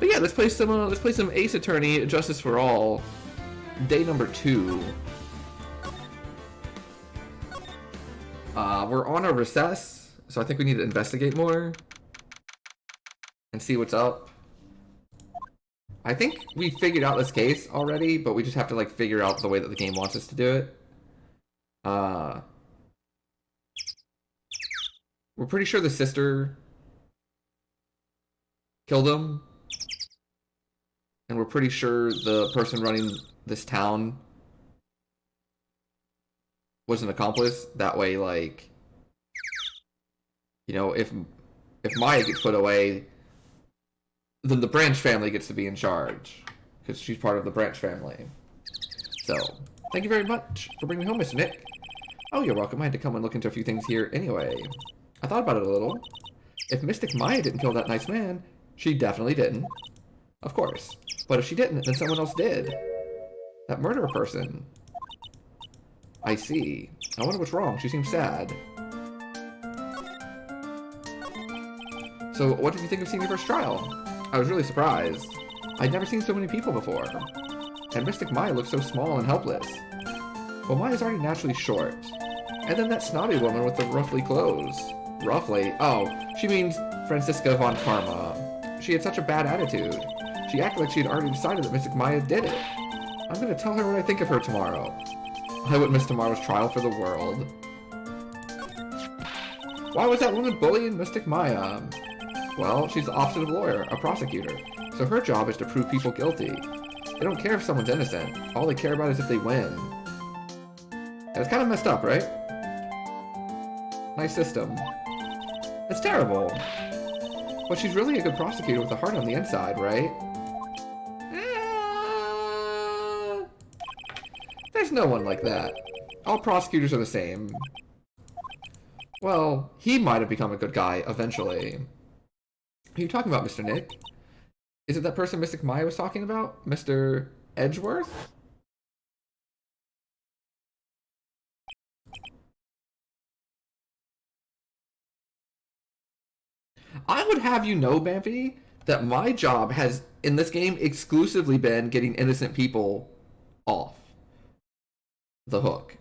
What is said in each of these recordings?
But yeah, let's play some Ace Attorney Justice for All. Day number 2. We're on a recess, so I think we need to investigate more and see what's up. I think we figured out this case already, but we just have to like figure out the way that the game wants us to do it. We're pretty sure the sister killed him, and we're pretty sure the person running this town was an accomplice. That way, like, you know, if Maya gets put away, then the Branch family gets to be in charge, because she's part of the Branch family. So, thank you very much for bringing me home, Mr. Nick. Oh, you're welcome. I had to come and look into a few things here anyway. I thought about it a little. If Mystic Maya didn't kill that nice man, she definitely didn't. Of course. But if she didn't, then someone else did. That murderer person. I see. I wonder what's wrong. She seems sad. So, what did you think of seeing your first trial? I was really surprised. I'd never seen so many people before. And Mystic Maya looked so small and helpless. Well, Maya's already naturally short. And then that snobby woman with the ruffly clothes. Roughly? Oh, she means Francisca von Karma. She had such a bad attitude. She acted like she had already decided that Mystic Maya did it. I'm gonna tell her what I think of her tomorrow. I wouldn't miss tomorrow's trial for the world. Why was that woman bullying Mystic Maya? Well, she's the opposite of a lawyer, a prosecutor. So her job is to prove people guilty. They don't care if someone's innocent. All they care about is if they win. And it's kind of messed up, right? Nice system. It's terrible. But she's really a good prosecutor with a heart on the inside, right? There's no one like that. All prosecutors are the same. Well, he might have become a good guy eventually. Who are you talking about, Mr. Nick? Is it that person Mystic Maya was talking about? Mr. Edgeworth? I would have you know, Bambi, that my job has, in this game, exclusively been getting innocent people off the hook.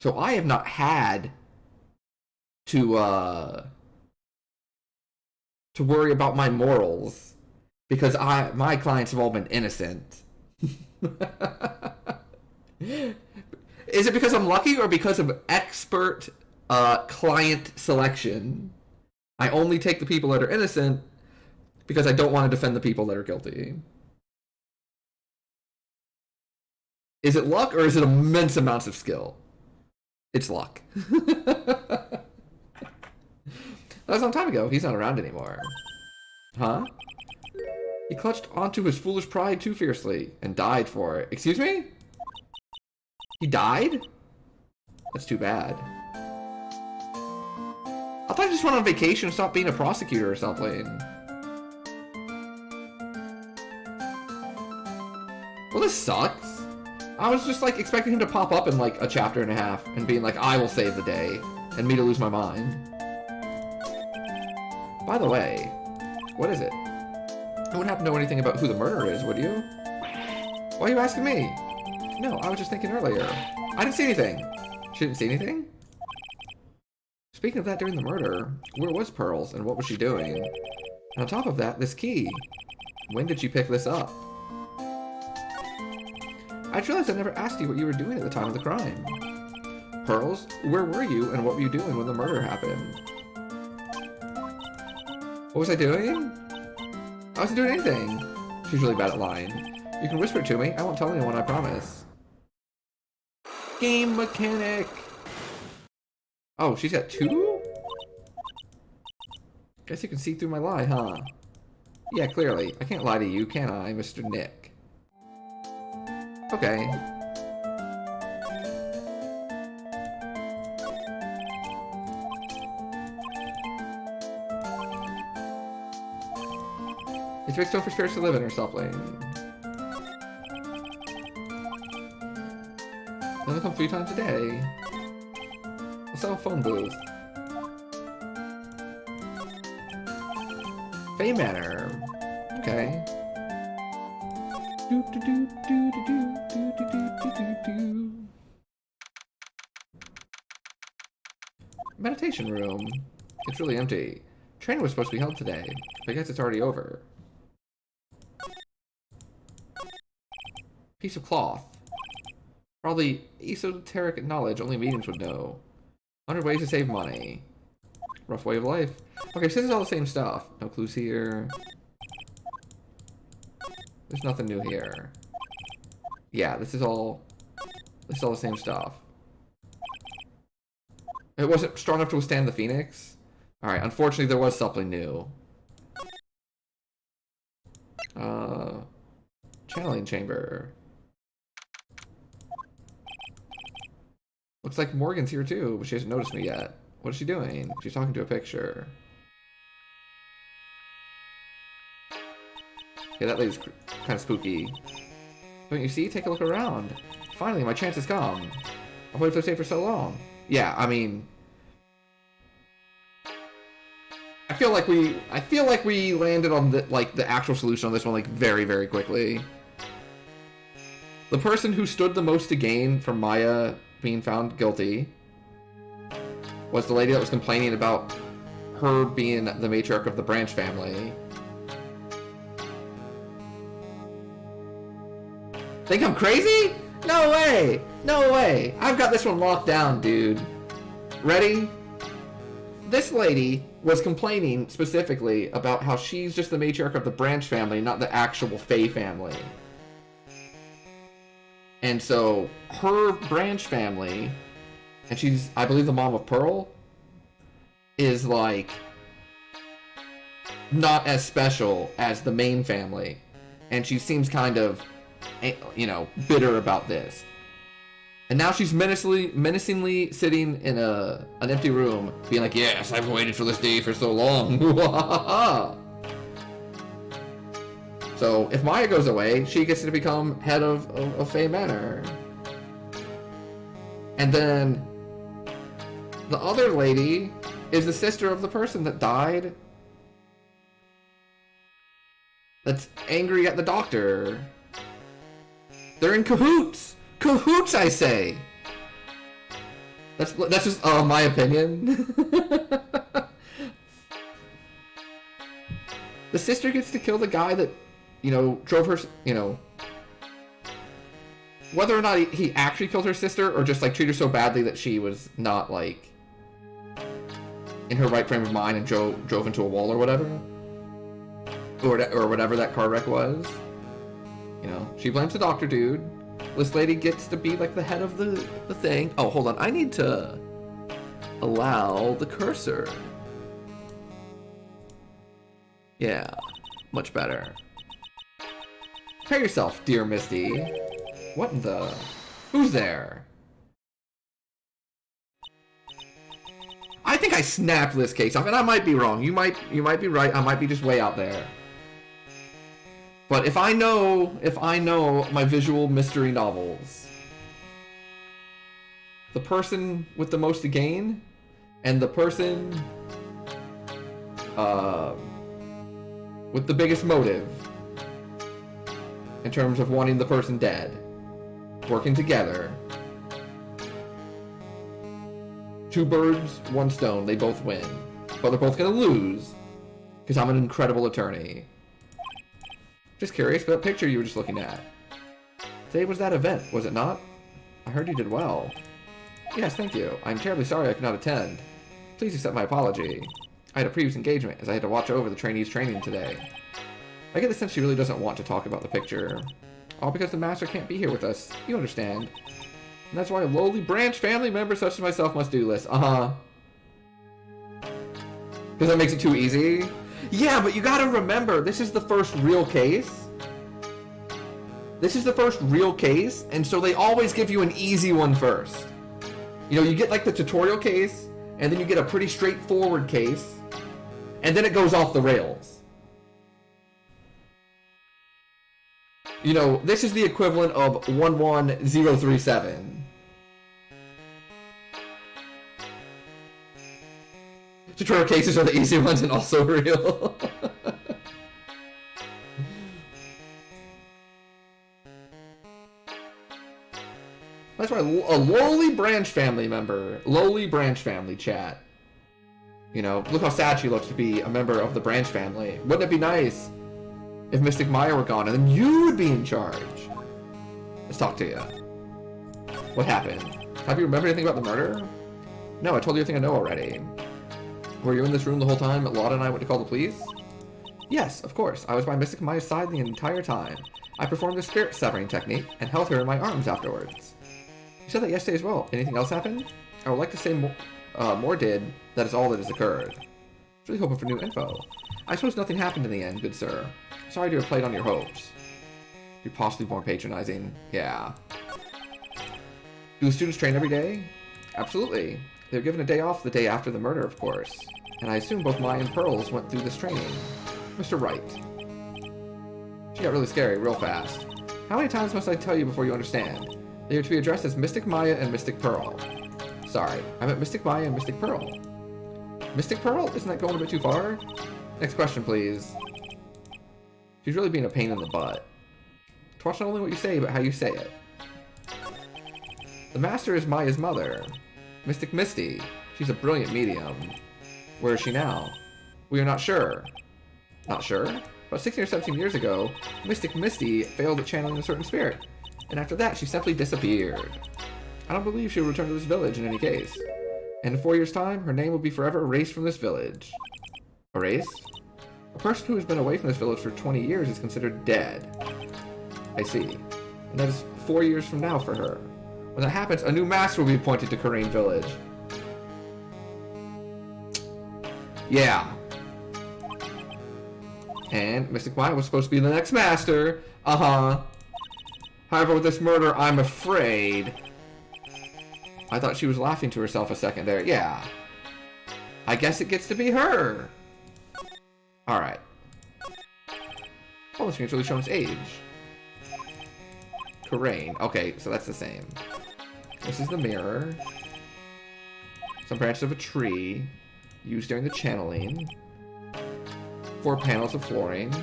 So I have not had to worry about my morals because my clients have all been innocent. Is it because I'm lucky or because of expert client selection? I only take the people that are innocent because I don't want to defend the people that are guilty. Is it luck or is it immense amounts of skill? It's luck. That was a long time ago. He's not around anymore. Huh? He clutched onto his foolish pride too fiercely and died for it. Excuse me? He died? That's too bad. I thought he just went on vacation and stopped being a prosecutor or something. Well, this sucks. I was just like expecting him to pop up in like a chapter and a half and being like, I will save the day, and me to lose my mind. By the way, what is it? You wouldn't happen to know anything about who the murderer is, would you? Why are you asking me? No, I was just thinking earlier. I didn't see anything. She didn't see anything? Speaking of that, during the murder, where was Pearls and what was she doing? And on top of that, this key. When did she pick this up? I just realized I never asked you what you were doing at the time of the crime. Pearls, where were you and what were you doing when the murder happened? What was I doing? I wasn't doing anything. She's really bad at lying. You can whisper it to me. I won't tell anyone, I promise. Game mechanic! Oh, she's got 2? Guess you can see through my lie, huh? Yeah, clearly. I can't lie to you, can I, Mr. Nick? Okay. It's a big stone for spirits to live in or something. Only come 3 times a day. I'll sell a phone booth. Fey Manor. Okay. Meditation room. It's really empty. Training was supposed to be held today. I guess it's already over. Piece of cloth. Probably esoteric knowledge only mediums would know. 100 ways to save money. Rough way of life. Okay, so this is all the same stuff. No clues here. There's nothing new here. Yeah, this is all the same stuff. It wasn't strong enough to withstand the Phoenix? Alright, unfortunately there was something new. Channeling chamber. Looks like Morgan's here too, but she hasn't noticed me yet. What is she doing? She's talking to a picture. Yeah, that lady's kind of spooky. Don't you see? Take a look around. Finally, my chance has come. I've waited for this day for so long. Yeah, I mean, I feel like we landed on the actual solution on this one like very, very quickly. The person who stood the most to gain from Maya being found guilty was the lady that was complaining about her being the matriarch of the Branch family. Think I'm crazy? No way! No way! I've got this one locked down, dude. Ready? This lady was complaining specifically about how she's just the matriarch of the Branch family, not the actual Fae family. And so, her Branch family, and she's, I believe, the mom of Pearl, is like not as special as the main family. And she seems kind of, you know, bitter about this. And now she's menacingly sitting in an empty room, being like, yes, I've waited for this day for so long. So, if Maya goes away, she gets to become head of Fae Manor. And then, the other lady is the sister of the person that died. That's angry at the doctor. They're in cahoots! Cahoots, I say! That's just my opinion. The sister gets to kill the guy that, you know, drove her, you know, whether or not he actually killed her sister or just like treated her so badly that she was not like in her right frame of mind and drove into a wall or whatever. Or whatever that car wreck was. You know, she blames the doctor dude. This lady gets to be like the head of the thing. Oh, hold on. I need to allow the cursor. Yeah, much better. Prepare yourself, dear Misty. What in the... Who's there? I think I snapped this case off, and I might be wrong. You might be right. I might be just way out there. But if I know my visual mystery novels, the person with the most to gain, and the person with the biggest motive in terms of wanting the person dead, working together, two birds, one stone, they both win. But they're both gonna lose, because I'm an incredible attorney. Just curious about that picture you were just looking at. Today was that event, was it not? I heard you did well. Yes, thank you. I'm terribly sorry I could not attend. Please accept my apology. I had a previous engagement, as I had to watch over the trainees' training today. I get the sense she really doesn't want to talk about the picture. All because the master can't be here with us. You understand. And that's why a lowly Branch family member such as myself must do this. Because that makes it too easy? Yeah, but you gotta remember, this is the first real case. This is the first real case, and so they always give you an easy one first. You know, you get like the tutorial case, and then you get a pretty straightforward case, and then it goes off the rails. You know, this is the equivalent of 11037. Tutorial cases are the easy ones and also real. for a lowly branch family member. Lowly branch family, chat. You know, look how sad she looks to be a member of the branch family. Wouldn't it be nice if Mystic Maya were gone and then you would be in charge? Let's talk to you. What happened? Have you remembered anything about the murder? No, I told you everything I know already. Were you in this room the whole time Lotta and I went to call the police? Yes, of course. I was by Mystic Maya's side the entire time. I performed the spirit severing technique and held her in my arms afterwards. You said that yesterday as well. Anything else happened? I would like to say more did. That is all that has occurred. I was really hoping for new info. I suppose nothing happened in the end, good sir. Sorry to have played on your hopes. You're possibly more patronizing. Yeah. Do the students train every day? Absolutely. They were given a day off the day after the murder, of course. And I assume both Maya and Pearls went through this training. Mr. Wright. She got really scary real fast. How many times must I tell you before you understand? They are to be addressed as Mystic Maya and Mystic Pearl. Sorry, I meant Mystic Maya and Mystic Pearl. Mystic Pearl? Isn't that going a bit too far? Next question, please. She's really being a pain in the butt. To watch not only what you say, but how you say it. The Master is Maya's mother. Mystic Misty. She's a brilliant medium. Where is she now? We are not sure. Not sure? About 16 or 17 years ago, Mystic Misty failed at channeling a certain spirit, and after that she simply disappeared. I don't believe she will return to this village in any case. And in 4 years' time, her name will be forever erased from this village. Erased? A person who has been away from this village for 20 years is considered dead. I see. And that is 4 years from now for her. When that happens, a new master will be appointed to Karain Village. Yeah. And Mystic Maya was supposed to be the next master. Uh-huh. However, with this murder, I'm afraid... I thought she was laughing to herself a second there. Yeah. I guess it gets to be her. Alright. Oh, the screen's really showing its age. Karain. Okay, so that's the same. This is the mirror. Some branches of a tree used during the channeling. 4 panels of flooring.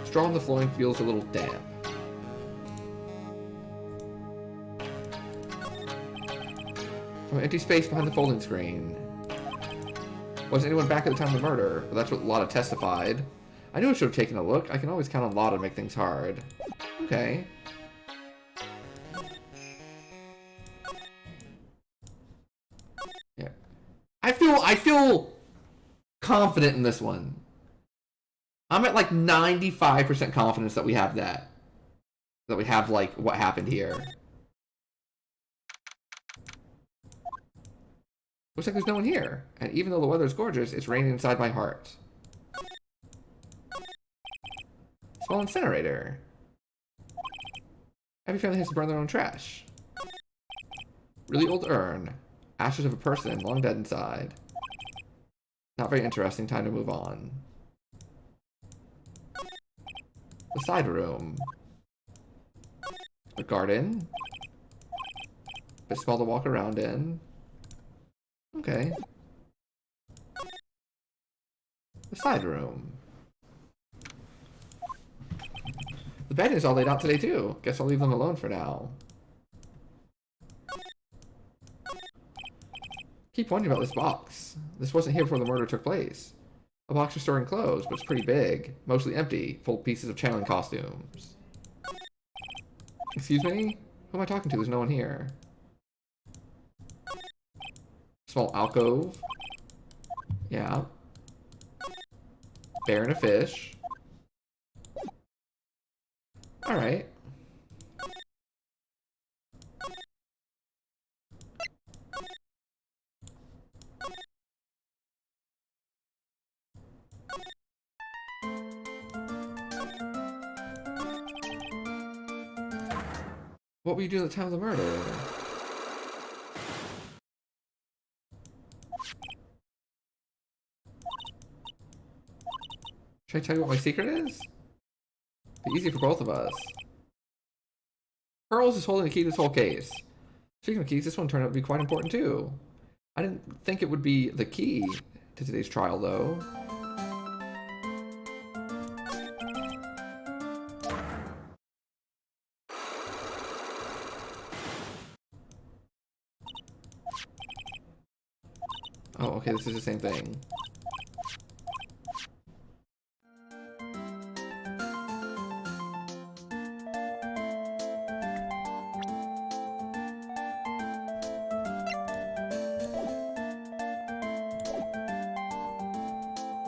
Straw on the flooring feels a little damp. An empty space behind the folding screen. Wasn't anyone back at the time of the murder? Well, that's what Lotta testified. I knew I should have taken a look. I can always count on Lotta to make things hard. Okay. Yeah. I feel confident in this one. I'm at like 95% confidence that we have that. That we have like what happened here. Looks like there's no one here. And even though the weather is gorgeous, it's raining inside my heart. Small incinerator. Every family has to burn their own trash. Really old urn. Ashes of a person, long dead inside. Not very interesting, time to move on. The side room. A garden. Bit small to walk around in. Okay. The side room. The bed is all laid out today too. Guess I'll leave them alone for now. Keep wondering about this box. This wasn't here before the murder took place. A box for storing clothes, but it's pretty big. Mostly empty, full of pieces of channeling costumes. Excuse me? Who am I talking to? There's no one here. Small alcove. Yeah. Bear and a fish. Alright. What were you doing at the time of the murder? Should I tell you what my secret is? Be easy for both of us. Pearls is holding the key to this whole case. Speaking of keys, this one turned out to be quite important too. I didn't think it would be the key to today's trial though. Oh, okay, this is the same thing.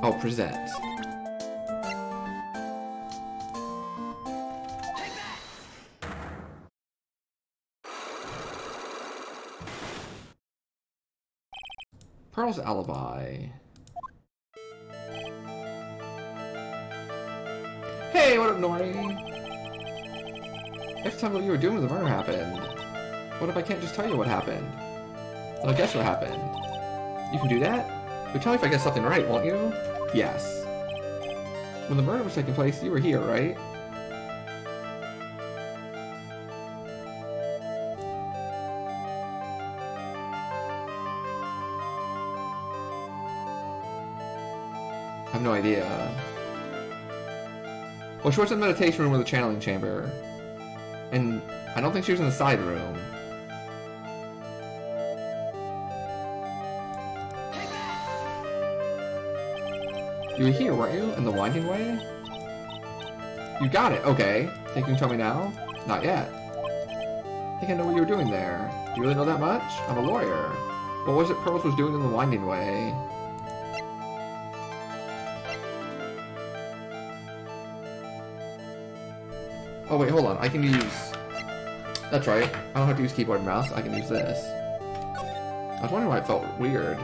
Oh, present. Pearl's alibi. Hey, what up, Nori? You have to tell me what you were doing when the murder happened. What if I can't just tell you what happened? Well, guess what happened? You can do that? You'll tell me if I get something right, won't you? Yes. When the murder was taking place, you were here, right? I have no idea. Well, she was in the meditation room or the channeling chamber. And I don't think she was in the side room. You were here, weren't you? In the winding way? You got it, okay. Think you can tell me now? Not yet. I think I know what you were doing there. Do you really know that much? I'm a lawyer. What was it Pearls was doing in the winding way? Oh wait, hold on. I can use... That's right. I don't have to use keyboard and mouse. I can use this. I was wondering why it felt weird.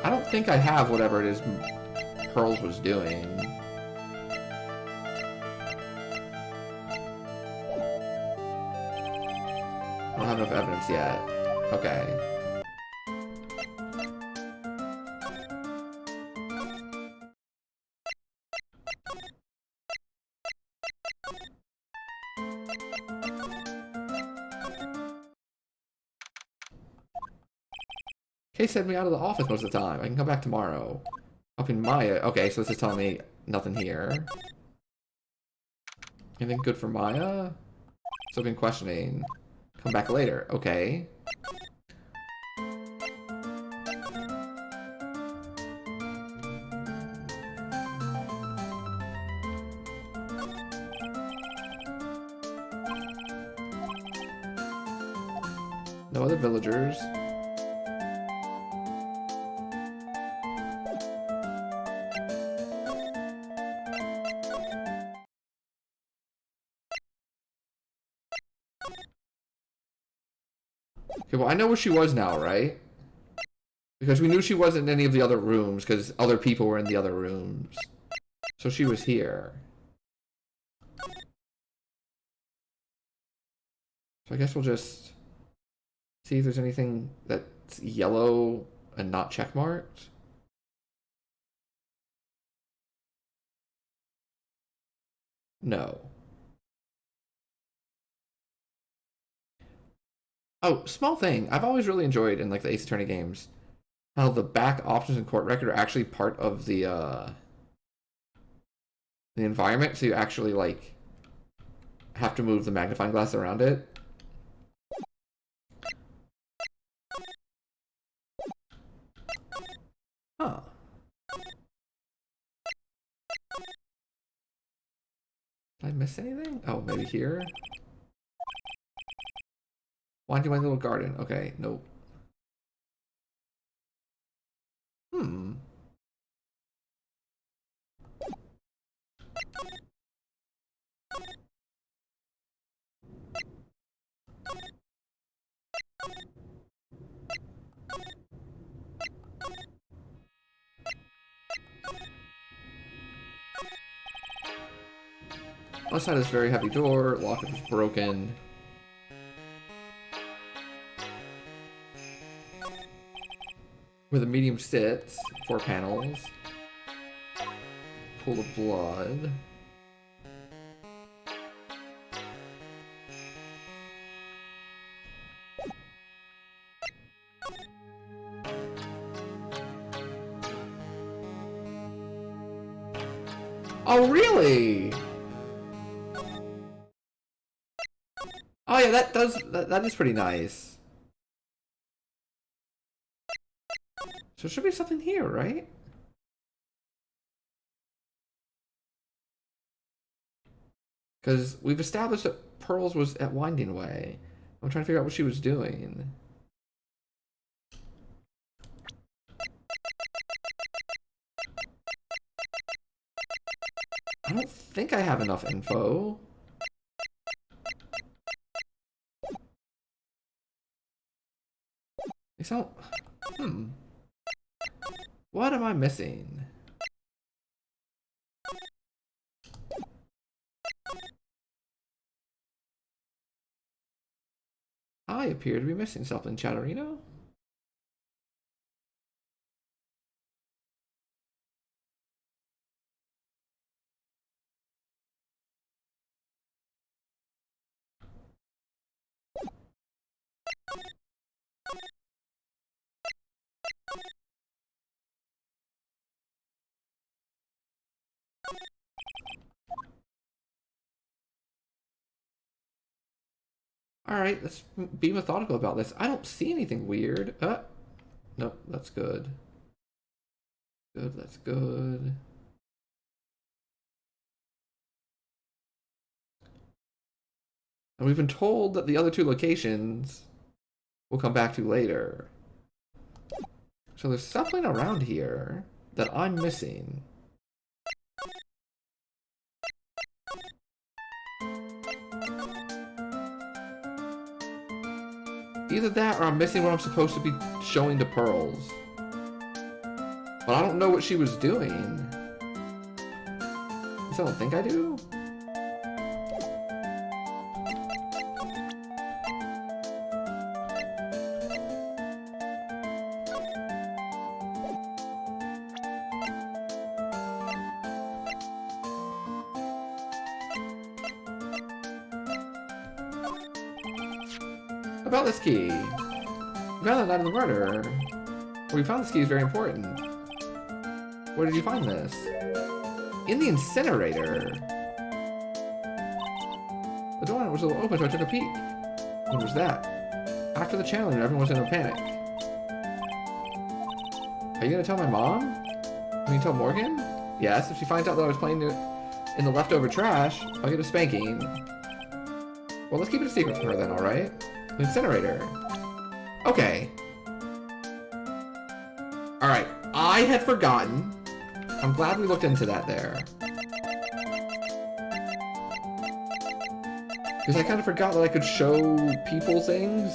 I don't think I have whatever it is Pearls was doing. I don't have enough evidence yet. Okay. Kay sent me out of the office most of the time. I can come back tomorrow. Helping Maya. Okay, so this is telling me nothing here. Anything good for Maya? So I've been questioning. Come back later. Okay. No other villagers. Okay, well, I know where she was now, right? Because we knew she wasn't in any of the other rooms, because other people were in the other rooms. So she was here. So I guess we'll just see if there's anything that's yellow and not checkmarked. No. Oh, small thing. I've always really enjoyed in like the Ace Attorney games how the back options and court record are actually part of the environment, so you actually like have to move the magnifying glass around it. Huh. Did I miss anything? Oh, maybe here? Winding my little garden. Okay, nope. Hmm. Left side is very heavy door. Lock is broken. Where the medium sits, 4 panels. Pool of blood. Oh, really? Oh yeah, that is pretty nice. So there should be something here, right? Because we've established that Pearls was at Winding Way. I'm trying to figure out what she was doing. I don't think I have enough info. They sound... What am I missing? I appear to be missing something, Chatterino. Alright, let's be methodical about this. I don't see anything weird. Nope, that's good. Good, that's good. And we've been told that the other two locations we'll come back to later. So there's something around here that I'm missing. Either that or I'm missing what I'm supposed to be showing to Pearls. But I don't know what she was doing. Does someone think I do? About this key. We found the night of the murder. What we found this key is very important. Where did you find this? In the incinerator. The door was a little open, so I took a peek. When was that? After the challenge, everyone was in a panic. Are you gonna tell my mom? Can you tell Morgan? Yes, if she finds out that I was playing in the leftover trash, I'll get a spanking. Well, let's keep it a secret from her then, alright? The incinerator. Okay. Alright, I had forgotten. I'm glad we looked into that there. Because I kind of forgot that I could show people things.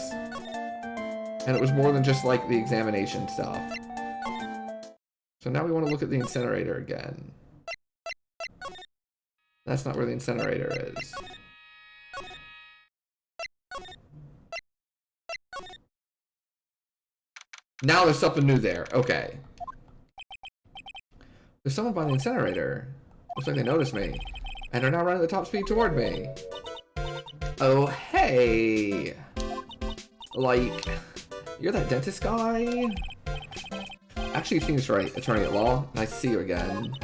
And it was more than just like the examination stuff. So now we want to look at the incinerator again. That's not where the incinerator is. Now there's something new there. Okay. There's someone by the incinerator. Looks like they noticed me. And are now running at top speed toward me. Oh, hey! Like, you're that dentist guy? Actually, Phoenix Wright, attorney at law. Nice to see you again.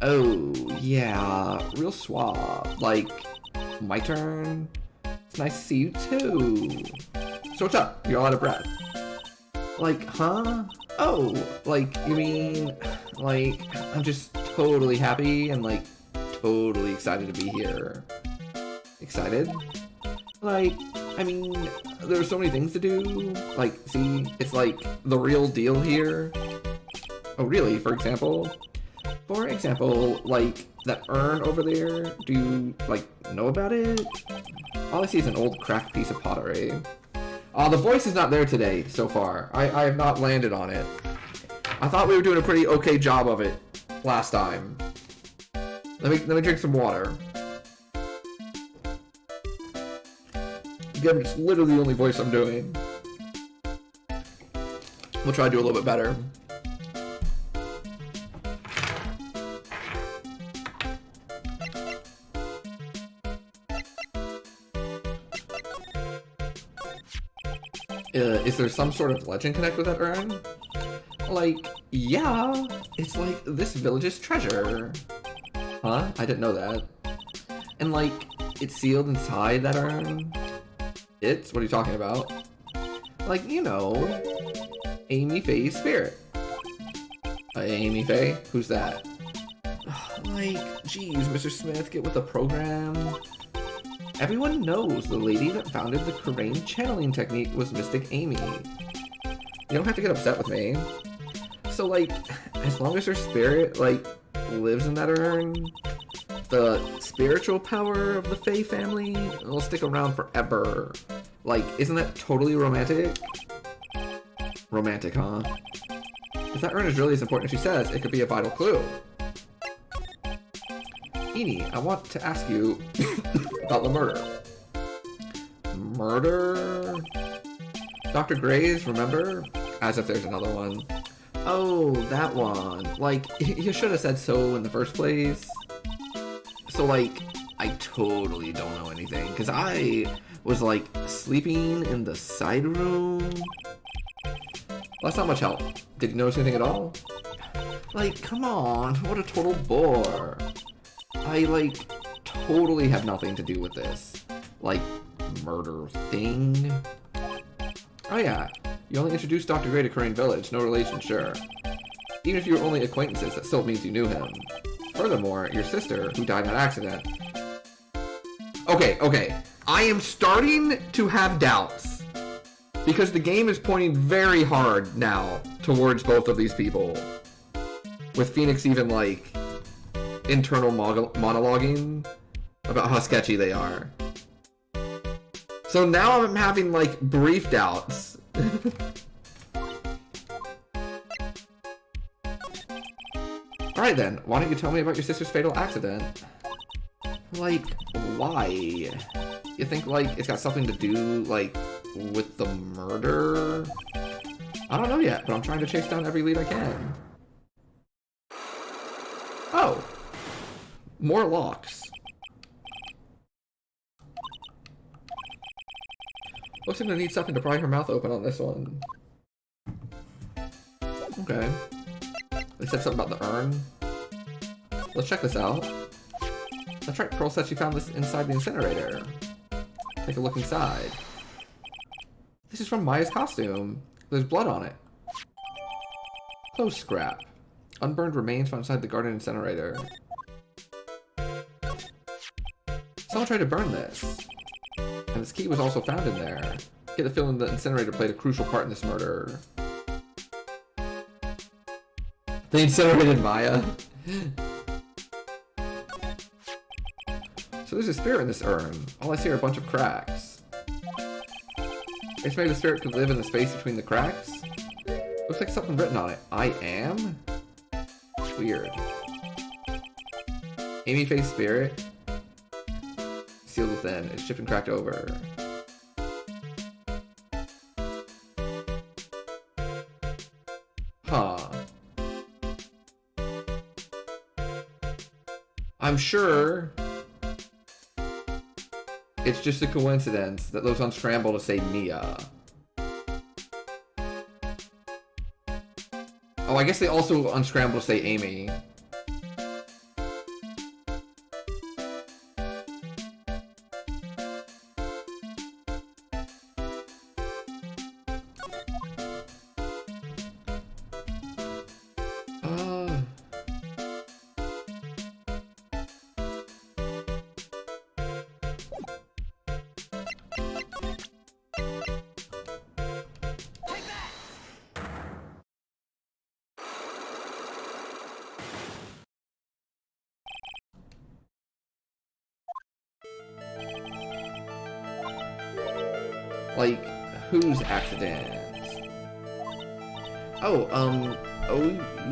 Oh, yeah. Real suave. Like, my turn? It's nice to see you, too. So what's up? You're all out of breath. Like, huh? Oh, like, you mean, like, I'm just totally happy and, like, totally excited to be here. Excited? Like, I mean, there are so many things to do. Like, see, it's like the real deal here. Oh, really? For example? For example, like, that urn over there, do you, like, know about it? All I see is an old cracked piece of pottery. The voice is not there today, so far. I have not landed on it. I thought we were doing a pretty okay job of it last time. Let me drink some water. Again, it's literally the only voice I'm doing. We'll try to do a little bit better. Is there some sort of legend connect with that urn? Like, yeah, it's like this village's treasure. Huh? I didn't know that. And like, it's sealed inside that urn? It's? What are you talking about? Like, you know, Amy Faye's spirit. Amy Faye? Who's that? Like, geez, Mr. Smith, get with the program. Everyone knows the lady that founded the Karain channeling technique was Mystic Amy. You don't have to get upset with me. So, like, as long as her spirit, like, lives in that urn, the spiritual power of the Faye family will stick around forever. Like, isn't that totally romantic? Romantic, huh? If that urn is really as important as she says, it could be a vital clue. Amy, I want to ask you about the murder. Murder? Dr. Gray's, remember? As if there's another one. Oh, that one. Like, you should have said so in the first place. So, like, I totally don't know anything. Because I was, like, sleeping in the side room. Well, that's not much help. Did you notice anything at all? Like, come on. What a total bore. I, like, totally have nothing to do with this. Like, murder thing. Oh yeah, you only introduced Dr. Gray to Karain Village, no relation, sure. Even if you were only acquaintances, that still means you knew him. Furthermore, your sister, who died in an accident... Okay, I am starting to have doubts. Because the game is pointing very hard now towards both of these people. With Phoenix even, like, internal monologuing about how sketchy they are. So now I'm having, like, brief doubts. Alright then, why don't you tell me about your sister's fatal accident? Like, why? You think, like, it's got something to do, like, with the murder? I don't know yet, but I'm trying to chase down every lead I can. Oh! More locks. Looks like I'm gonna need something to pry her mouth open on this one. Okay. They said something about the urn. Let's check this out. That's right, Pearl said she found this inside the incinerator. Take a look inside. This is from Maya's costume. There's blood on it. Clothes scrap. Unburned remains found inside the garden incinerator. Someone tried to burn this. And this key was also found in there. Get the feeling the incinerator played a crucial part in this murder. They incinerated Maya. So there's a spirit in this urn. All I see are a bunch of cracks. It's maybe the spirit could live in the space between the cracks? Looks like something written on it. I am? Weird. Amy Faye's spirit? Sealed within. It's chipped and cracked over. Huh. I'm sure it's just a coincidence that those unscramble to say Mia. Oh, I guess they also unscramble to say Amy. Like, whose accident? Oh,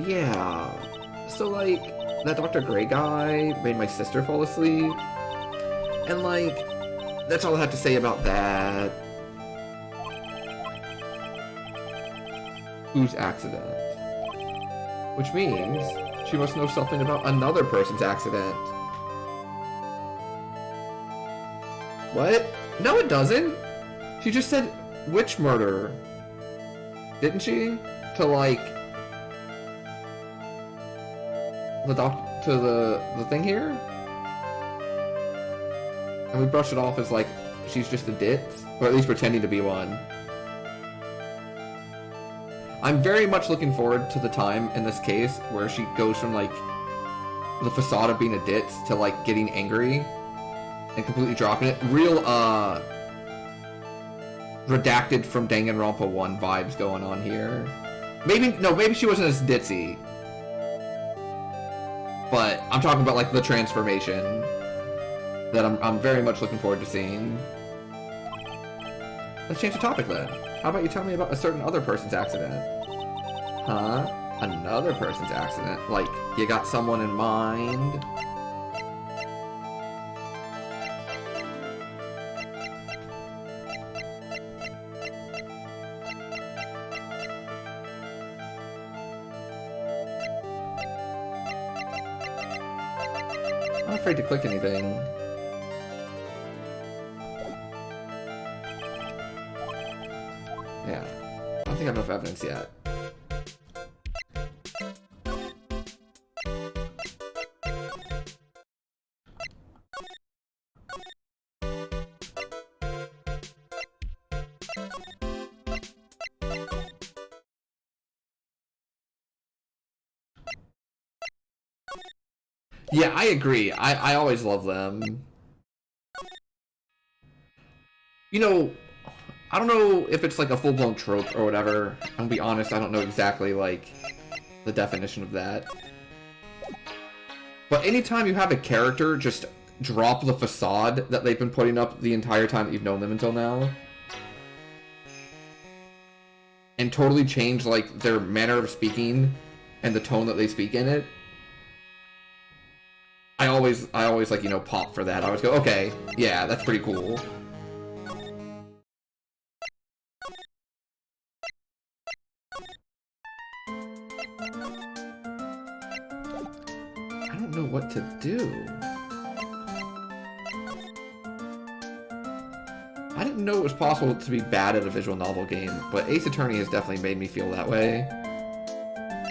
yeah. So, like, that Dr. Gray guy made my sister fall asleep. And, like, that's all I have to say about that. Whose accident? Which means she must know something about another person's accident. What? No, it doesn't! She just said witch murder. Didn't she? To, like... to the thing here. And we brush it off as like she's just a ditz, or at least pretending to be one. I'm very much looking forward to the time in this case where she goes from like the facade of being a ditz to like getting angry and completely dropping it. Real redacted from Danganronpa 1 vibes going on here. Maybe she wasn't as ditzy. But I'm talking about like the transformation that I'm very much looking forward to seeing. Let's change the topic then. How about you tell me about a certain other person's accident? Huh? Another person's accident? Like, you got someone in mind? I'm not afraid to click anything. Yeah. I don't think I have enough evidence yet. Yeah, I agree. I always love them. You know, I don't know if it's like a full-blown trope or whatever. I'm gonna be honest, I don't know exactly like the definition of that. But anytime you have a character just drop the facade that they've been putting up the entire time that you've known them until now, and totally change like their manner of speaking and the tone that they speak in it, I always like, you know, pop for that. I always go, okay, yeah, that's pretty cool. I don't know what to do. I didn't know it was possible to be bad at a visual novel game, but Ace Attorney has definitely made me feel that way.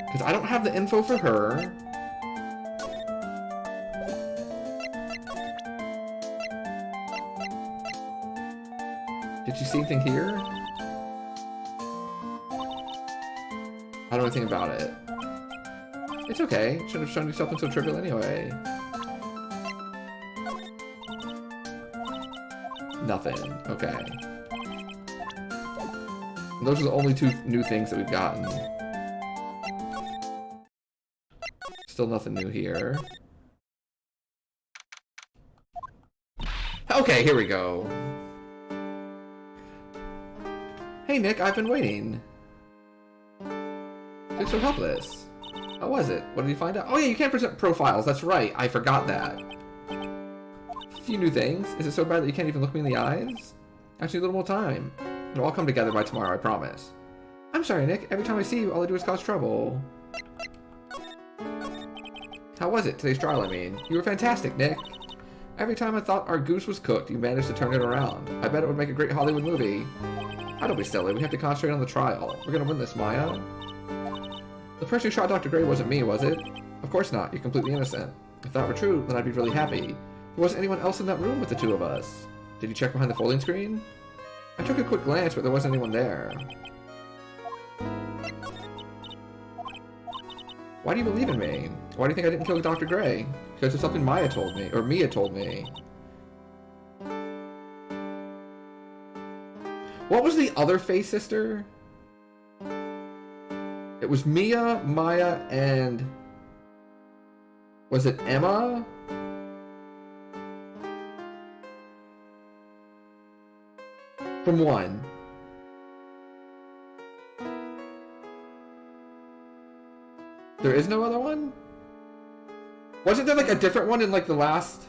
Because I don't have the info for her. Did you see anything here? I don't know anything about it. It's okay. Shouldn't have shown you something so trivial anyway. Nothing. Okay. And those are the only 2 new things that we've gotten. Still nothing new here. Okay, here we go. Hey Nick, I've been waiting. You're so helpless. How was it? What did you find out? Oh yeah, you can't present profiles. That's right. I forgot that. A few new things. Is it so bad that you can't even look me in the eyes? Actually, a little more time. It'll all come together by tomorrow, I promise. I'm sorry, Nick. Every time I see you, all I do is cause trouble. How was it? Today's trial, I mean. You were fantastic, Nick. Every time I thought our goose was cooked, you managed to turn it around. I bet it would make a great Hollywood movie. Oh, don't be silly. We have to concentrate on the trial. We're gonna win this, Maya. The person who shot Dr. Gray wasn't me, was it? Of course not. You're completely innocent. If that were true, then I'd be really happy. There wasn't anyone else in that room with the 2 of us. Did you check behind the folding screen? I took a quick glance, but there wasn't anyone there. Why do you believe in me? Why do you think I didn't kill Dr. Gray? Because of something Maya told me, or Mia told me. What was the other Faye sister? It was Mia, Maya, and... was it Emma? From 1. There is no other one? Wasn't there like a different one in like the last...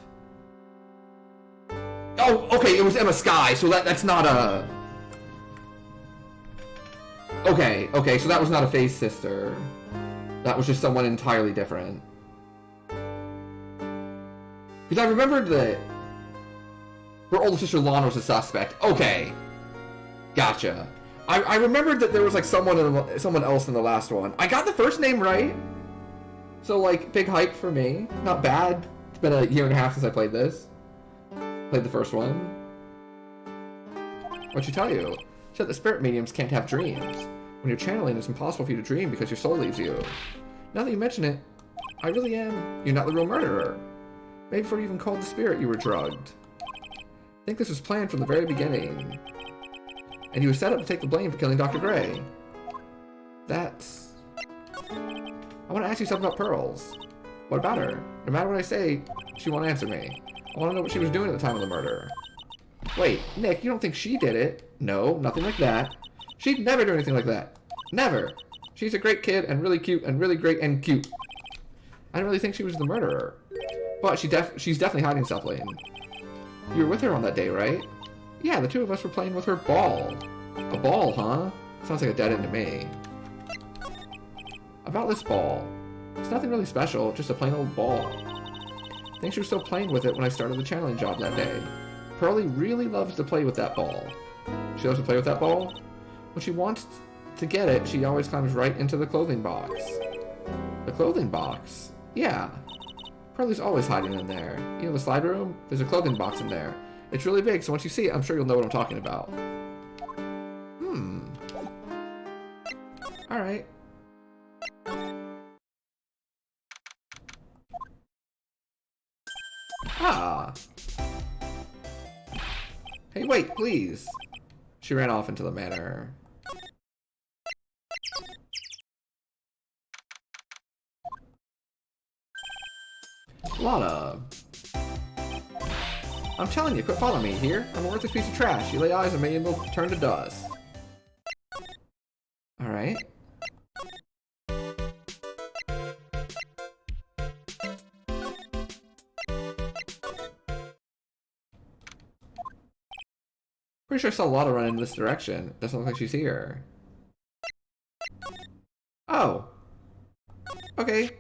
Oh, okay, it was Emma Sky, so that's not a... Okay, so that was not a Faye's sister. That was just someone entirely different. Because I remembered that her older sister Lana was a suspect. Okay. Gotcha. I remembered that there was like someone else in the last one. I got the first name right. So, like, big hype for me. Not bad. It's been a year and a half since I played this. Played the first one. What'd she tell you? She said that spirit mediums can't have dreams. When you're channeling, it's impossible for you to dream because your soul leaves you. Now that you mention it, I really am. You're not the real murderer. Maybe before you even called the spirit, you were drugged. I think this was planned from the very beginning. And you were set up to take the blame for killing Dr. Gray. That's... I want to ask you something about Pearls. What about her? No matter what I say, she won't answer me. I want to know what she was doing at the time of the murder. Wait, Nick, you don't think she did it? No, nothing like that. She'd never do anything like that. Never. She's a great kid and really cute and really great and cute. I didn't really think she was the murderer. But she's definitely hiding something. You were with her on that day, right? Yeah, the two of us were playing with her ball. A ball, huh? Sounds like a dead end to me. About this ball. It's nothing really special, just a plain old ball. I think she was still playing with it when I started the channeling job that day. Pearlie really loves to play with that ball. She loves to play with that ball? When she wants to get it, she always climbs right into the clothing box. The clothing box? Yeah. Pearlie's always hiding in there. You know the slide room? There's a clothing box in there. It's really big, so once you see it, I'm sure you'll know what I'm talking about. Alright. Ah. Hey, wait, please. She ran off into the manor. Lana. I'm telling you, quit following me here. I'm a worthless piece of trash. You lay eyes on me and they'll turn to dust. Alright. Pretty sure I saw Lana run in this direction. Doesn't look like she's here. Oh. Okay.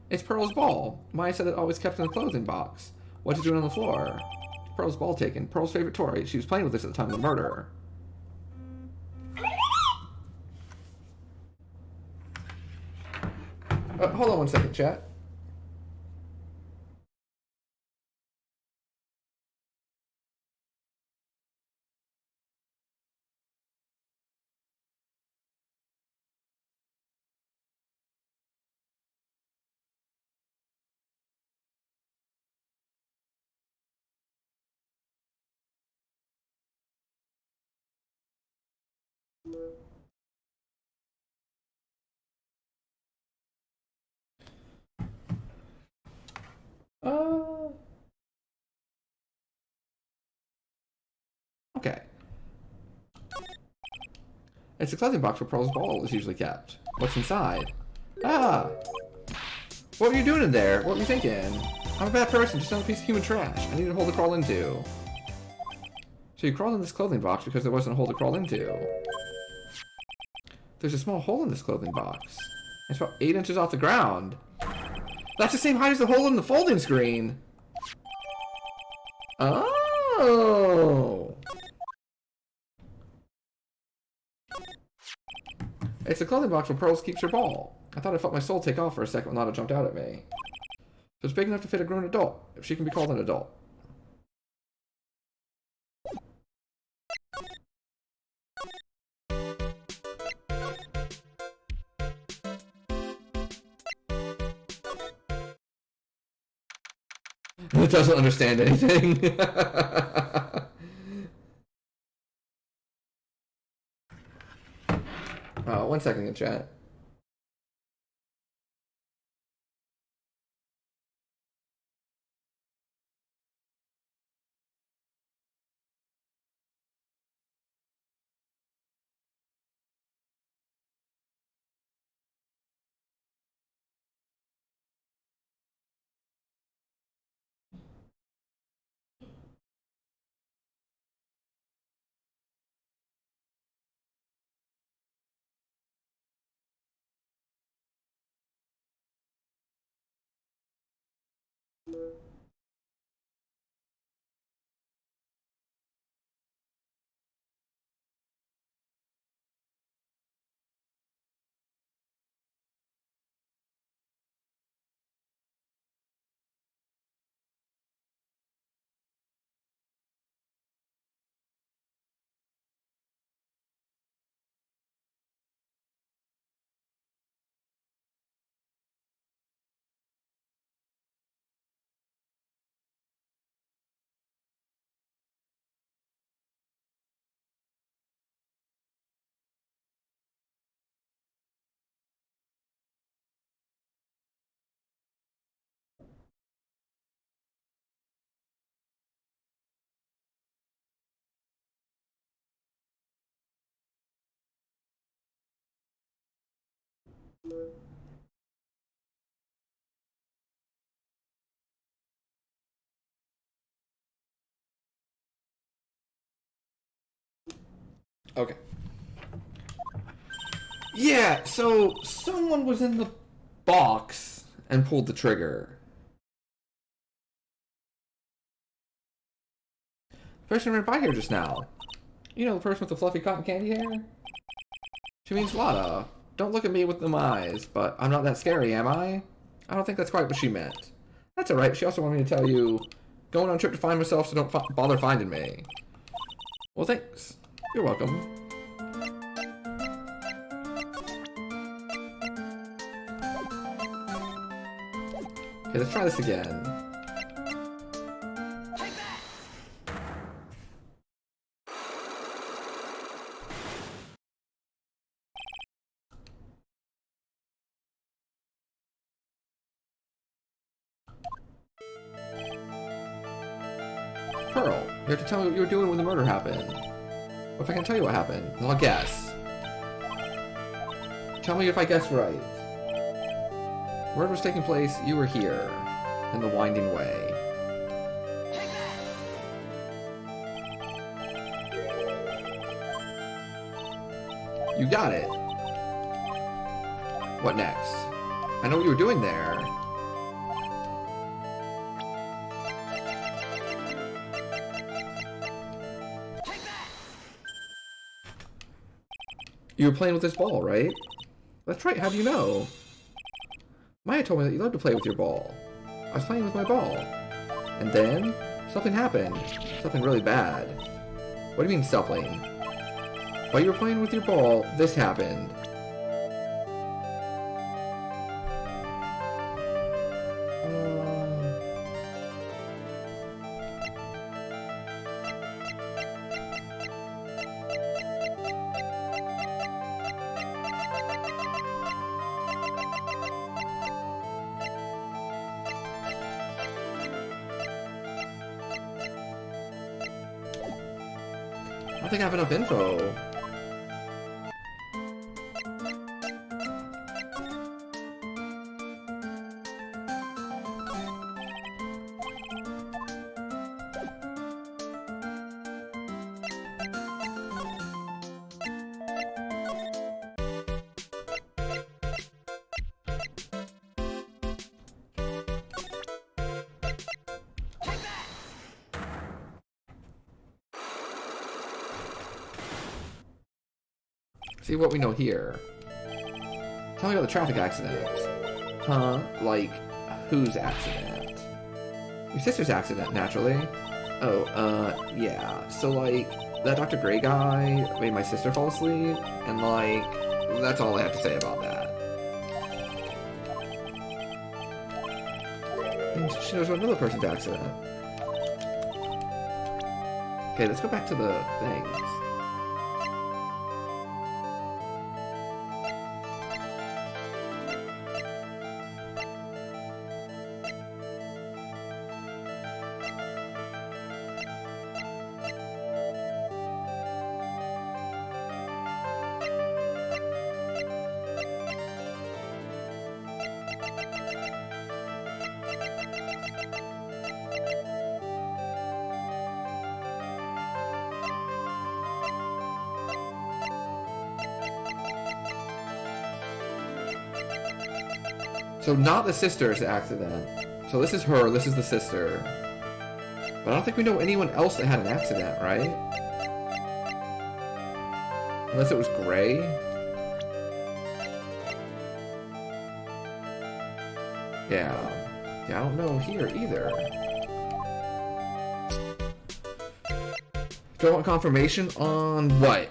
It's Pearl's ball. Maya said it always kept in the clothing box. What's it doing on the floor? Pearl's ball taken. Pearl's favorite toy. She was playing with this at the time of the murder. Hold on one second, chat. Okay. It's a clothing box where Pearl's ball is usually kept. What's inside? Ah! What were you doing in there? What were you thinking? I'm a bad person, just another piece of human trash. I need a hole to crawl into. So you crawled in this clothing box because there wasn't a hole to crawl into. There's a small hole in this clothing box. It's about 8 inches off the ground. That's the same height as the hole in the folding screen. Oh! It's a clothing box where Pearls keeps her ball. I thought I felt my soul take off for a second when Lana jumped out at me. So it's big enough to fit a grown adult, if she can be called an adult. It doesn't understand anything. One second in chat. Okay. Yeah, so someone was in the box and pulled the trigger. The person ran by here just now. You know, the person with the fluffy cotton candy hair? She means Wada. Don't look at me with them eyes, but I'm not that scary, am I? I don't think that's quite what she meant. That's alright, she also wanted me to tell you, going on a trip to find myself, so don't bother finding me. Well, thanks. You're welcome. Okay, let's try this again. Pearl, you have to tell me what you were doing when the murder happened. What if I can tell you what happened? Then I'll guess. Tell me if I guess right. Murder was taking place, you were here, in the winding way. You got it. What next? I know what you were doing there. You were playing with this ball, right? That's right, how do you know? Maya told me that you love to play with your ball. I was playing with my ball. And then, something happened. Something really bad. What do you mean, something? While you were playing with your ball, this happened. I don't think I have enough info. See what we know here. Tell me about the traffic accident. Huh? Like, whose accident? Your sister's accident, naturally. Oh, yeah. So, like, that Dr. Gray guy made my sister fall asleep, and, like, that's all I have to say about that. And she knows about another person's accident. Okay, let's go back to the things. So not the sister's accident. So this is her, this is the sister. But I don't think we know anyone else that had an accident, right? Unless it was Gray. Yeah. Yeah, I don't know here either. Do I want confirmation on what?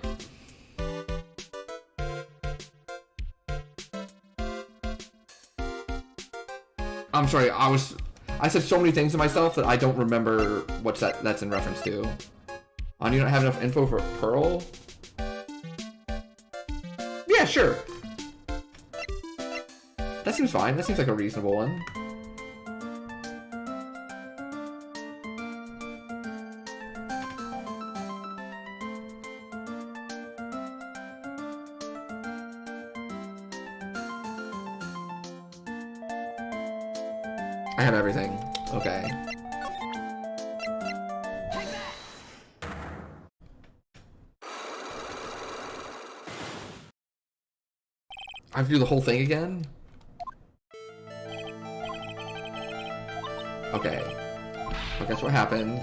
I'm sorry, I said so many things to myself that I don't remember what's that's in reference to. You don't have enough info for Pearl? Yeah, sure. That seems fine. That seems like a reasonable one. I have everything. Okay. I have to do the whole thing again? Okay. So guess what happened?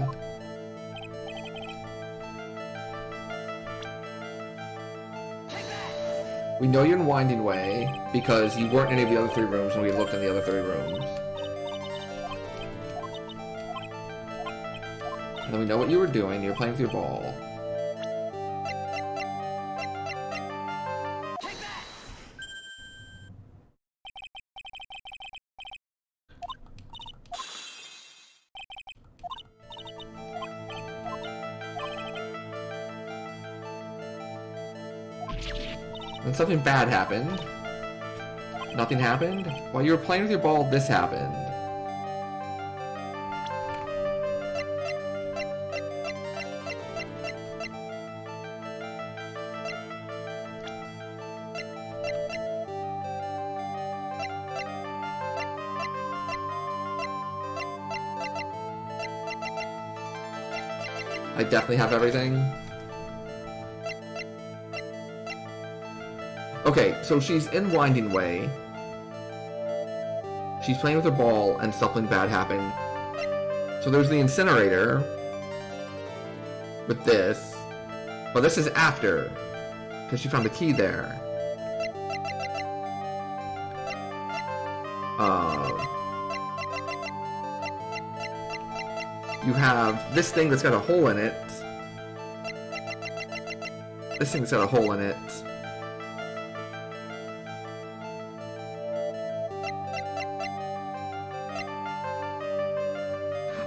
We know you're in Winding Way because you weren't in any of the other 3 rooms and we looked in the other 3 rooms. And then we know what you were doing. You were playing with your ball. Then something bad happened. Nothing happened. While you were playing with your ball, this happened. I definitely have everything. Okay, so she's in Winding Way. She's playing with her ball and something bad happened. So there's the incinerator with this. But this is after, because she found the key there. You have this thing that's got a hole in it. This thing's got a hole in it.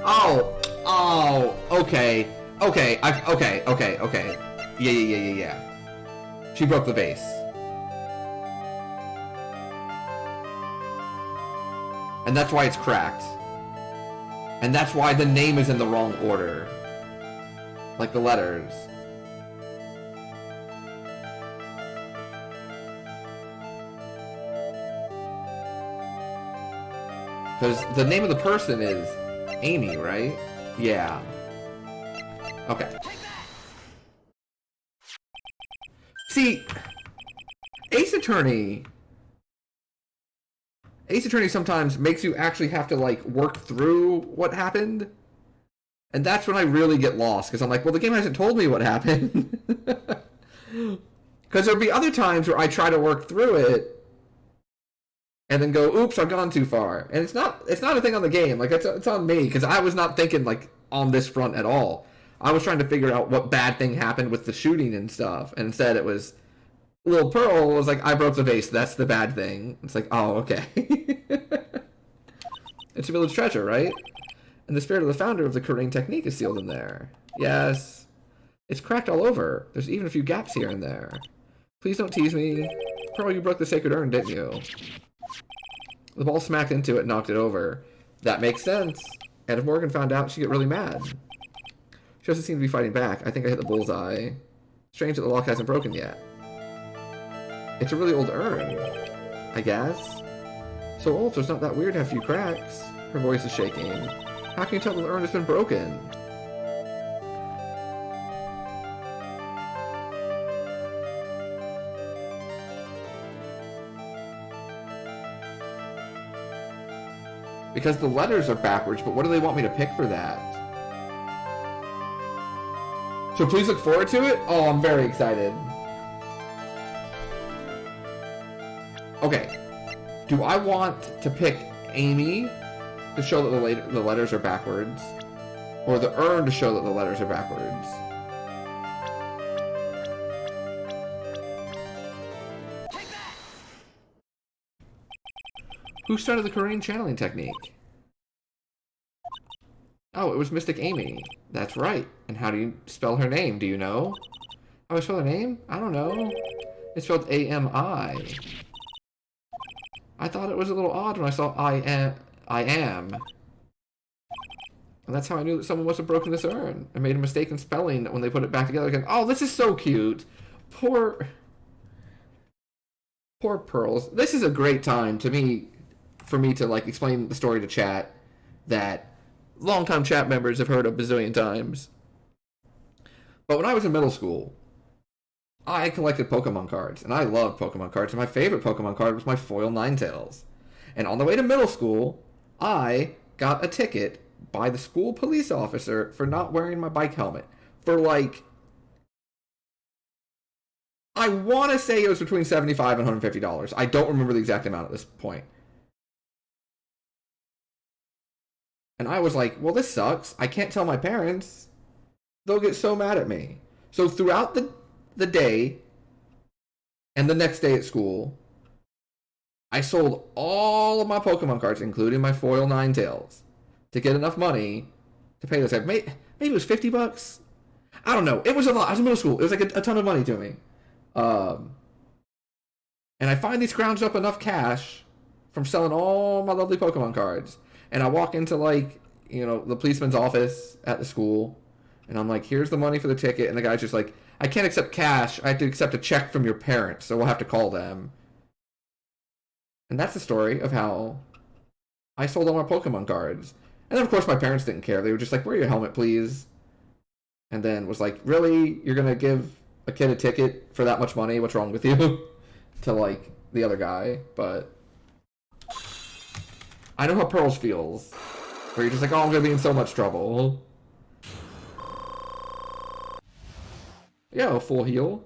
Oh, okay. Okay, okay. Yeah. She broke the vase. And that's why it's cracked. And that's why the name is in the wrong order. Like the letters. Because the name of the person is Amy, right? Yeah. Okay. See, Ace Attorney sometimes makes you actually have to, like, work through what happened. And that's when I really get lost, because I'm like, well, the game hasn't told me what happened. Because there'll be other times where I try to work through it, and then go, oops, I've gone too far. And it's not a thing on the game. Like, it's on me, because I was not thinking, like, on this front at all. I was trying to figure out what bad thing happened with the shooting and stuff. And instead it was, Little Pearl was like, I broke the vase, that's the bad thing. It's like, oh, okay. It's a village treasure, right? And the spirit of the founder of the Korean technique is sealed in there. Yes. It's cracked all over. There's even a few gaps here and there. Please don't tease me. Pearl, you broke the sacred urn, didn't you? The ball smacked into it and knocked it over. That makes sense. And if Morgan found out, she'd get really mad. She doesn't seem to be fighting back. I think I hit the bullseye. Strange that the lock hasn't broken yet. It's a really old urn, I guess. So old, so it's not that weird to have a few cracks. Her voice is shaking. How can you tell the urn has been broken? Because the letters are backwards, but what do they want me to pick for that? So please look forward to it? Oh, I'm very excited. Okay. Do I want to pick Amy to show that the letters are backwards? Or the urn to show that the letters are backwards? Who started the Korean channeling technique? Oh, it was Mystic Amy. That's right. And how do you spell her name? Do you know? How do I spell her name? I don't know. It's spelled A-M-I. I thought it was a little odd when I saw I am. And that's how I knew that someone must have broken this urn and made a mistake in spelling when they put it back together again. Oh, this is so cute. Poor Pearls. This is a great time for me to like explain the story to chat. that longtime chat members have heard a bazillion times. But when I was in middle school, I collected Pokemon cards, and I loved Pokemon cards, and my favorite Pokemon card was my foil Ninetales. And on the way to middle school, I got a ticket by the school police officer for not wearing my bike helmet. For like, I want to say it was between $75 and $150. I don't remember the exact amount at this point. And I was like, well, this sucks. I can't tell my parents. They'll get so mad at me. So throughout the day and the next day at school, I sold all of my Pokemon cards, including my foil Ninetales, to get enough money to pay this. Maybe it was $50. I don't know. It was a lot. I was in middle school. It was like a ton of money to me. And I finally scrounged up enough cash from selling all my lovely Pokemon cards. And I walk into, like, you know, the policeman's office at the school. And I'm like, here's the money for the ticket. And the guy's just like, I can't accept cash. I have to accept a check from your parents. So we'll have to call them. And that's the story of how I sold all my Pokemon cards. And then, of course, my parents didn't care. They were just like, wear your helmet, please. And then was like, really? You're going to give a kid a ticket for that much money? What's wrong with you? To, like, the other guy. But I know how Pearls feels. Where you're just like, oh, I'm going to be in so much trouble. Yeah, a full heal.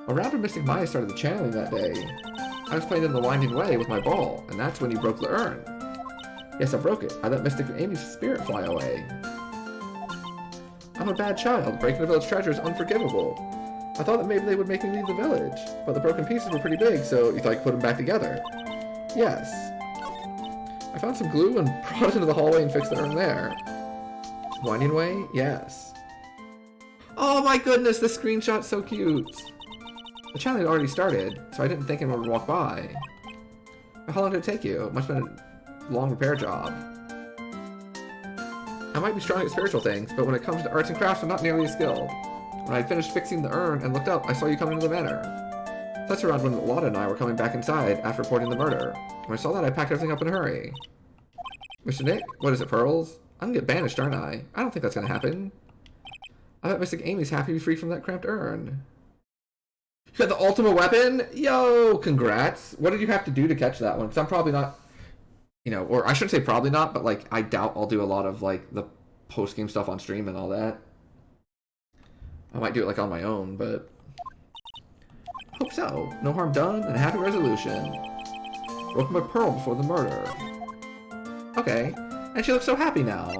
Around when Mystic Maya started the channeling that day, I was playing in the Winding Way with my ball, and that's when you broke the urn. Yes, I broke it. I let Mystic Amy's spirit fly away. I'm a bad child. Breaking the village treasure is unforgivable. I thought that maybe they would make me leave the village, but the broken pieces were pretty big, so you thought you could put them back together. Yes. I found some glue and brought it into the hallway and fixed the urn there. Winding Way? Yes. Oh my goodness, this screenshot's so cute. The challenge had already started, so I didn't think anyone would walk by. How long did it take you? It must have been a long repair job. I might be strong at spiritual things, but when it comes to arts and crafts, I'm not nearly as skilled. When I had finished fixing the urn and looked up, I saw you coming into the manor. That's around when Lotta and I were coming back inside after reporting the murder. When I saw that, I packed everything up in a hurry. Mr. Nick, what is it, Pearls? I'm gonna get banished, aren't I? I don't think that's gonna happen. I bet Mystic Amy's happy to be free from that cramped urn. You got the ultimate weapon? Yo, congrats. What did you have to do to catch that one? Because I'm probably not, you know, or I shouldn't say probably not, but, like, I doubt I'll do a lot of, like, the post-game stuff on stream and all that. I might do it, like, on my own, but hope so. No harm done and a happy resolution. Welcome a Pearl before the murder. Okay. And she looks so happy now.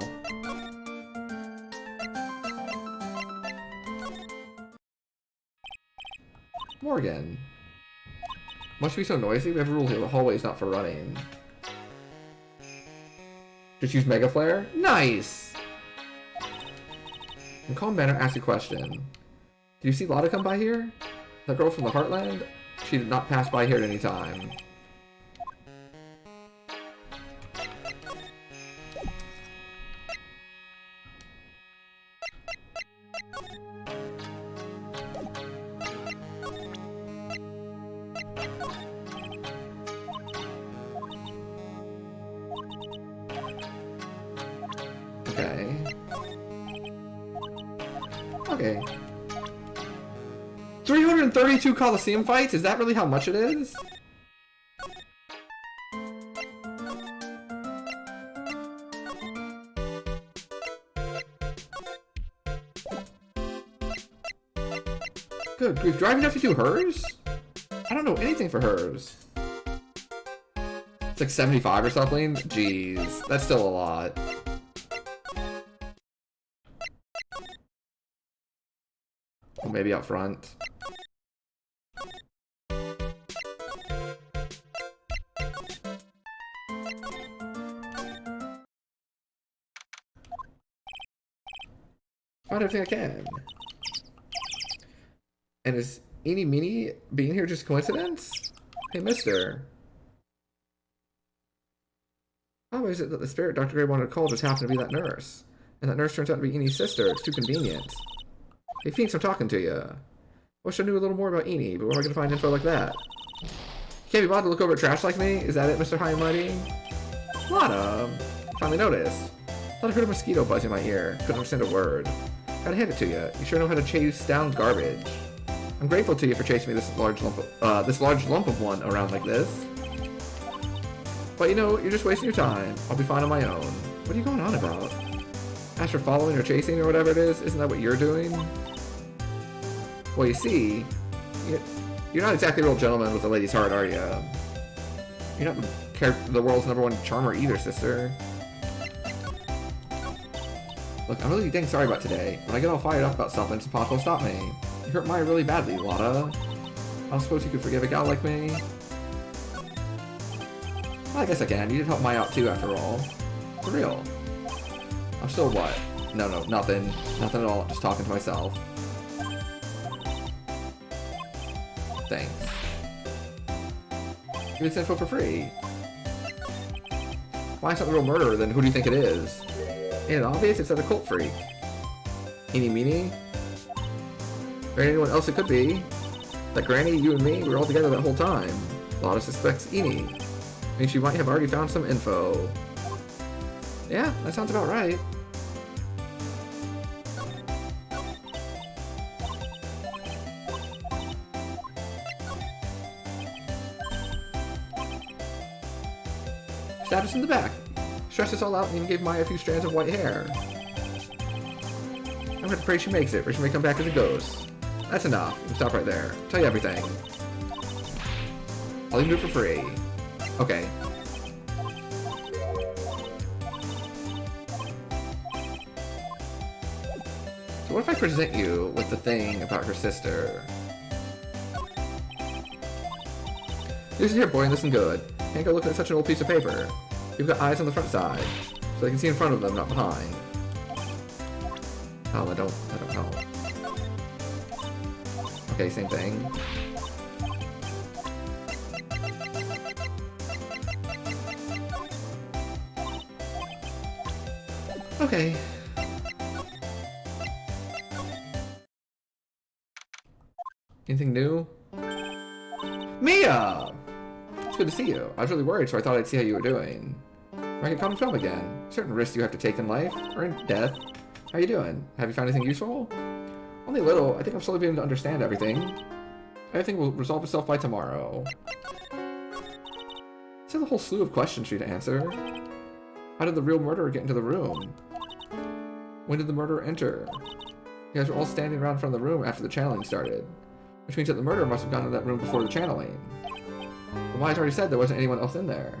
Morgan. Must be so noisy. We have a rule here. The hallway is not for running. Just use Mega Flare? Nice! In calm manner, ask a question. Did you see Lotta come by here? That girl from the Heartland? She did not pass by here at any time. Okay. 332 Coliseum fights? Is that really how much it is? Good grief. Do I even have to do hers? I don't know anything for hers. It's like 75 or something? Jeez. That's still a lot. Or maybe up front. Find everything I can. And is Eenie Meenie being here just coincidence? Hey, mister. How is it that the spirit Dr. Gray wanted to call just happened to be that nurse? And that nurse turns out to be Enie's sister. It's too convenient. Hey, Phoenix, I'm talking to you. Wish I knew a little more about Eenie, but where am I going to find info like that? Can't be bothered to look over trash like me? Is that it, Mr. High and Mighty? Lana, finally noticed. Thought I heard a mosquito buzzing in my ear. Couldn't understand a word. Gotta hand it to you. You sure know how to chase down garbage. I'm grateful to you for chasing me this large lump of one around like this. But you know, you're just wasting your time. I'll be fine on my own. What are you going on about? As for following or chasing or whatever it is, isn't that what you're doing? Well, you see, you're not exactly a real gentleman with a lady's heart, are you? You're not the world's #1 charmer either, sister. Look, I'm really dang sorry about today. When I get all fired up about something, it's impossible to stop me. You hurt Maya really badly, Lana. I don't suppose you could forgive a gal like me? Well, I guess I can. You did help Maya out too, after all. For real. I'm still what? No, nothing. Nothing at all. I'm just talking to myself. Thanks. Give this info for free. Why it's not the real murderer, then who do you think it is? Ain't it obvious? It's that a cult freak. Eeny meeny? Or anyone else it could be. That Granny, you and me, we were all together that whole time. Lana suspects Eeny. Means she might have already found some info. Yeah, that sounds about right. Stabbed us in the back. Stretched us all out and even gave Maya a few strands of white hair. I'm going to pray she makes it, or she may come back as a ghost. That's enough. You can stop right there. I'll tell you everything. I'll even do it for free. Okay. So what if I present you with the thing about her sister? Listen here, boy, and listen good. Can't go looking at such an old piece of paper. You've got eyes on the front side, so they can see in front of them, not behind. Oh, that don't help. Okay, same thing. Okay. Anything new? Mia! It's good to see you. I was really worried, so I thought I'd see how you were doing. I can come film again. Certain risks you have to take in life, or in death. How you doing? Have you found anything useful? Only a little. I think I'm slowly beginning to understand everything. Everything will resolve itself by tomorrow. It's a whole slew of questions for you to answer. How did the real murderer get into the room? When did the murderer enter? You guys were all standing around in front of the room after the channeling started. Which means that the murderer must have gone to that room before the channeling. But Maya's already said there wasn't anyone else in there.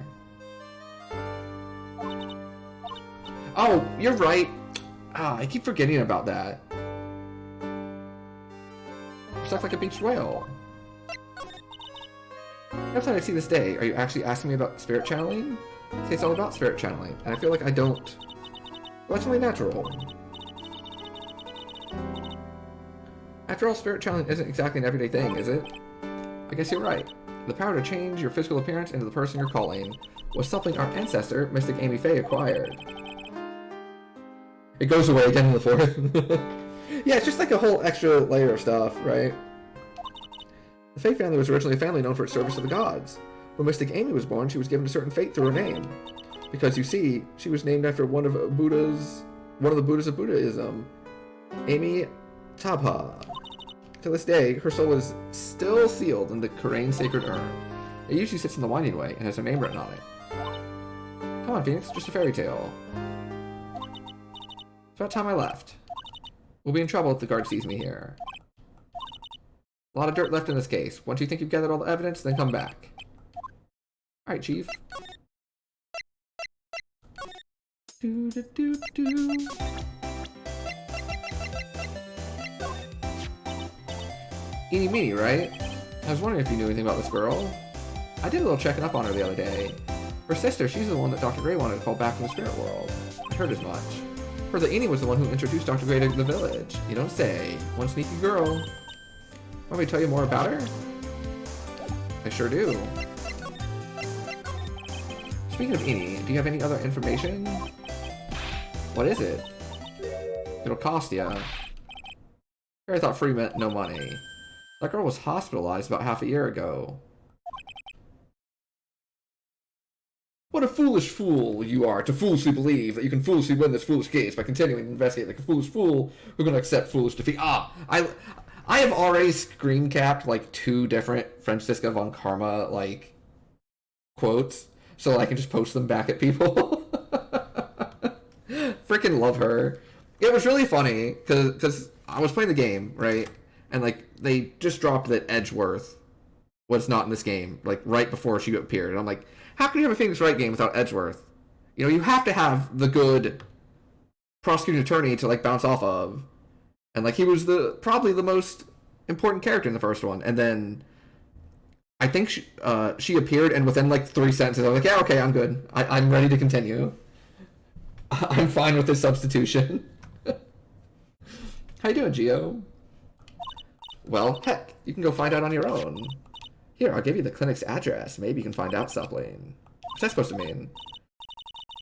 Oh, you're right. Ah, I keep forgetting about that. You're stuck like a beached whale. Next time I see this day, are you actually asking me about spirit channeling? See, it's all about spirit channeling, and I feel like I don't. Well, that's only natural. After all, spirit channeling isn't exactly an everyday thing, is it? I guess you're right. The power to change your physical appearance into the person you're calling was something our ancestor, Mystic Amy Faye, acquired. It goes away again in the fourth. Yeah, it's just like a whole extra layer of stuff, right? The Faye family was originally a family known for its service to the gods. When Mystic Amy was born, she was given a certain fate through her name. Because, you see, she was named after one of the Buddhas of Buddhism, Amy Tabha. To this day, her soul is still sealed in the Kurain sacred urn. It usually sits in the winding way and has her name written on it. Come on, Phoenix, just a fairy tale. It's about time I left. We'll be in trouble if the guard sees me here. A lot of dirt left in this case. Once you think you've gathered all the evidence, then come back. Alright, Chief. Eeny meeny, right? I was wondering if you knew anything about this girl. I did a little checking up on her the other day. Her sister, she's the one that Dr. Gray wanted to call back from the spirit world. I heard as much. Heard that Eeny was the one who introduced Dr. Gray to the village. You don't say. One sneaky girl. Want me to tell you more about her? I sure do. Speaking of Eeny, do you have any other information? What is it? It'll cost ya. I thought free meant no money. That girl was hospitalized about half a year ago. What a foolish fool you are to foolishly believe that you can foolishly win this foolish case by continuing to investigate like a foolish fool who's going to accept foolish defeat. I have already screen capped like 2 different Franziska von Karma like quotes so that I can just post them back at people. Freaking love her. It was really funny because I was playing the game, right? And like they just dropped that Edgeworth was not in this game, like right before she appeared. And I'm like, how can you have a Phoenix Wright game without Edgeworth? You know, you have to have the good prosecuting attorney to like bounce off of. And like he was probably the most important character in the first one. And then I think she appeared, and within like 3 sentences, I was like, yeah, okay, I'm good. I'm ready to continue. I'm fine with this substitution. How you doing, Gio? Well, heck, you can go find out on your own. Here, I'll give you the clinic's address. Maybe you can find out something. What's that supposed to mean?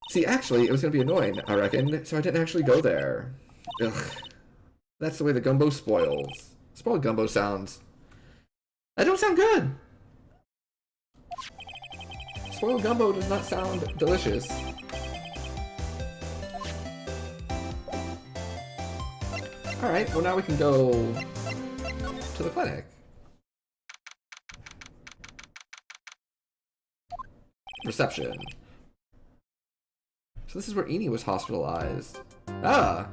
See, actually, it was going to be annoying, I reckon, so I didn't actually go there. Ugh. That's the way the gumbo spoils. Spoiled gumbo sounds. That don't sound good. Spoiled gumbo does not sound delicious. Alright, well now we can go to the clinic. Reception. So this is where Eni was hospitalized. Ah!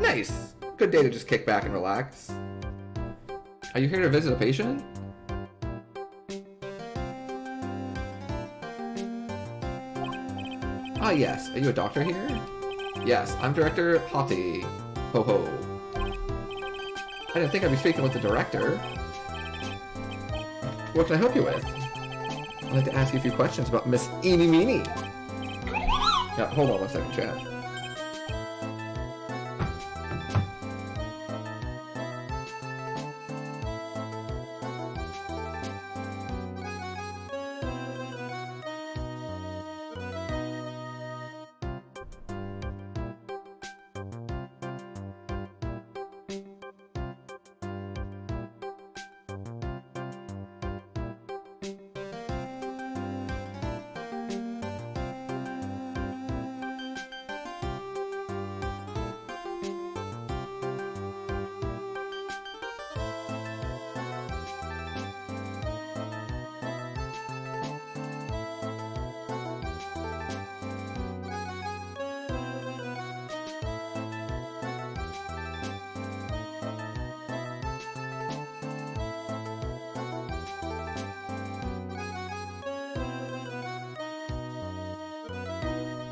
Nice! Good day to just kick back and relax. Are you here to visit a patient? Ah yes, are you a doctor here? Yes, I'm Director Hottie. Ho ho. I didn't think I'd be speaking with the director. What can I help you with? I'd like to ask you a few questions about Miss Eenie Meenie. Yeah, hold on one second, chat.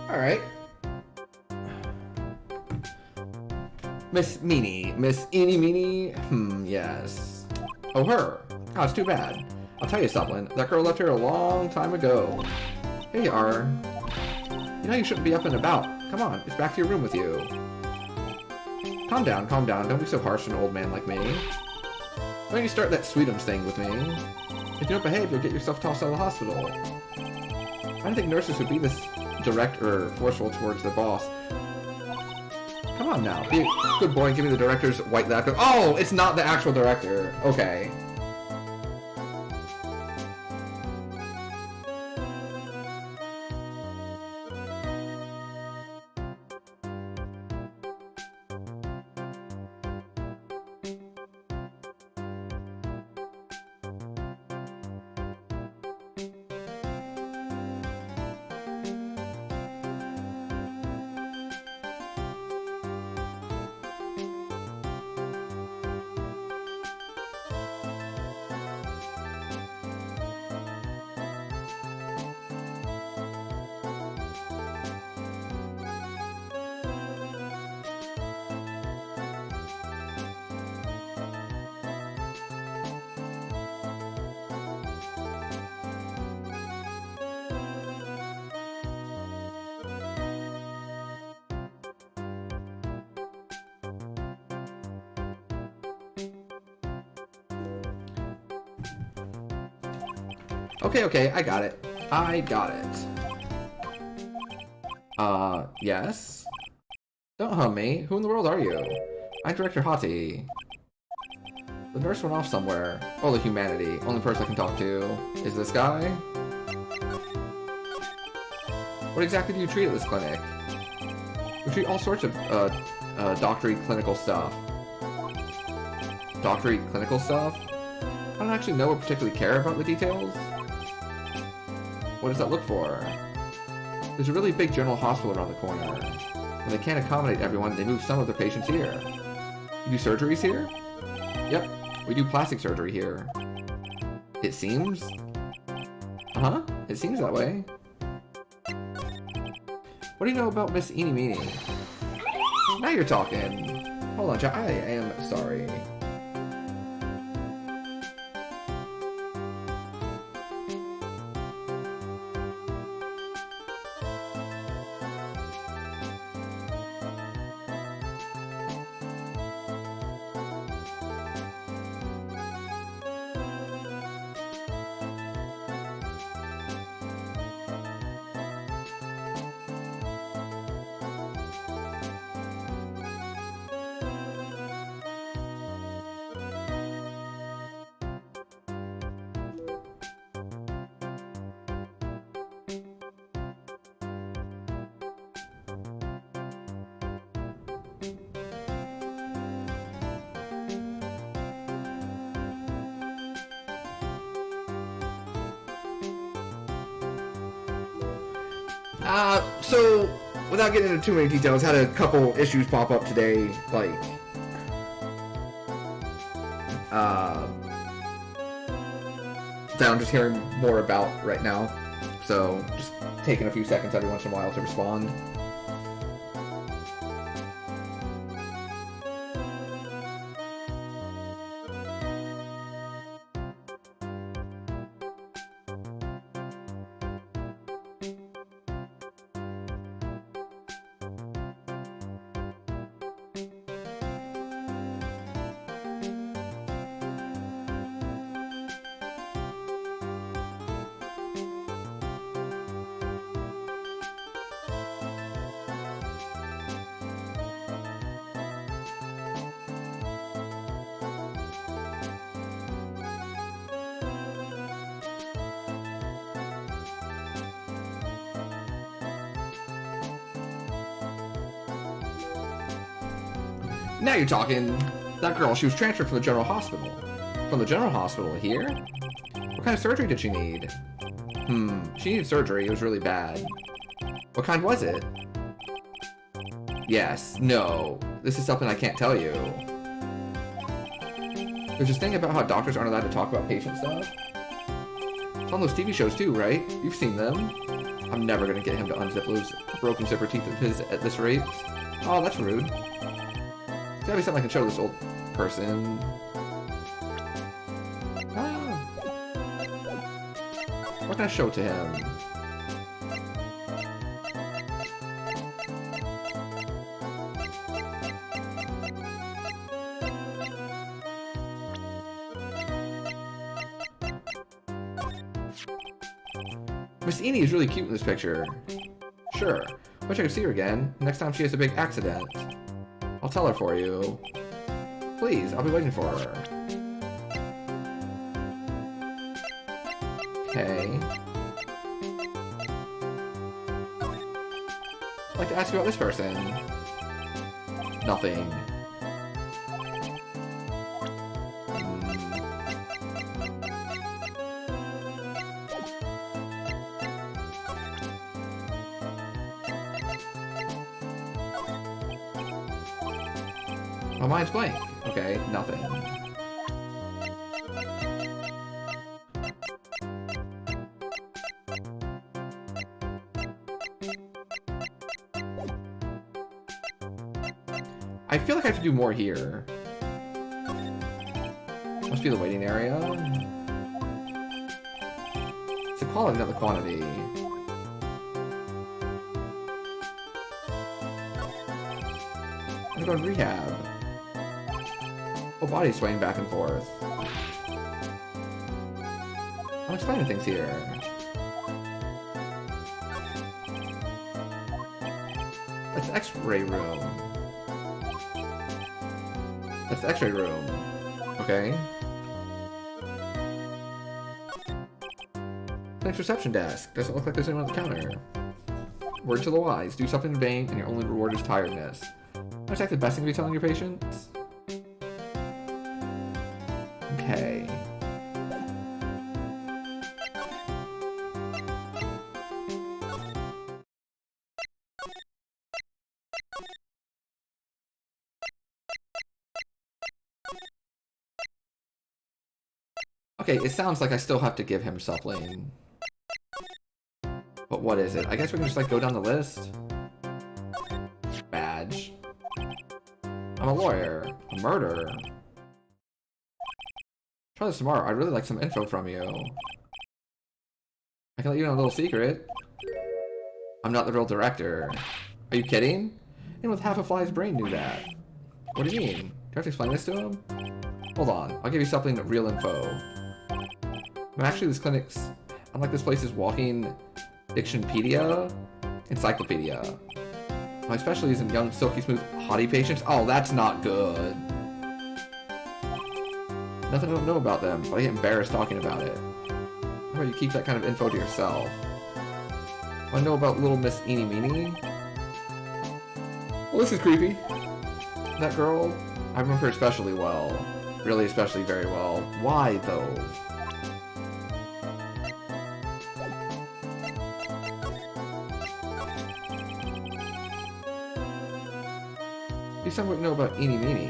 Alright. Miss Meenie. Miss Eenie Meenie? Yes. Oh, her. Oh, it's too bad. I'll tell you something. That girl left here a long time ago. Here you are. You know you shouldn't be up and about. Come on, it's back to your room with you. Calm down, calm down. Don't be so harsh to an old man like me. Why don't you start that Sweetums thing with me? If you don't behave, you'll get yourself tossed out of the hospital. I don't think nurses would be this direct or forceful towards their boss. Come on now, be a good boy and give me the director's white laptop. Oh, it's not the actual director. Okay. Okay, I got it. I got it. Yes? Don't hum me. Who in the world are you? I'm Director Hottie. The nurse went off somewhere. Oh, the humanity. Only person I can talk to is this guy. What exactly do you treat at this clinic? We treat all sorts of, doctory clinical stuff. Doctory clinical stuff? I don't actually know or particularly care about the details. What does that look for? There's a really big general hospital around the corner. When they can't accommodate everyone, they move some of their patients here. You do surgeries here? Yep, we do plastic surgery here. It seems? Uh-huh, it seems that way. What do you know about Miss Eenie Meenie? Now you're talking. Hold on, Jack. I am sorry. So, without getting into too many details, had a couple issues pop up today, like, that I'm just hearing more about right now. So, just taking a few seconds every once in a while to respond. Now you're talking. That girl, she was transferred from the general hospital. From the general hospital here? What kind of surgery did she need? She needed surgery. It was really bad. What kind was it? Yes. No. This is something I can't tell you. There's this thing about how doctors aren't allowed to talk about patient stuff. It's on those TV shows too, right? You've seen them. I'm never gonna get him to unzip those broken zipper teeth of his at this rate. Oh, that's rude. There's gotta be something I can show this old person. Ah. What can I show to him? Miss Eenie is really cute in this picture. Sure. Wish I could see her again. Next time she has a big accident. I'll tell her for you. Please, I'll be waiting for her. Okay. I'd like to ask you about this person. Nothing. My mind's blank. Okay, nothing. I feel like I have to do more here. Must be the waiting area. It's the quality, not the quantity. I'm gonna go to rehab. Whole body's swaying back and forth. I'm explaining things here. That's the X-ray room. That's the X-ray room. Okay. Next reception desk. Doesn't look like there's anyone on the counter. Word to the wise, do something in vain and your only reward is tiredness. Not exactly the best thing to be telling your patients. Okay. Okay, it sounds like I still have to give him something. But what is it? I guess we can just like go down the list. Badge. I'm a lawyer. A murderer. Try this tomorrow. I'd really like some info from you. I can let you know a little secret. I'm not the real director. Are you kidding? And with half a fly's brain knew that. What do you mean? Do I have to explain this to him? Hold on. I'll give you something real info. But actually, this clinic's, unlike this place's walking dictionpedia, encyclopedia. My specialty is in young, silky smooth, haughty patients. Oh, that's not good. Nothing I don't know about them, but I get embarrassed talking about it. How about you keep that kind of info to yourself? I know about little Miss Eeny Meeny. Well, this is creepy. That girl, I remember her especially well. Really, especially very well. Why, though? You sound what you know about Eeny Meeny.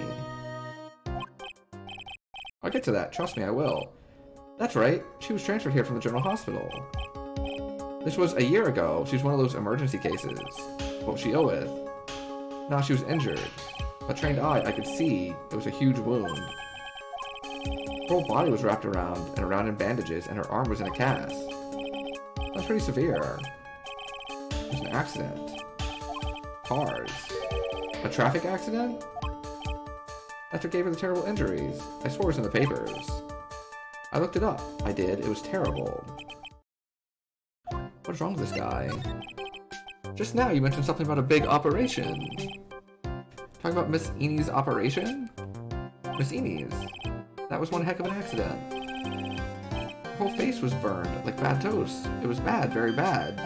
I'll get to that. Trust me, I will. That's right. She was transferred here from the General Hospital. This was a year ago. She was one of those emergency cases. What was she ill with? Now she was injured. A trained eye, I could see it was a huge wound. Her whole body was wrapped around and around in bandages, and her arm was in a cast. That's pretty severe. It was an accident. Cars. A traffic accident? That's what gave her the terrible injuries. I swore it was in the papers. I looked it up. I did. It was terrible. What's wrong with this guy? Just now you mentioned something about a big operation. Talking about Miss Eeny's operation? Miss Eeny's? That was one heck of an accident. Her whole face was burned, like bad toast. It was bad, very bad.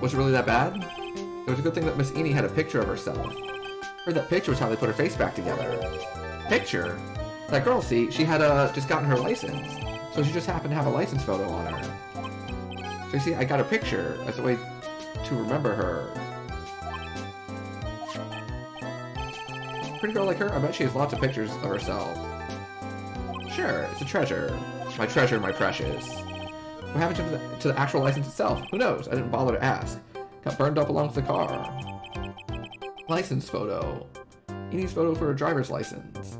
Was it really that bad? It was a good thing that Miss Eeny had a picture of herself. Or that picture was how they put her face back together. Picture? That girl, see, she had just gotten her license. So she just happened to have a license photo on her. So you see, I got a picture as a way to remember her. Pretty girl like her, I bet she has lots of pictures of herself. Sure, it's a treasure. My treasure, my precious. What happened to the actual license itself? Who knows? I didn't bother to ask. Got burned up along with the car. License photo. Eeny's photo for a driver's license.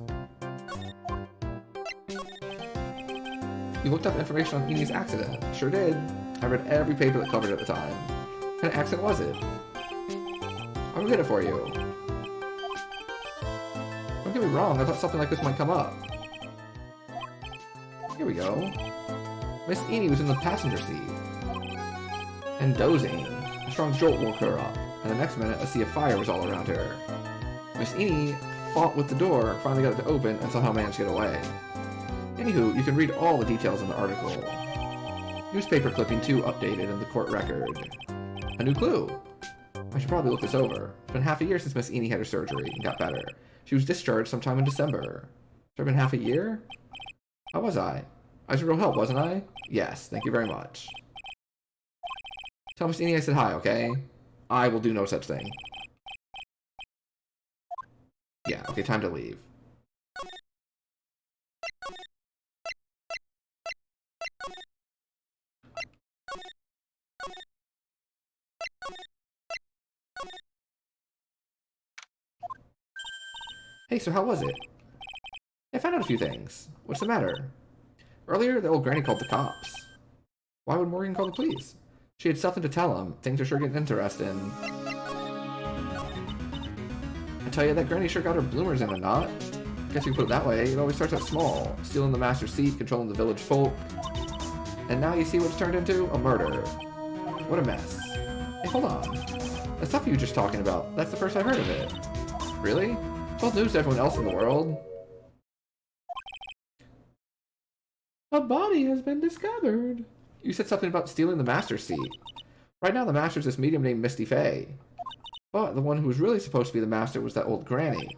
You looked up information on Eeny's accident. Sure did. I read every paper that covered it at the time. What kind of accident was it? I'm gonna get it for you. Don't get me wrong, I thought something like this might come up. Here we go. Miss Eeny was in the passenger seat. And dozing. A strong jolt woke her up, and the next minute a sea of fire was all around her. Miss Eeny fought with the door, finally got it to open, and somehow managed to get away. Anywho, you can read all the details in the article. Newspaper clipping 2 updated in the court record. A new clue! I should probably look this over. It's been half a year since Miss Eeny had her surgery and got better. She was discharged sometime in December. Has it been half a year? How was I? I was a real help, wasn't I? Yes, thank you very much. Tell Miss Eeny I said hi, okay? I will do no such thing. Yeah, okay, time to leave. Hey, so how was it? I found out a few things. What's the matter? Earlier, the old granny called the cops. Why would Morgan call the police? She had something to tell him. Things are sure getting interesting. I tell you, that granny sure got her bloomers in a knot. Guess you can put it that way. It always starts out small. Stealing the master's seat, controlling the village folk. And now you see what it's turned into? A murder. What a mess. Hey, hold on. That stuff you were just talking about, that's the first I've heard of it. Really? It's old news to everyone else in the world. A body has been discovered. You said something about stealing the master's seat. Right now, the master's this medium named Misty Faye. But the one who was really supposed to be the master was that old granny.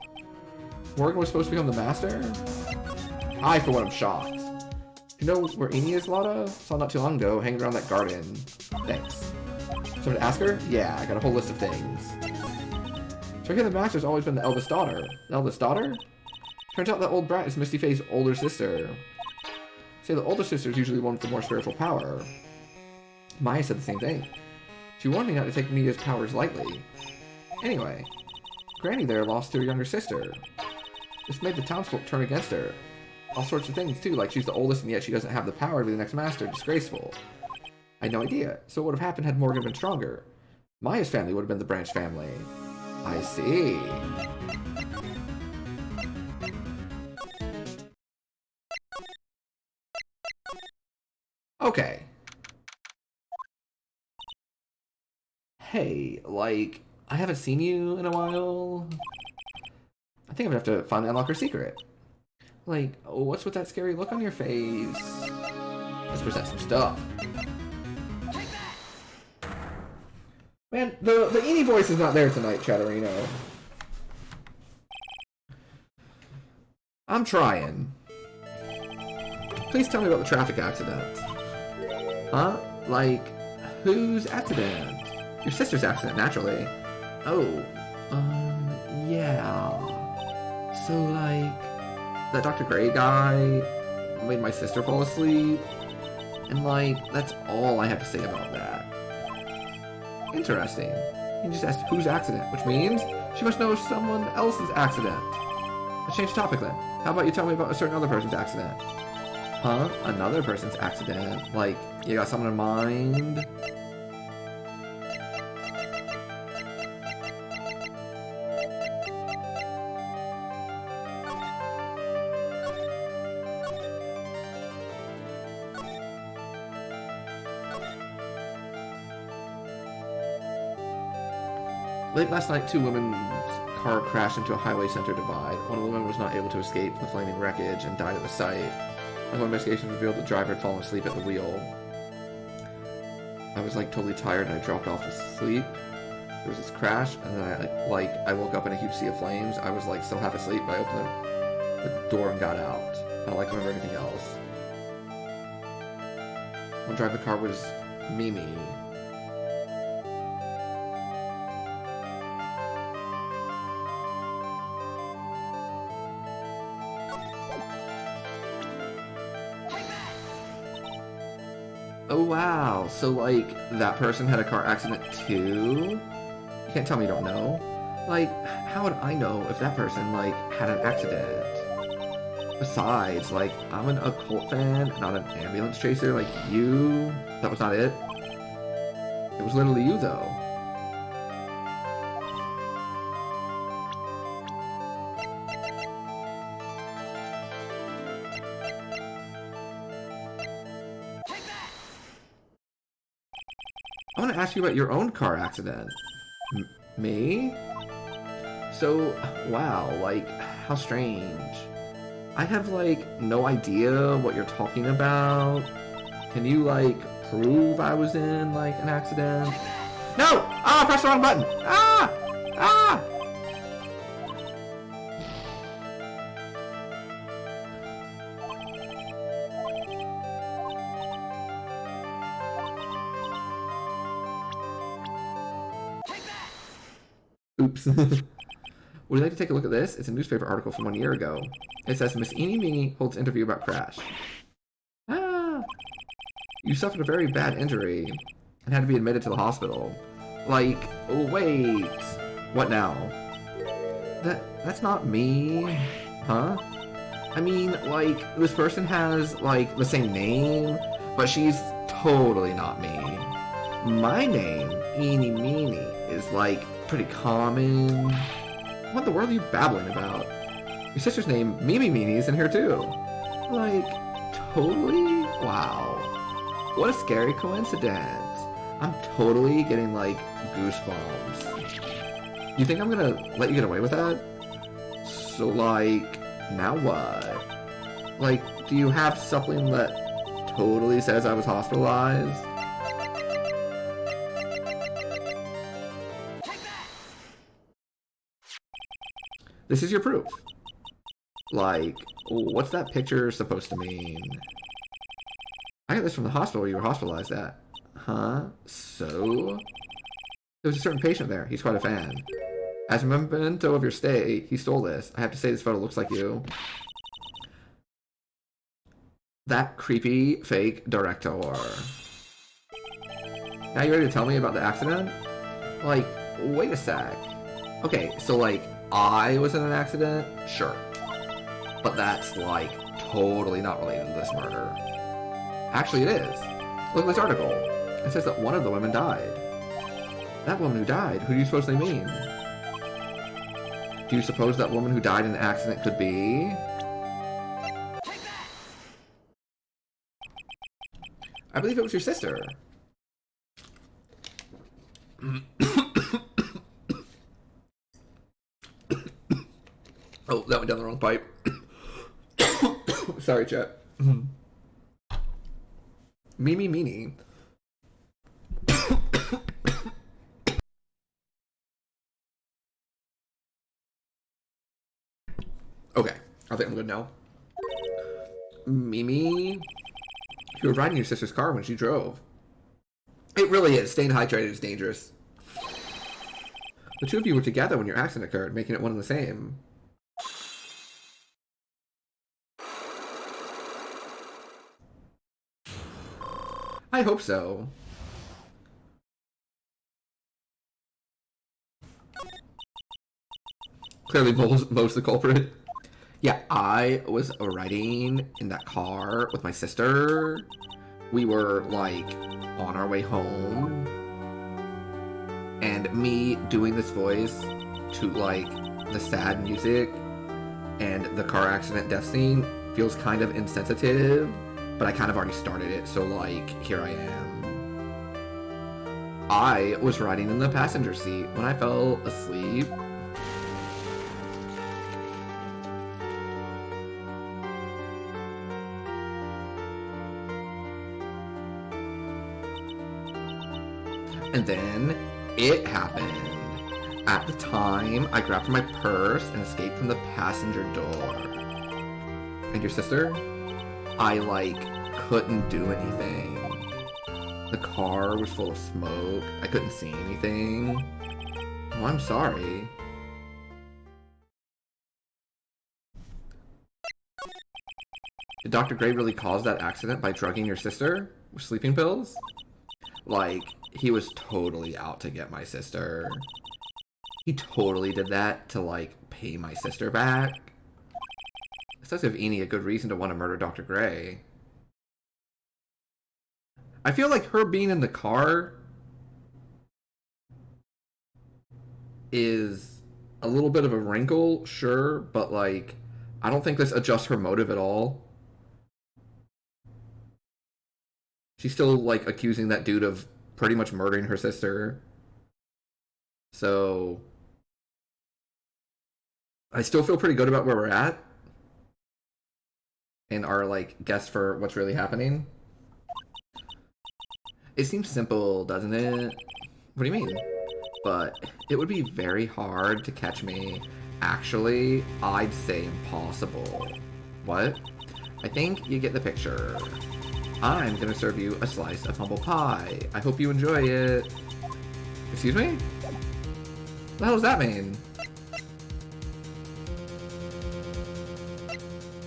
Morgan was supposed to become the master? I, for one, am shocked. You know where Amy is, Lotta? Saw not too long ago, hanging around that garden. Thanks. So to ask her? Yeah, I got a whole list of things. So here the master's always been the eldest daughter. The eldest daughter? Turns out that old brat is Misty Faye's older sister. Say the older sister is usually the one with the more spiritual power. Maya said the same thing. She warned me not to take Mia's powers lightly. Anyway, Granny there lost to her younger sister. This made the townsfolk turn against her. All sorts of things too, like she's the oldest and yet she doesn't have the power to be the next master. Disgraceful. I had no idea. So what would have happened had Morgan been stronger? Maya's family would have been the branch family. I see. Okay. Hey, like, I haven't seen you in a while. I think I'm gonna have to finally unlock her secret. Like, what's with that scary look on your face? Let's present some stuff. Man, the Eenie voice is not there tonight, Chatterino. I'm trying. Please tell me about the traffic accident. Huh? Like, whose accident? Your sister's accident, naturally. Oh, yeah. So, like, that Dr. Gray guy made my sister fall asleep. And, like, that's all I have to say about that. Interesting. You just asked whose accident, which means she must know someone else's accident. Let's change the topic then. How about you tell me about a certain other person's accident? Huh? Another person's accident? Like, you got someone in mind? Late last night, two women's car crashed into a highway center divide. One of the women was not able to escape the flaming wreckage and died at the site. One investigation revealed the driver had fallen asleep at the wheel. I was like totally tired and I dropped off to sleep. There was this crash and then I woke up in a huge sea of flames. I was like still half asleep, but I opened the door and got out. I don't like remember anything else. One driver of the car was Mimi. Oh wow, so like, that person had a car accident too? You can't tell me you don't know. Like, how would I know if that person, like, had an accident? Besides, like, I'm an occult fan, not an ambulance chaser like you. That was not it? It was literally you though. I want to ask you about your own car accident. Me? So, wow, like, how strange. I have, like, no idea what you're talking about. Can you, like, prove I was in, like, an accident? No! Ah, I pressed the wrong button! Ah! Ah! Oops. Would you like to take a look at this? It's a newspaper article from 1 year ago. It says Miss Eenie Meenie holds interview about crash. Ah! You suffered a very bad injury and had to be admitted to the hospital. Like, oh wait. What now? That's not me. Huh? I mean, like, this person has, like, the same name, but she's totally not me. My name, Eenie Meenie, is, like, pretty common. What in the world are you babbling about? Your sister's name, Mimi Meanie, is in here too. Like, totally? Wow. What a scary coincidence. I'm totally getting, like, goosebumps. You think I'm gonna let you get away with that? So, like, now what? Like, do you have something that totally says I was hospitalized? This is your proof. Like, what's that picture supposed to mean? I got this from the hospital where you were hospitalized at. Huh? So? There was a certain patient there. He's quite a fan. As a memento of your stay, he stole this. I have to say this photo looks like you. That creepy fake director. Now you ready to tell me about the accident? Like, wait a sec. Okay, so like, I was in an accident? Sure. But that's like, totally not related to this murder. Actually it is. Look at this article. It says that one of the women died. That woman who died, who do you suppose they mean? Do you suppose that woman who died in the accident could be? I believe it was your sister. Oh, that went down the wrong pipe. Sorry, chat. Mimi meanie. Okay, I think I'm good now. Mimi, you were riding your sister's car when she drove. It really is. Staying hydrated is dangerous. The two of you were together when your accident occurred, making it one and the same. I hope so. Clearly Mo's the culprit. Yeah, I was riding in that car with my sister. We were, like, on our way home. And me doing this voice to, like, the sad music and the car accident death scene feels kind of insensitive, but I kind of already started it, so, like, here I am. I was riding in the passenger seat when I fell asleep. And then it happened. At the time, I grabbed my purse and escaped from the passenger door. And your sister? I, like, couldn't do anything. The car was full of smoke. I couldn't see anything. Oh, I'm sorry. Did Dr. Gray really cause that accident by drugging your sister with sleeping pills? Like, he was totally out to get my sister. He totally did that to, like, pay my sister back. This does give Eni a good reason to want to murder Dr. Gray. I feel like her being in the car is a little bit of a wrinkle, sure, but, like, I don't think this adjusts her motive at all. She's still, like, accusing that dude of pretty much murdering her sister. So I still feel pretty good about where we're at and our, like, guess for what's really happening. It seems simple, doesn't it? What do you mean? But it would be very hard to catch me. Actually, I'd say impossible. What? I think you get the picture. I'm gonna serve you a slice of humble pie. I hope you enjoy it. Excuse me? What the hell does that mean?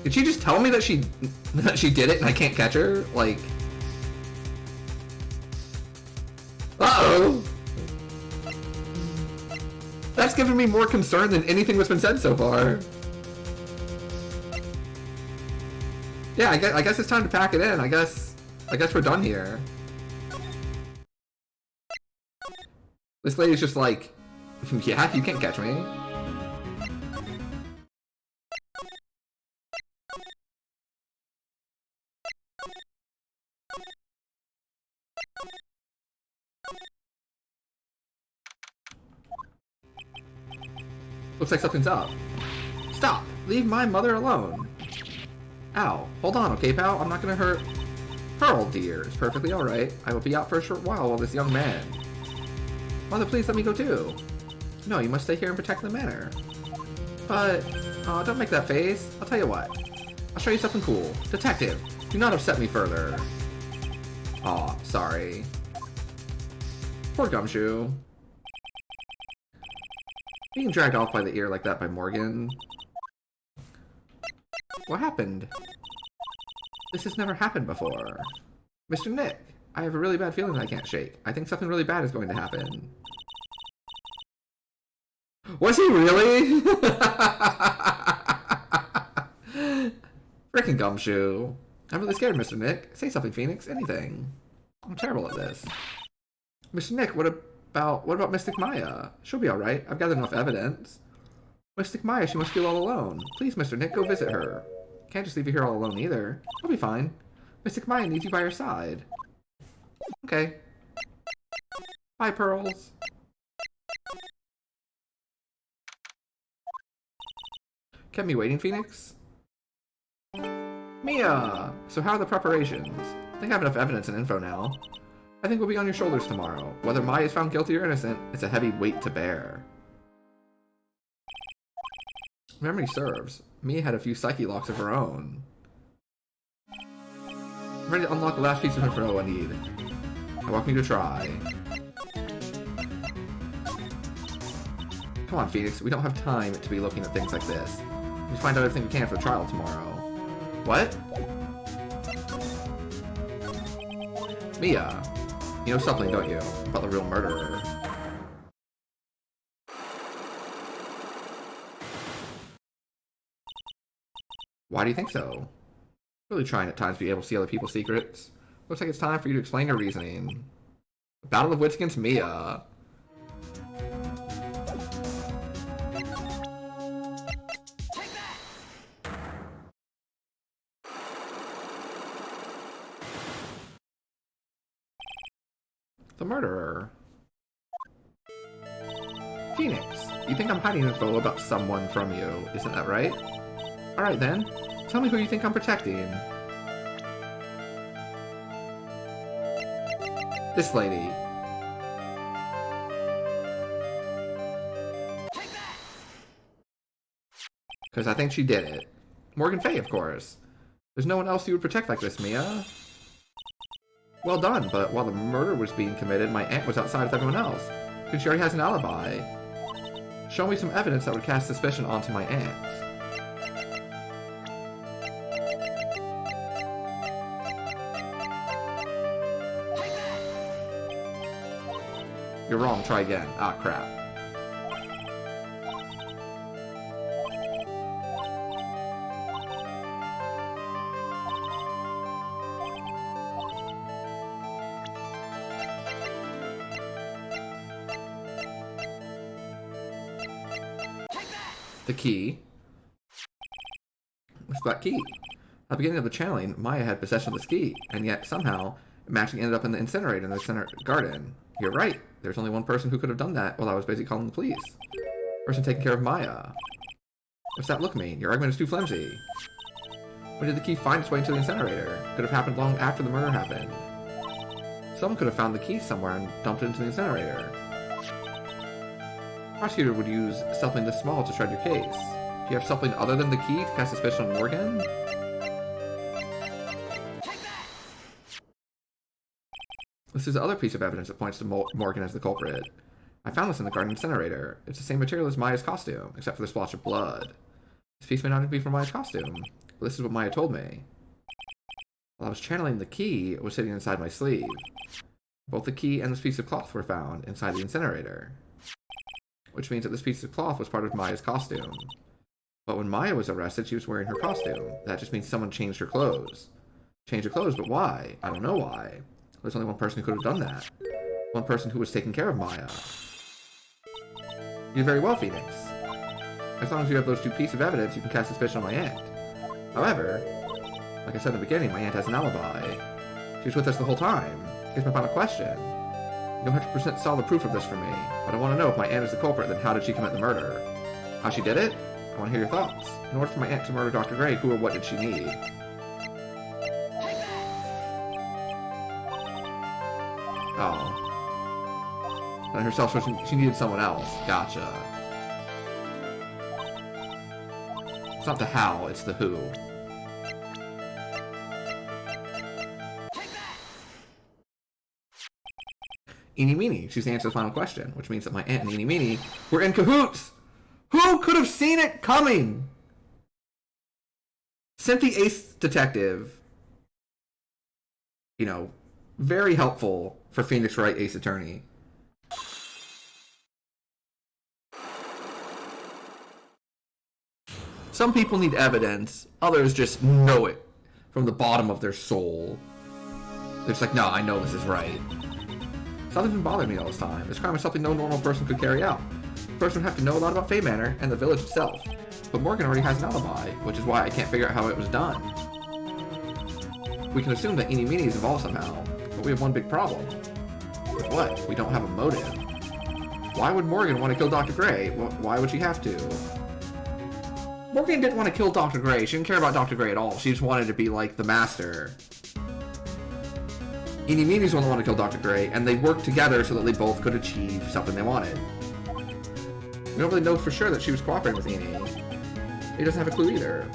Did she just tell me that she did it and I can't catch her? Like, uh-oh! That's given me more concern than anything that's been said so far. Yeah, I guess it's time to pack it in. I guess we're done here. This lady's just like, yeah, you can't catch me. Looks like something's up. Stop! Leave my mother alone. Ow. Hold on, okay, pal? I'm not gonna hurt Pearl, dear. It's perfectly alright. I will be out for a short while this young man. Mother, please let me go too. No, you must stay here and protect the manor. But, oh, don't make that face. I'll tell you what. I'll show you something cool. Detective, do not upset me further. Aw, sorry. Poor Gumshoe. Being dragged off by the ear like that by Morgan. What happened? This has never happened before. Mr. Nick, I have a really bad feeling that I can't shake. I think something really bad is going to happen. Was he really? Frickin' Gumshoe. I'm really scared, Mr. Nick. Say something, Phoenix. Anything. I'm terrible at this. Mr. Nick, what about Mystic Maya? She'll be alright. I've gathered enough evidence. Mystic Maya, she must feel all alone. Please, Mr. Nick, go visit her. Can't just leave you here all alone either. I'll be fine. Mystic Maya needs you by her side. Okay. Bye, Pearls. Kept me waiting, Phoenix? Mia! So how are the preparations? I think I have enough evidence and info now. I think we'll be on your shoulders tomorrow. Whether Maya is found guilty or innocent, it's a heavy weight to bear. Memory serves. Mia had a few psyche locks of her own. I'm ready to unlock the last piece of info I need. I want me to try. Come on, Phoenix. We don't have time to be looking at things like this. We find out everything we can for the trial tomorrow. What? Mia, you know something, don't you? About the real murderer. Why do you think so? Really trying at times to be able to see other people's secrets. Looks like it's time for you to explain your reasoning. Battle of wits against Mia. The murderer. Phoenix, you think I'm hiding info about someone from you, isn't that right? Alright then, tell me who you think I'm protecting. This lady. Because I think she did it. Morgan Fay, of course. There's no one else you would protect like this, Mia. Well done, but while the murder was being committed, my aunt was outside with everyone else. Because she already has an alibi. Show me some evidence that would cast suspicion onto my aunt. You're wrong, try again. Ah, crap. The key. What's that key? At the beginning of the channeling, Maya had possession of this key, and yet somehow it magically ended up in the incinerator in the center garden. You're right. There's only one person who could have done that while I was busy calling the police. Person taking care of Maya. What's that look mean? Your argument is too flimsy. When did the key find its way into the incinerator? Could have happened long after the murder happened. Someone could have found the key somewhere and dumped it into the incinerator. The prosecutor would use something this small to shred your case. Do you have something other than the key to cast suspicion on Morgan? This is the other piece of evidence that points to Morgan as the culprit. I found this in the garden incinerator. It's the same material as Maya's costume, except for the splotch of blood. This piece may not even be from Maya's costume, but this is what Maya told me. While I was channeling the key, it was sitting inside my sleeve. Both the key and this piece of cloth were found inside the incinerator. Which means that this piece of cloth was part of Maya's costume. But when Maya was arrested, she was wearing her costume. That just means someone changed her clothes. Changed her clothes, but why? I don't know why. There's only one person who could have done that. One person who was taking care of Maya. You did very well, Phoenix. As long as you have those two pieces of evidence, you can cast suspicion on my aunt. However, like I said in the beginning, my aunt has an alibi. She was with us the whole time. Here's my final question. You don't have to present solid proof of this for me, but I want to know if my aunt is the culprit, then how did she commit the murder? How she did it? I want to hear your thoughts. In order for my aunt to murder Dr. Gray, who or what did she need? Oh. Not herself, so she needed someone else. Gotcha. It's not the how, it's the who. Eeny Meeny. She's the answer to the final question, which means that my aunt and Eeny Meeny were in cahoots. Who could have seen it coming? Simply Ace Detective. You know, very helpful for Phoenix Wright Ace Attorney. Some people need evidence, others just know it from the bottom of their soul. They're just like, no, I know this is right. It's not even bothering me all this time. This crime is something no normal person could carry out. The person would have to know a lot about Fay Manor and the village itself. But Morgan already has an alibi, which is why I can't figure out how it was done. We can assume that Eeny Meeny is involved somehow, but we have one big problem. With what? We don't have a motive. Why would Morgan want to kill Dr. Gray? Why would she have to? Morgan didn't want to kill Dr. Gray. She didn't care about Dr. Gray at all. She just wanted to be like the master. Eeny Meeny's the one that wanted to kill Dr. Gray, and they worked together so that they both could achieve something they wanted. We don't really know for sure that she was cooperating with Eeny. He doesn't have a clue either.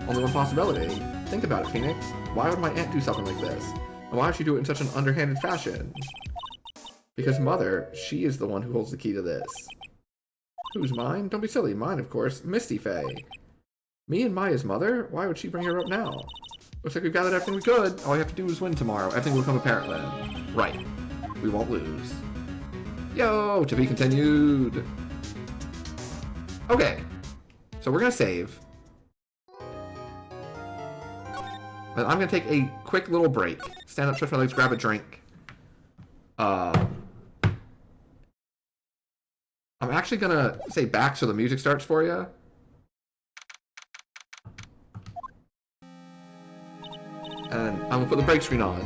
Only one possibility. Think about it, Phoenix. Why would my aunt do something like this? And why would she do it in such an underhanded fashion? Because Mother, she is the one who holds the key to this. Who's mine? Don't be silly. Mine, of course. Misty Fay. Me and Maya's mother? Why would she bring her up now? Looks like we've gathered everything we could. All we have to do is win tomorrow. Everything will become apparent then. Right. We won't lose. Yo! To be continued. Okay. So we're gonna save. But I'm gonna take a quick little break. Stand up, stretch my legs, grab a drink. I'm actually gonna say back so the music starts for you. And I'm gonna put the break screen on.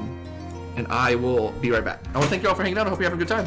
And I will be right back. I wanna thank you all for hanging out. I hope you have a good time.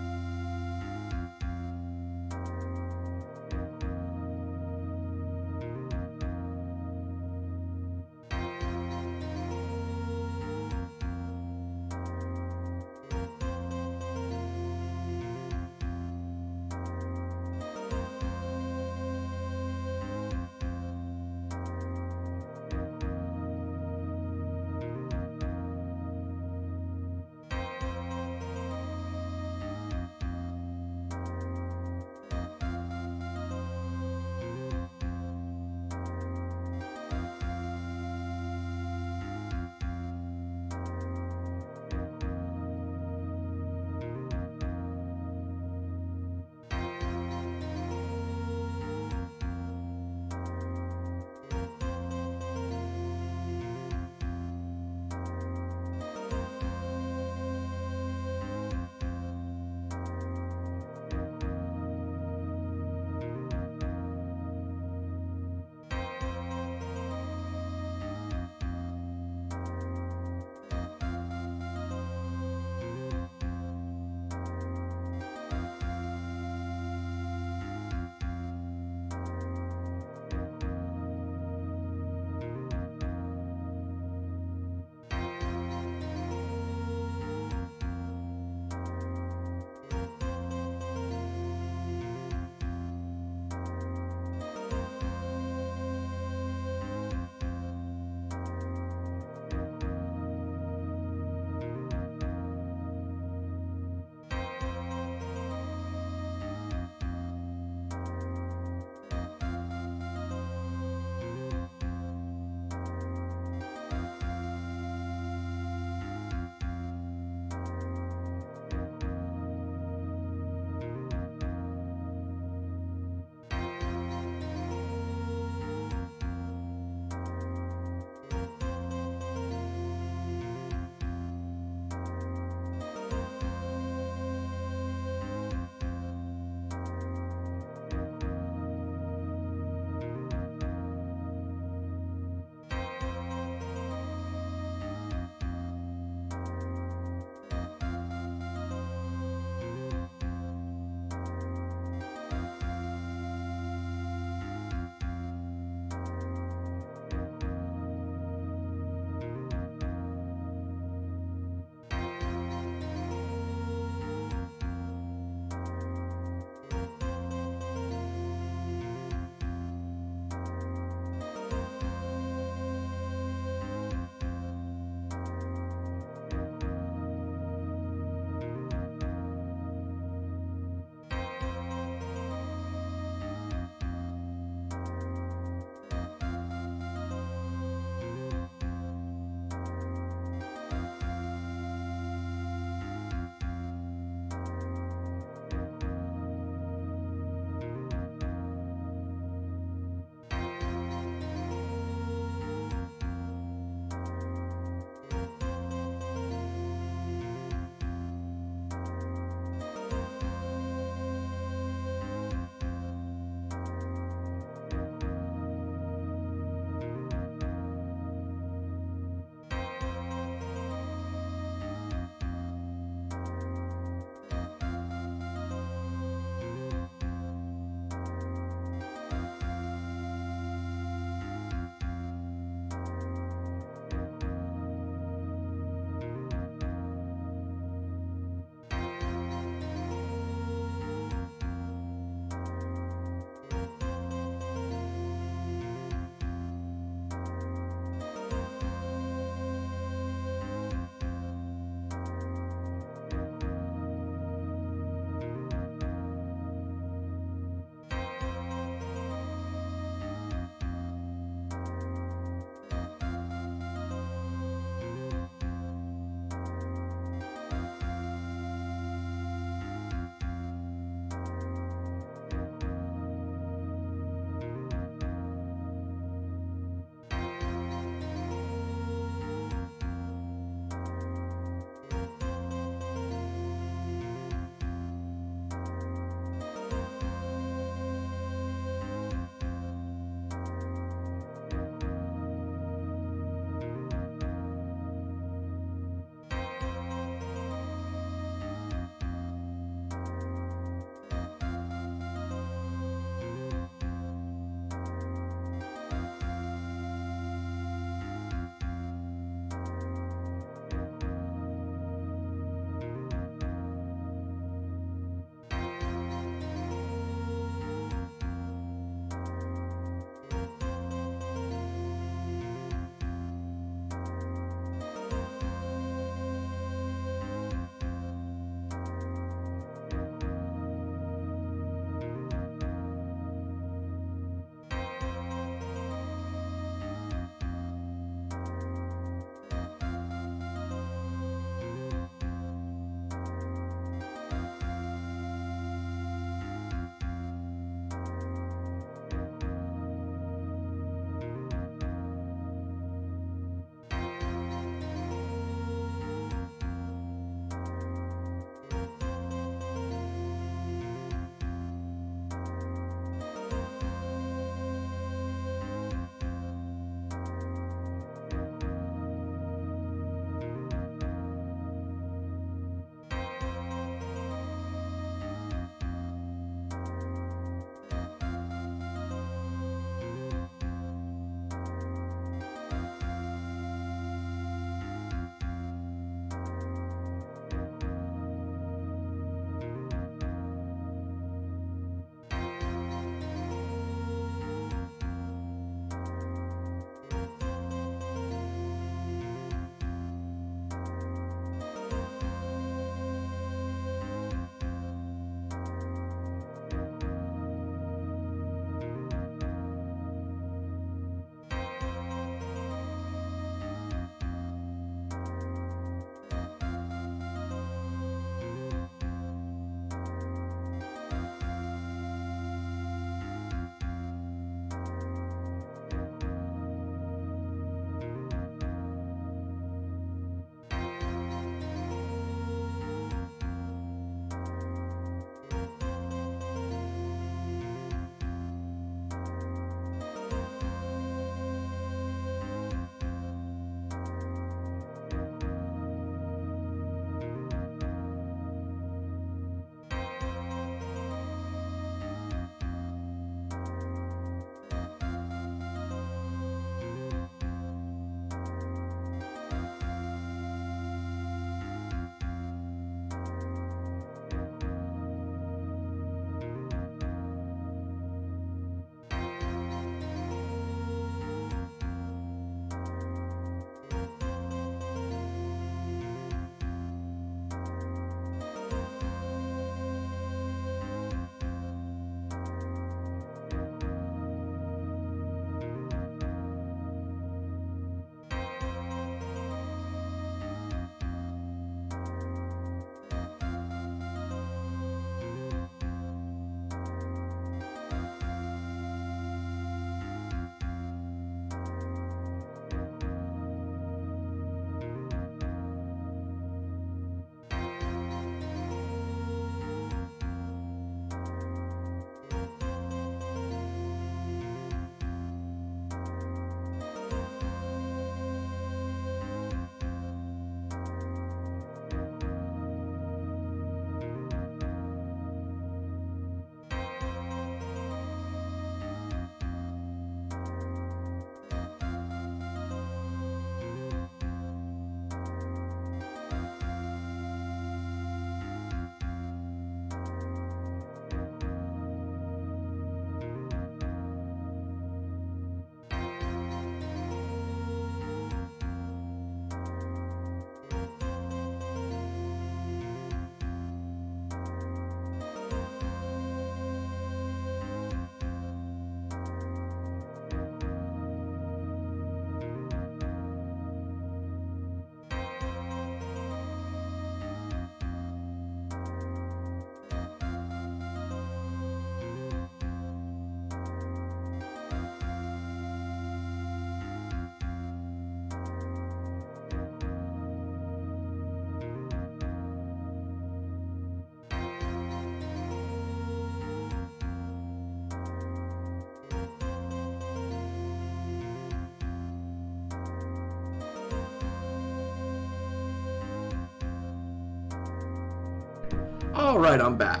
Alright, I'm back.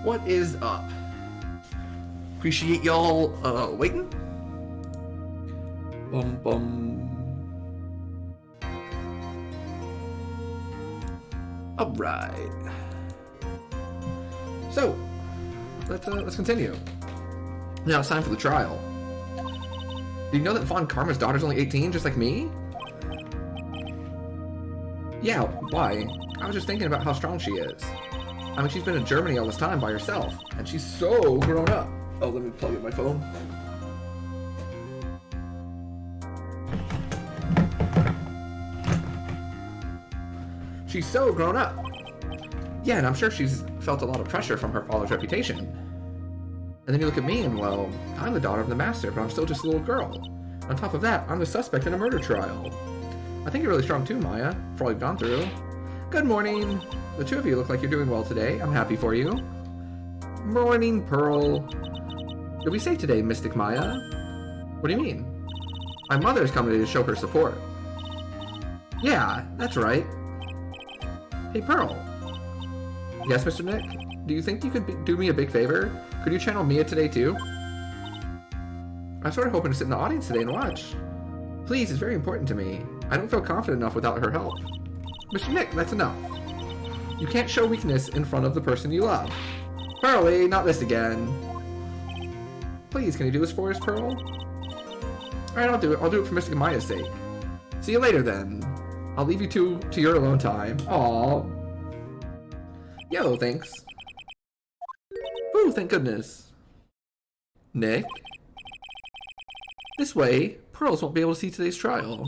What is up? Appreciate y'all waiting. Bum bum. Alright. So, let's continue. Now it's time for the trial. Do you know that Von Karma's daughter's only 18, just like me? Yeah, why? I was just thinking about how strong she is. I mean, she's been in Germany all this time by herself, and she's so grown up. Oh, let me plug in my phone. She's so grown up. Yeah, and I'm sure she's felt a lot of pressure from her father's reputation. And then you look at me and, well, I'm the daughter of the master, but I'm still just a little girl. On top of that, I'm the suspect in a murder trial. I think you're really strong too, Maya, for all you've gone through. Good morning. The two of you look like you're doing well today. I'm happy for you. Morning, Pearl. Did we say today, Mystic Maya? What do you mean? My mother's coming to show her support. Yeah, that's right. Hey, Pearl. Yes, Mr. Nick? Do you think you could do me a big favor? Could you channel Mia today, too? I'm sort of hoping to sit in the audience today and watch. Please, it's very important to me. I don't feel confident enough without her help. Mr. Nick, that's enough. You can't show weakness in front of the person you love. Pearly, not this again. Please, can you do this for us, Pearl? Alright, I'll do it. I'll do it for Mystic Maya's sake. See you later, then. I'll leave you two to your alone time. Aww. Yo, thanks. Ooh, thank goodness. Nick? This way, Pearls won't be able to see today's trial.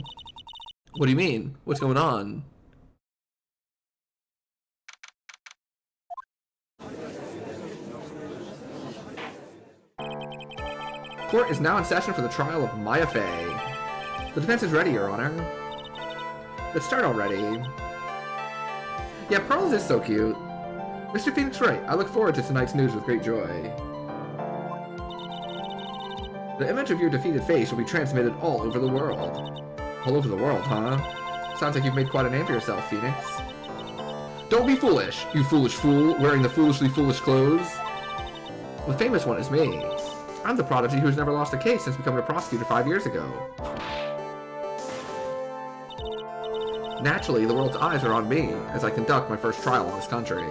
What do you mean? What's going on? Court is now in session for the trial of Maya Fey. The defense is ready, Your Honor. Let's start already. Yeah, Pearls is so cute. Mr. Phoenix Wright, I look forward to tonight's news with great joy. The image of your defeated face will be transmitted all over the world. All over the world, huh? Sounds like you've made quite a name for yourself, Phoenix. Don't be foolish, you foolish fool, wearing the foolishly foolish clothes. The famous one is me. I'm the prodigy who's never lost a case since becoming a prosecutor 5 years ago. Naturally, the world's eyes are on me as I conduct my first trial in this country.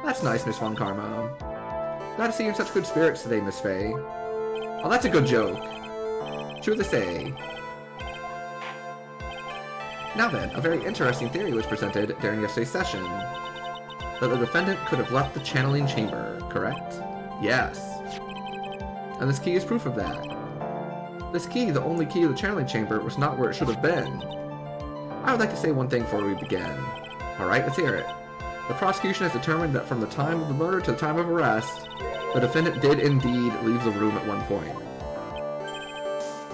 That's nice, Miss Von Karma. Glad to see you in such good spirits today, Miss Fey. Oh, that's a good joke. True to say. Now then, a very interesting theory was presented during yesterday's session. That the defendant could have left the channeling chamber, correct? Yes. And this key is proof of that. This key, the only key to the channeling chamber, was not where it should have been. I would like to say one thing before we begin. Alright, let's hear it. The prosecution has determined that from the time of the murder to the time of arrest, the defendant did indeed leave the room at one point.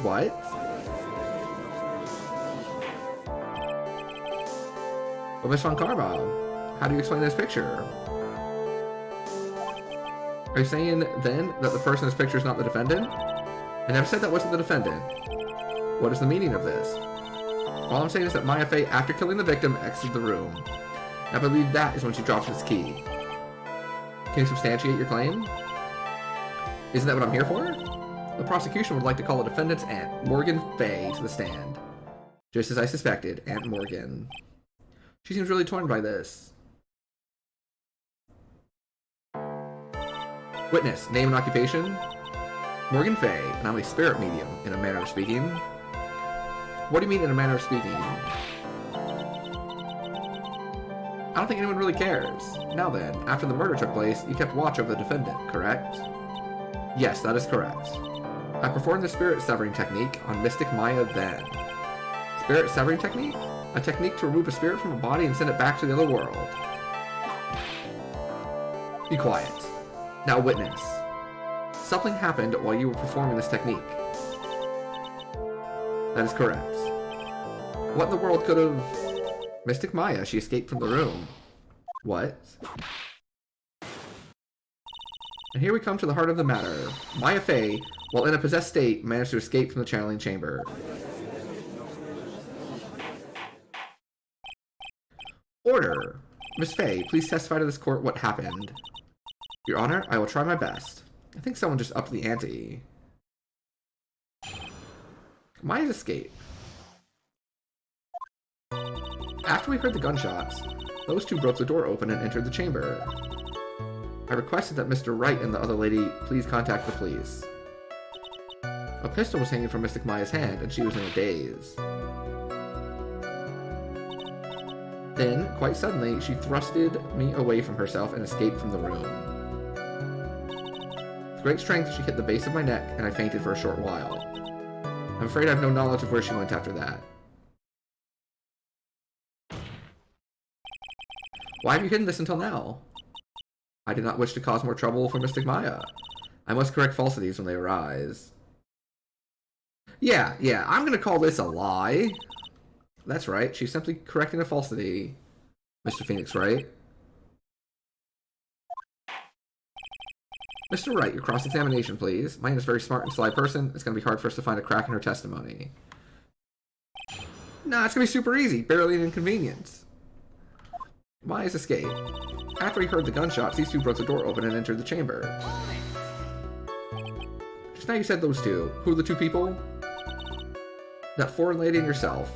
What? Well, Miss Von Karma, how do you explain this picture? Are you saying, then, that the person in this picture is not the defendant? I never said that wasn't the defendant. What is the meaning of this? All I'm saying is that Maya Fey, after killing the victim, exited the room. I believe that is when she dropped this key. Can you substantiate your claim? Isn't that what I'm here for? The prosecution would like to call the defendant's aunt, Morgan Fey, to the stand. Just as I suspected, Aunt Morgan. She seems really torn by this. Witness, name and occupation? Morgan Fey, and I'm a spirit medium, in a manner of speaking. What do you mean, in a manner of speaking? I don't think anyone really cares. Now then, after the murder took place, you kept watch over the defendant, correct? Yes, that is correct. I performed the spirit severing technique on Mystic Maya then. Spirit severing technique? A technique to remove a spirit from a body and send it back to the other world. Be quiet. Now witness. Something happened while you were performing this technique. That is correct. What in the world could have... Mystic Maya, she escaped from the room. What? here we come to the heart of the matter. Maya Fey, while in a possessed state, managed to escape from the channeling chamber. Order! Miss Fey, please testify to this court what happened. Your Honor, I will try my best. I think someone just upped the ante. Maya's escape. After we heard the gunshots, those two broke the door open and entered the chamber. I requested that Mr. Wright and the other lady please contact the police. A pistol was hanging from Mystic Maya's hand, and she was in a daze. Then, quite suddenly, she thrusted me away from herself and escaped from the room. With great strength, she hit the base of my neck, and I fainted for a short while. I'm afraid I have no knowledge of where she went after that. Why have you hidden this until now? I did not wish to cause more trouble for Mystic Maya. I must correct falsities when they arise. Yeah, I'm gonna call this a lie. That's right, she's simply correcting a falsity. Mr. Phoenix Wright. Mr. Wright, your cross-examination, please. Maya is a very smart and sly person. It's gonna be hard for us to find a crack in her testimony. Nah, it's gonna be super easy. Barely an inconvenience. Maya's escape. After he heard the gunshots, these two broke the door open and entered the chamber. Just now you said those two. Who are the two people? That foreign lady and yourself.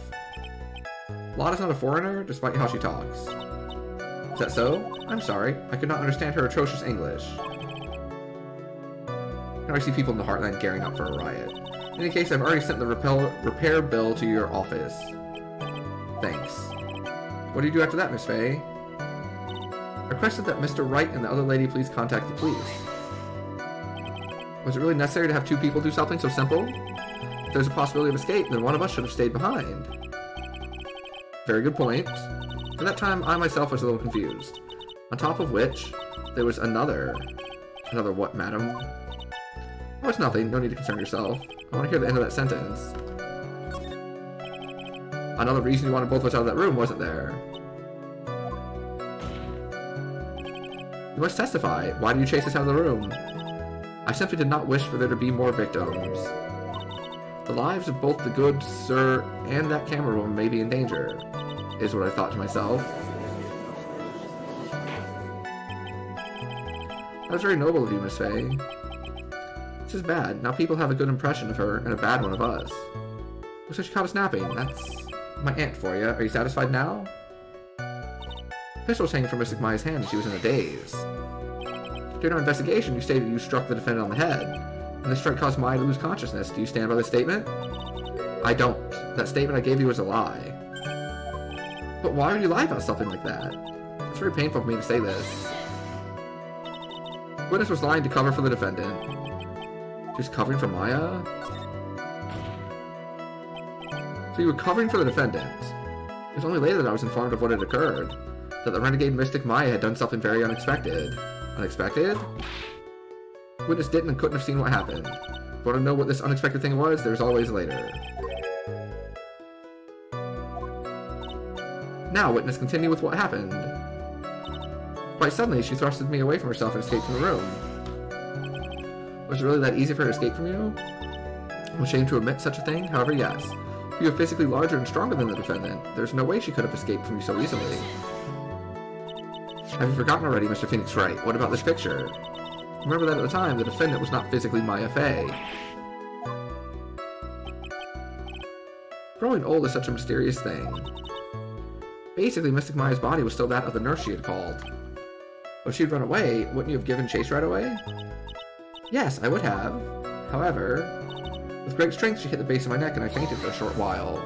Lotta's not a foreigner, despite how she talks. Is that so? I'm sorry. I could not understand her atrocious English. Now I see people in the Heartland gearing up for a riot. In any case, I've already sent the repair bill to your office. Thanks. What do you do after that, Miss Fey? I requested that Mr. Wright and the other lady please contact the police. Was it really necessary to have two people do something so simple? If there's a possibility of escape, then one of us should have stayed behind. Very good point. At that time, I myself was a little confused. On top of which, there was another... Another what, madam? Oh, it's nothing. No need to concern yourself. I want to hear the end of that sentence. Another reason you wanted both of us out of that room, wasn't there? You must testify. Why do you chase us out of the room? I simply did not wish for there to be more victims. The lives of both the good sir and that camera woman may be in danger, is what I thought to myself. That was very noble of you, Miss Fey. This is bad. Now people have a good impression of her and a bad one of us. Looks like she caught us napping. That's my aunt for you. Are you satisfied now? The pistol was hanging from Mystic Maya's hand and she was in a daze. During our investigation, you stated you struck the defendant on the head, and the strike caused Maya to lose consciousness. Do you stand by this statement? I don't. That statement I gave you was a lie. But why would you lie about something like that? It's very painful for me to say this. The witness was lying to cover for the defendant. She was covering for Maya? So you were covering for the defendant. It was only later that I was informed of what had occurred. That the renegade Mystic Maya had done something very unexpected. Unexpected? Witness didn't and couldn't have seen what happened. If you want to know what this unexpected thing was, there's always later. Now, witness, continue with what happened. Quite suddenly, she thrusted me away from herself and escaped from the room. Was it really that easy for her to escape from you? I'm ashamed to admit such a thing, however, yes. You are physically larger and stronger than the defendant. There's no way she could have escaped from you so easily. Have you forgotten already, Mr. Phoenix Wright? What about this picture? Remember that at the time, the defendant was not physically Maya Fey. Growing old is such a mysterious thing. Basically, Mystic Maya's body was still that of the nurse she had called. When she'd run away, wouldn't you have given chase right away? Yes, I would have. However, with great strength, she hit the base of my neck and I fainted for a short while.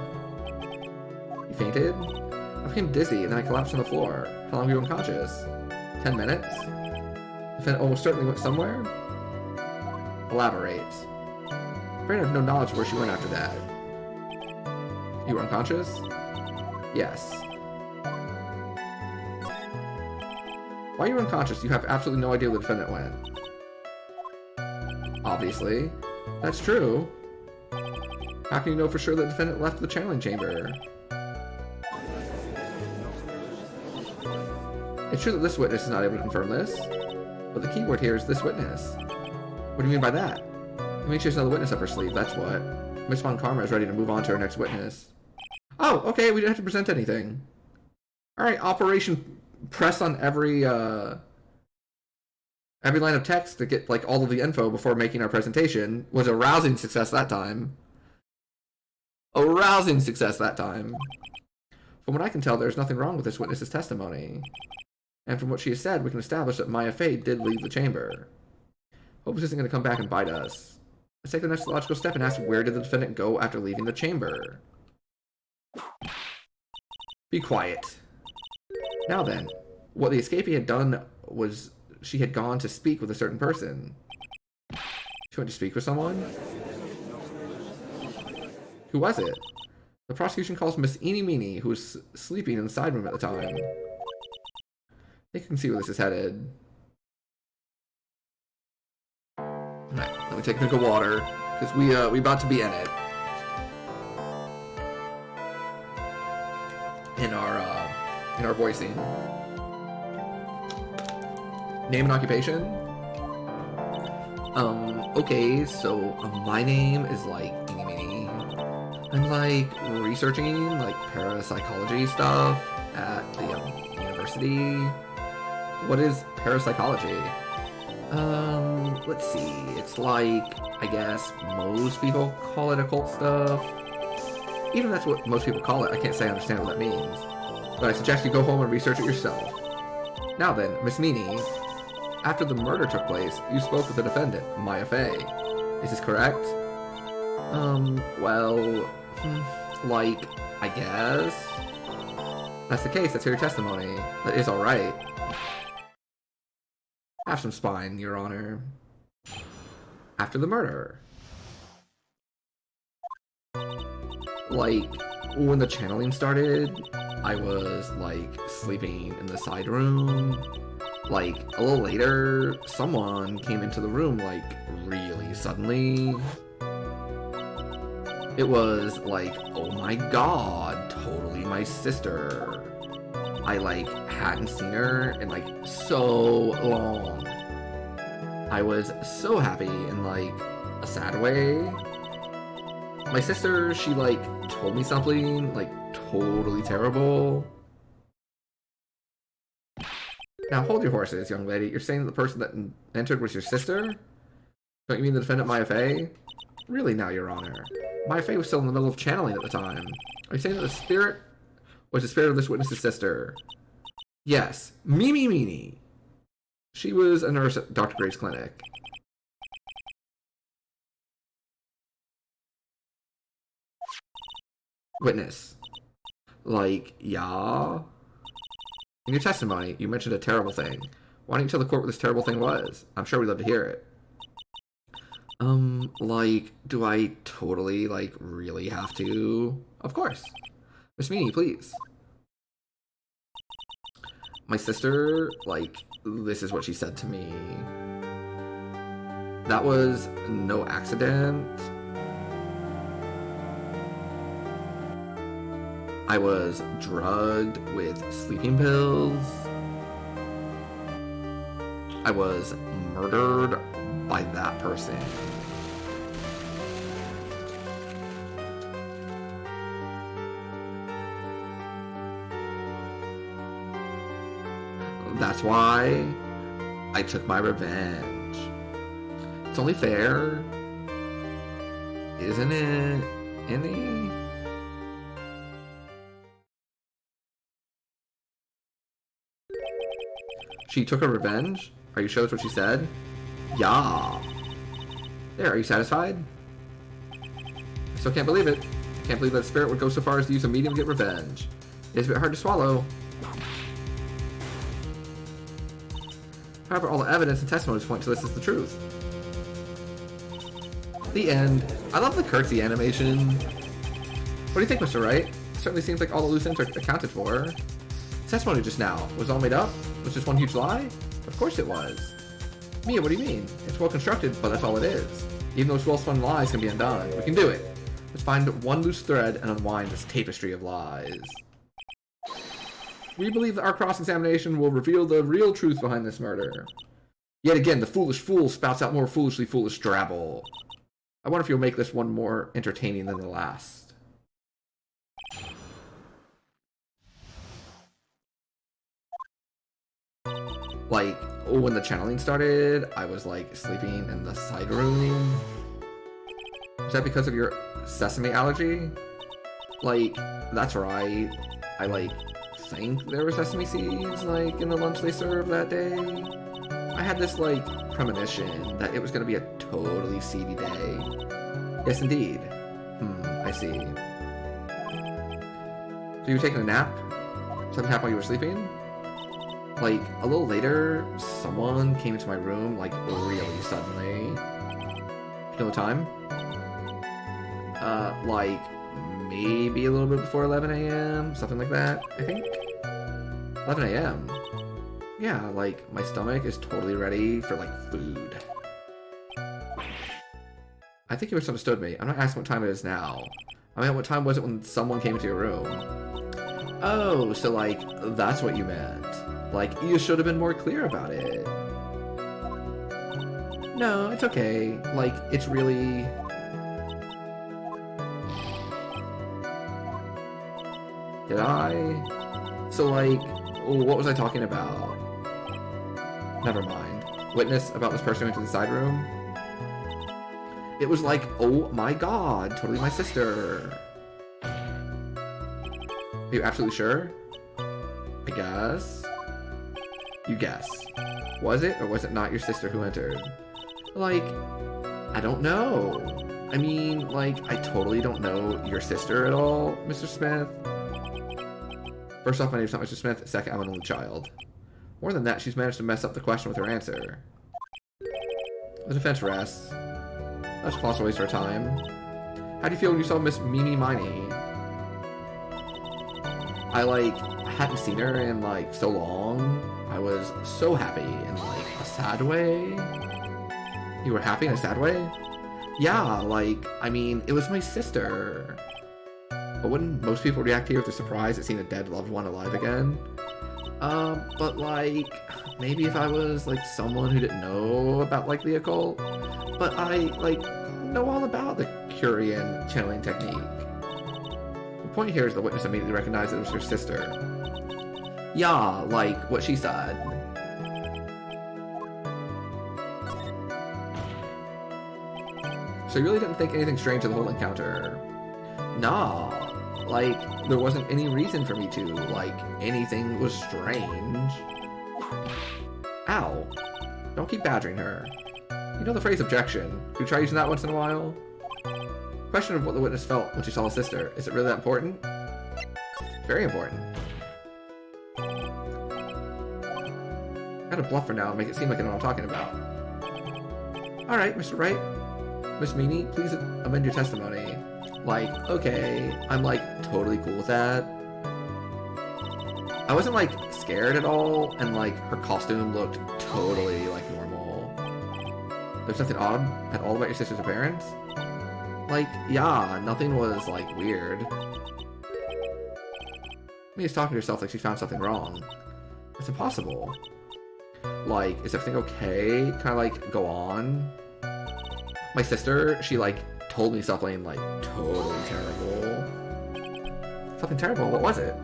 You fainted? I became dizzy and then I collapsed on the floor. How long were you unconscious? 10 minutes? The defendant almost certainly went somewhere? Elaborate. I'm afraid I have no knowledge of where she went after that. You were unconscious? Yes. While you were unconscious, you have absolutely no idea where the defendant went. Obviously. That's true. How can you know for sure that the defendant left the channeling chamber? It's true that this witness is not able to confirm this. But the key word here is this witness. What do you mean by that? It means she has another witness up her sleeve, that's what. Miss Von Karma is ready to move on to her next witness. Oh, okay, we didn't have to present anything. Alright, Operation Press on every line of text to get, like, all of the info before making our presentation was a rousing success that time. A rousing success that time. From what I can tell, there's nothing wrong with this witness's testimony. And from what she has said, we can establish that Maya Fey did leave the chamber. Hope this isn't going to come back and bite us. Let's take the next logical step and ask, where did the defendant go after leaving the chamber? Be quiet. Now then, what the escapee had done was she had gone to speak with a certain person. She went to speak with someone? Who was it? The prosecution calls Miss Eenie Meenie, who was sleeping in the side room at the time. I think you can see where this is headed. Alright, let me take a drink of water, because we about to be in it. In our voicing. Name and occupation? Okay, so my name is like Eenie Meenie. I'm like researching like parapsychology stuff at the university. What is parapsychology? Let's see. It's like, I guess most people call it occult stuff. Even if that's what most people call it, I can't say I understand what that means. But I suggest you go home and research it yourself. Now then, Miss Meenie, after the murder took place, you spoke with the defendant, Maya Fey. Is this correct? Well, like, I guess. That's the case, that's your testimony. That is alright. Have some spine, Your Honor. After the murder. Like, when the channeling started, I was, like, sleeping in the side room. Like, a little later, someone came into the room, like, really suddenly. It was like, oh my god, totally my sister. I, like, hadn't seen her in, like, so long. I was so happy in, like, a sad way. My sister, she, like, told me something, like, totally terrible. Now, hold your horses, young lady. You're saying that the person that entered was your sister? Don't you mean the defendant, Maya Fey? Really now, Your Honor. Maya Fey was still in the middle of channeling at the time. Are you saying that the spirit was the spirit of this witness's sister? Yes. Mimi Meenie. She was a nurse at Dr. Gray's clinic. Witness. Like, yeah? In your testimony, you mentioned a terrible thing. Why don't you tell the court what this terrible thing was? I'm sure we'd love to hear it. Like, do I totally, like, really have to? Of course. Miss Meenie, please. My sister, like, this is what she said to me. That was no accident. I was drugged with sleeping pills. I was murdered by that person. That's why I took my revenge. It's only fair, isn't it, Annie? She took her revenge? Are you sure that's what she said? Yeah. There, are you satisfied? I still can't believe it. I can't believe that spirit would go so far as to use a medium to get revenge. It's a bit hard to swallow. However, all the evidence and testimonies point to this as the truth. The end. I love the curtsy animation. What do you think, Mr. Wright? It certainly seems like all the loose ends are accounted for. The testimony just now was all made up? Was just one huge lie? Of course it was. Mia, what do you mean? It's well constructed, but that's all it is. Even those well-spun lies can be undone. We can do it. Let's find one loose thread and unwind this tapestry of lies. We believe that our cross-examination will reveal the real truth behind this murder. Yet again, the foolish fool spouts out more foolishly foolish drabble. I wonder if you'll make this one more entertaining than the last. Like, when the channeling started, I was like sleeping in the side room. Is that because of your sesame allergy? Like, that's right. I like think there were sesame seeds like in the lunch they served that day. I had this like premonition that it was gonna be a totally seedy day. Yes, indeed. I see. So you were taking a nap? Something happened while you were sleeping? Like, a little later, someone came into my room, like, really suddenly. You know the time? Like, maybe a little bit before 11 a.m., something like that, I think? 11 a.m.? Yeah, like, my stomach is totally ready for, like, food. I think you misunderstood me. I'm not asking what time it is now. I mean, what time was it when someone came into your room? Oh, so, like, that's what you meant. Like, you should have been more clear about it. No, it's okay. Like, it's really... Did I? So, like, what was I talking about? Never mind. Witness about this person who went to the side room? It was like, oh my god, totally my sister. Are you absolutely sure? I guess. You guess. Was it or was it not your sister who entered? Like, I don't know. I mean, like, I totally don't know your sister at all, Mr. Smith. First off, my name's not Mr. Smith. Second, I'm an only child. More than that, she's managed to mess up the question with her answer. The defense rests. That's a colossal waste of our time. How do you feel when you saw Miss Mimi Miney? I, like, hadn't seen her in, like, so long. I was so happy in, like, a sad way. You were happy in a sad way? Yeah, like, I mean, it was my sister. But wouldn't most people react here with surprise at seeing a dead loved one alive again? But, like, maybe if I was, like, someone who didn't know about, like, the occult. But I, like, know all about the Curian channeling technique. The point here is the witness immediately recognized it was her sister. Yeah, like what she said. So you really didn't think anything strange in the whole encounter? Nah. Like, there wasn't any reason for me to. Like, anything was strange. Ow. Don't keep badgering her. You know the phrase objection. Could you try using that once in a while? Question of what the witness felt when she saw his sister. Is it really that important? Very important. I gotta bluff for now and make it seem like I know what I'm talking about. Alright, Mr. Wright. Miss Meany, please amend your testimony. Like, okay, I'm like totally cool with that. I wasn't like scared at all, and like her costume looked totally like normal. There's nothing odd at all about your sister's appearance? Like, yeah, nothing was like weird. Mia's talking to herself like she found something wrong. It's impossible. Like, is everything okay? Can I like go on? My sister, she like told me something like totally terrible. Something terrible? What was it?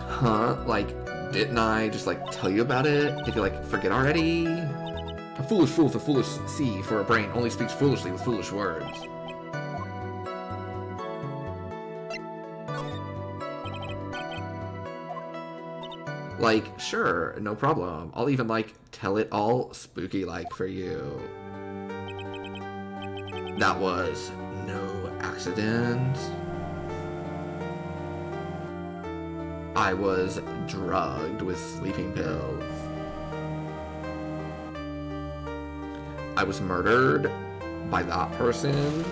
Huh? Like, didn't I just like tell you about it? Did you like forget already? A foolish fool with a foolish sea for a brain only speaks foolishly with foolish words. Like, sure, no problem. I'll even like tell it all spooky like for you. That was no accident. I was drugged with sleeping pills. I was murdered by that person.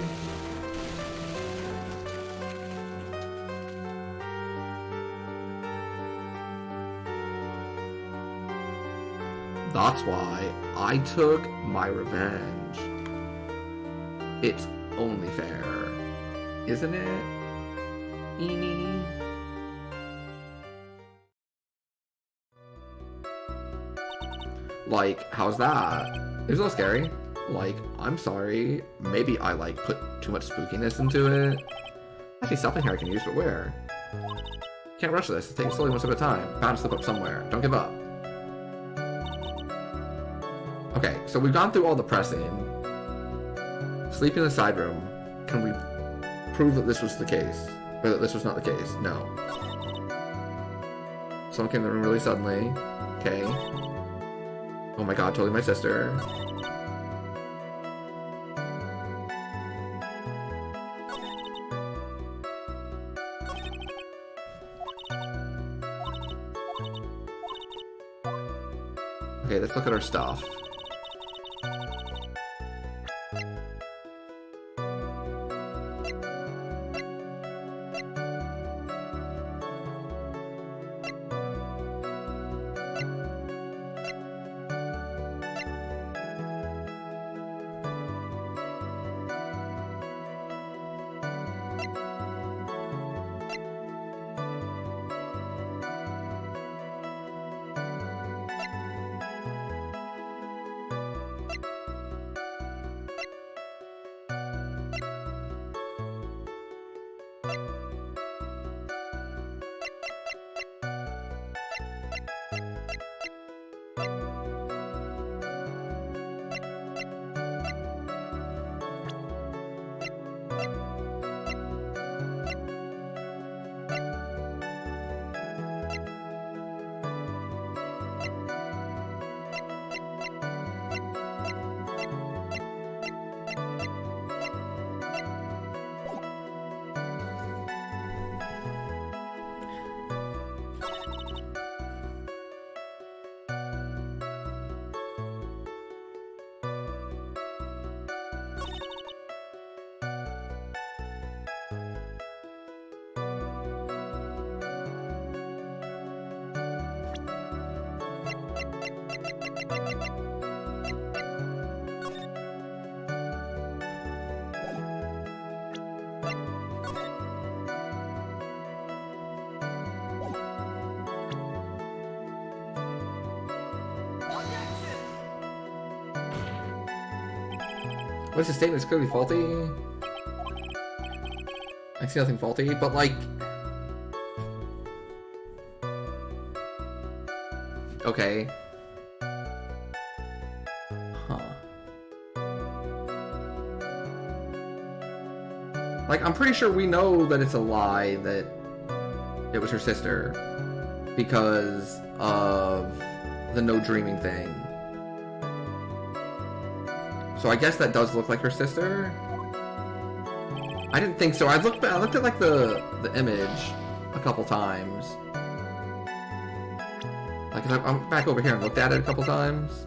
That's why I took my revenge. It's only fair, isn't it, Eenie? Like, how's that? It was a little scary. Like, I'm sorry. Maybe I, like, put too much spookiness into it. Actually, something here I can use, but where? Can't rush this. Take it slowly, one step at a time. Bound to slip up somewhere. Don't give up. Okay, so we've gone through all the pressing. Sleeping in the side room. Can we prove that this was the case? Or that this was not the case? No. Someone came in the room really suddenly. Okay. Oh my god, totally my sister. Okay, let's look at our stuff. What's the statement? It's clearly faulty. I see nothing faulty, but like... Okay. Huh. Like, I'm pretty sure we know that it's a lie that it was her sister because of the no dreaming thing. So I guess that does look like her sister. I didn't think so. I looked at like the image a couple times. Like I'm back over here and looked at it a couple times.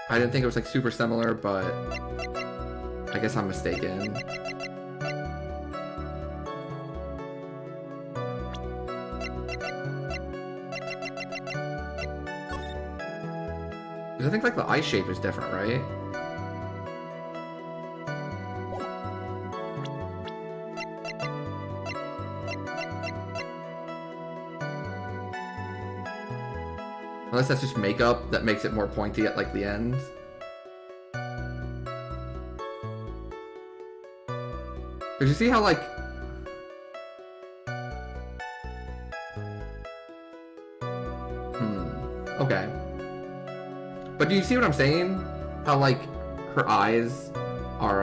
I didn't think it was like super similar, but I guess I'm mistaken. I think like the eye shape is different, right? Unless that's just makeup that makes it more pointy at like the ends. Did you see how like... Okay. But do you see what I'm saying? How, like, her eyes are,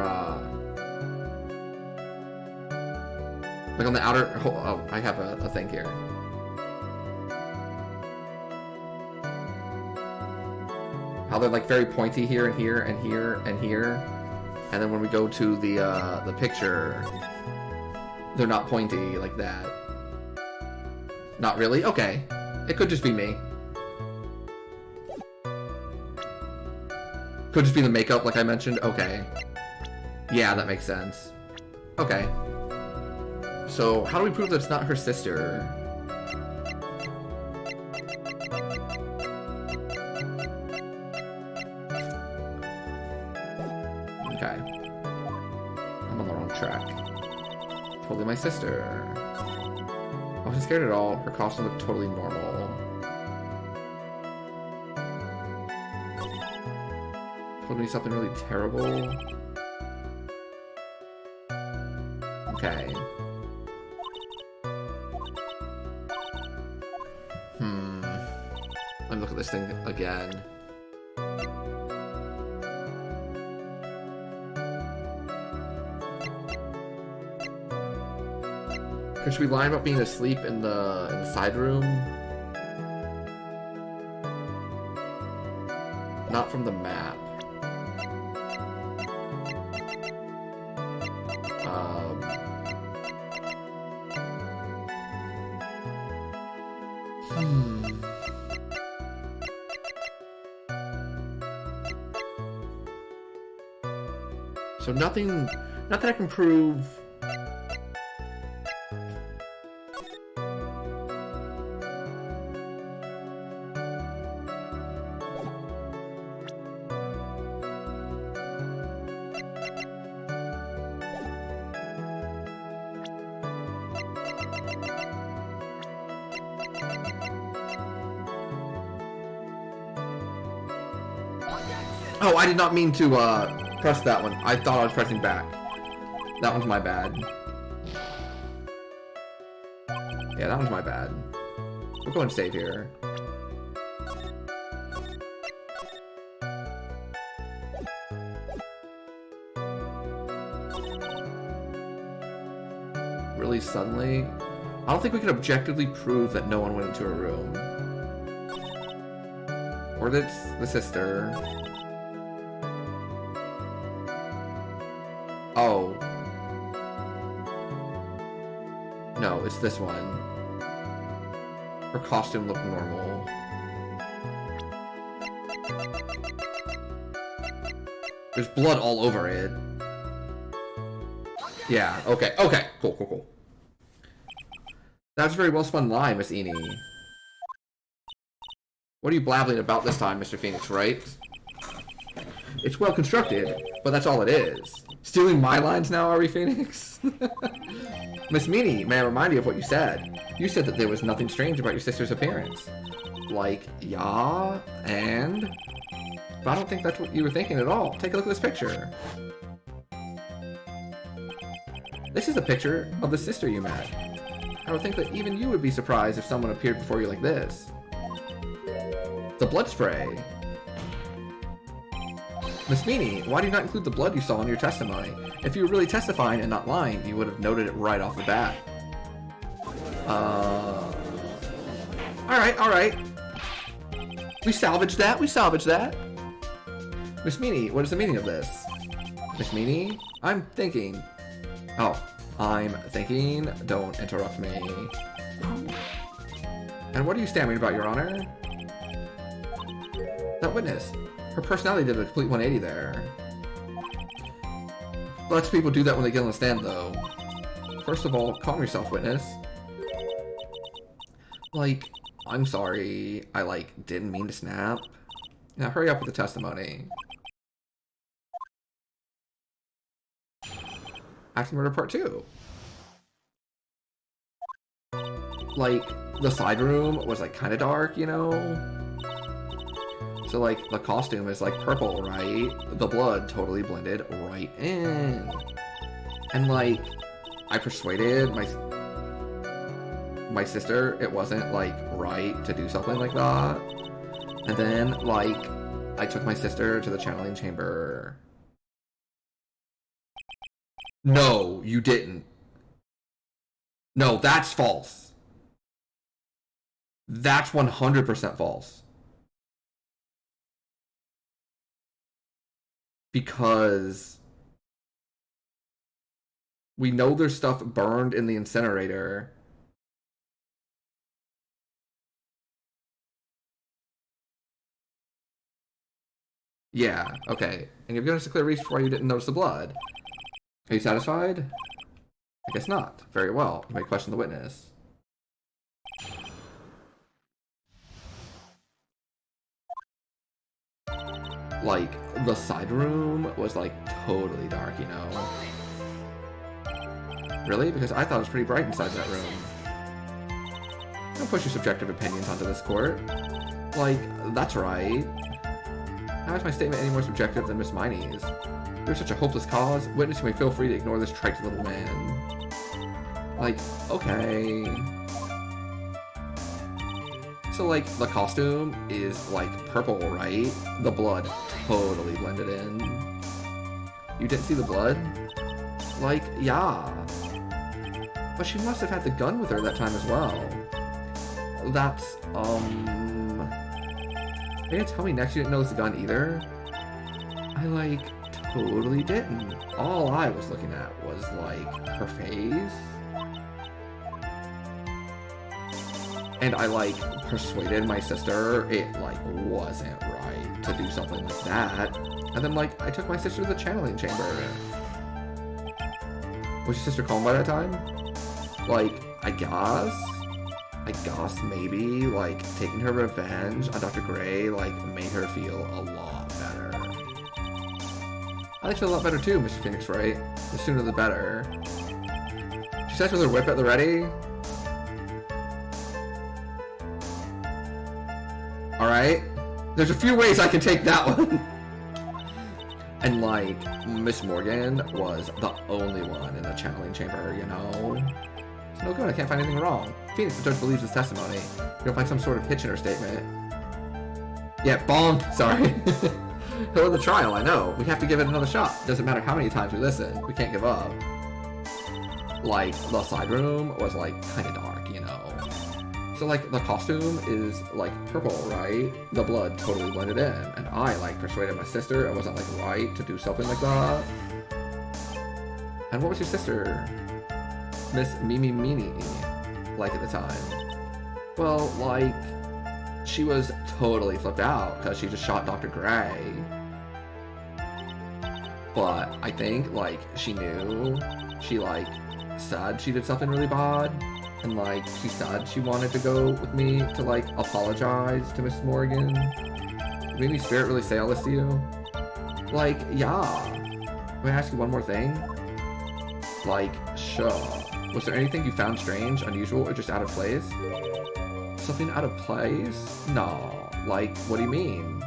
like, on the outer... Oh, I have a thing here. How they're, like, very pointy here and here and here and here. And then when we go to the picture, they're not pointy like that. Not really? Okay. It could just be me. Could just be the makeup, like I mentioned. Okay. Yeah, that makes sense. Okay. So, how do we prove that it's not her sister? Okay. I'm on the wrong track. sister. I wasn't scared at all. Her costume looked totally normal. Told me something really terrible. Okay. Let me look at this thing again. Should we lie about being asleep in the side room? Not from the map. So nothing, not that I can prove. Oh, I did not mean to press that one. I thought I was pressing back. That one's my bad. Yeah, that one's my bad. We'll go and save here. Really suddenly? I don't think we can objectively prove that no one went into a room. Or that's the sister. Oh. No, it's this one. Her costume looked normal. There's blood all over it. Yeah, okay, okay. Cool, cool, cool. That's a very well spun lie, Miss Eni. What are you blabbling about this time, Mr. Phoenix, right? It's well constructed, but that's all it is. Stealing my lines now, are we, Phoenix? Miss Meanie, may I remind you of what you said? You said that there was nothing strange about your sister's appearance. Like, yeah, and? But I don't think that's what you were thinking at all. Take a look at this picture. This is a picture of the sister you met. I would think that even you would be surprised if someone appeared before you like this. The blood spray. Miss Meanie, why do you not include the blood you saw in your testimony? If you were really testifying and not lying, you would have noted it right off the bat. Alright. We salvaged that, Miss Meanie, what is the meaning of this? Miss Meanie, I'm thinking. Don't interrupt me. And what are you stammering about, Your Honor? That witness. Her personality did a complete 180 there. Lots of people do that when they get on the stand, though. First of all, calm yourself, witness. Like, I'm sorry. I, didn't mean to snap. Now, hurry up with the testimony. Acting Murder Part 2. The side room was, kind of dark, you know? So, the costume is, purple, right? The blood totally blended right in. And, I persuaded my sister it wasn't, right to do something like that. And then, I took my sister to the channeling chamber. No, you didn't. No, that's false. That's 100% false. Because we know there's stuff burned in the incinerator. Yeah, okay. And you've given us a clear reason for why you didn't notice the blood. Are you satisfied? I guess not. Very well. You may question the witness. The side room was, totally dark, you know? Really? Because I thought it was pretty bright inside that room. Don't push your subjective opinions onto this court. Like, that's right. How is my statement any more subjective than Miss Miney's? You're such a hopeless cause. Witness, you may feel free to ignore this trite little man. Like, okay. So, like, the costume is, like, purple, right? The blood totally blended in. You didn't see the blood? Like, yeah. But she must have had the gun with her that time as well. That's, you didn't tell me next you didn't notice the gun either? I, like, totally didn't. All I was looking at was, like, her face. And I, like, persuaded my sister it, like, wasn't right to do something like that. And then, like, I took my sister to the channeling chamber. Was your sister calm by that time? Like, I guess maybe, like, taking her revenge on Dr. Gray, like, made her feel a lot better. I feel a lot better too, Mr. Phoenix Wright. The sooner the better. She says with her whip at the ready. Alright. There's a few ways I can take that one. And, like, Miss Morgan was the only one in the channeling chamber, you know? It's no good, I can't find anything wrong. Phoenix, the judge believes his testimony. You'll find some sort of hitch in her statement. Yeah, bonk! Sorry. He'll win the trial, I know. We have to give it another shot. Doesn't matter how many times we listen. We can't give up. Like, the side room was, like, kind of dark, you know? So, like, the costume is, like, purple, right? The blood totally blended in. And I, like, persuaded my sister it wasn't, like, right to do something like that. And what was your sister? Miss Mimi Meanie, like, at the time? Well, like, she was totally flipped out because she just shot Dr. Gray. But I think, like, she knew. She, like, said she did something really bad. And, like, she said she wanted to go with me to, like, apologize to Miss Morgan. Did Mimi Spirit really say all this to you? Like, yeah. May I ask you one more thing? Like, sure. Was there anything you found strange, unusual, or just out of place? Something out of place? No. Like, what do you mean?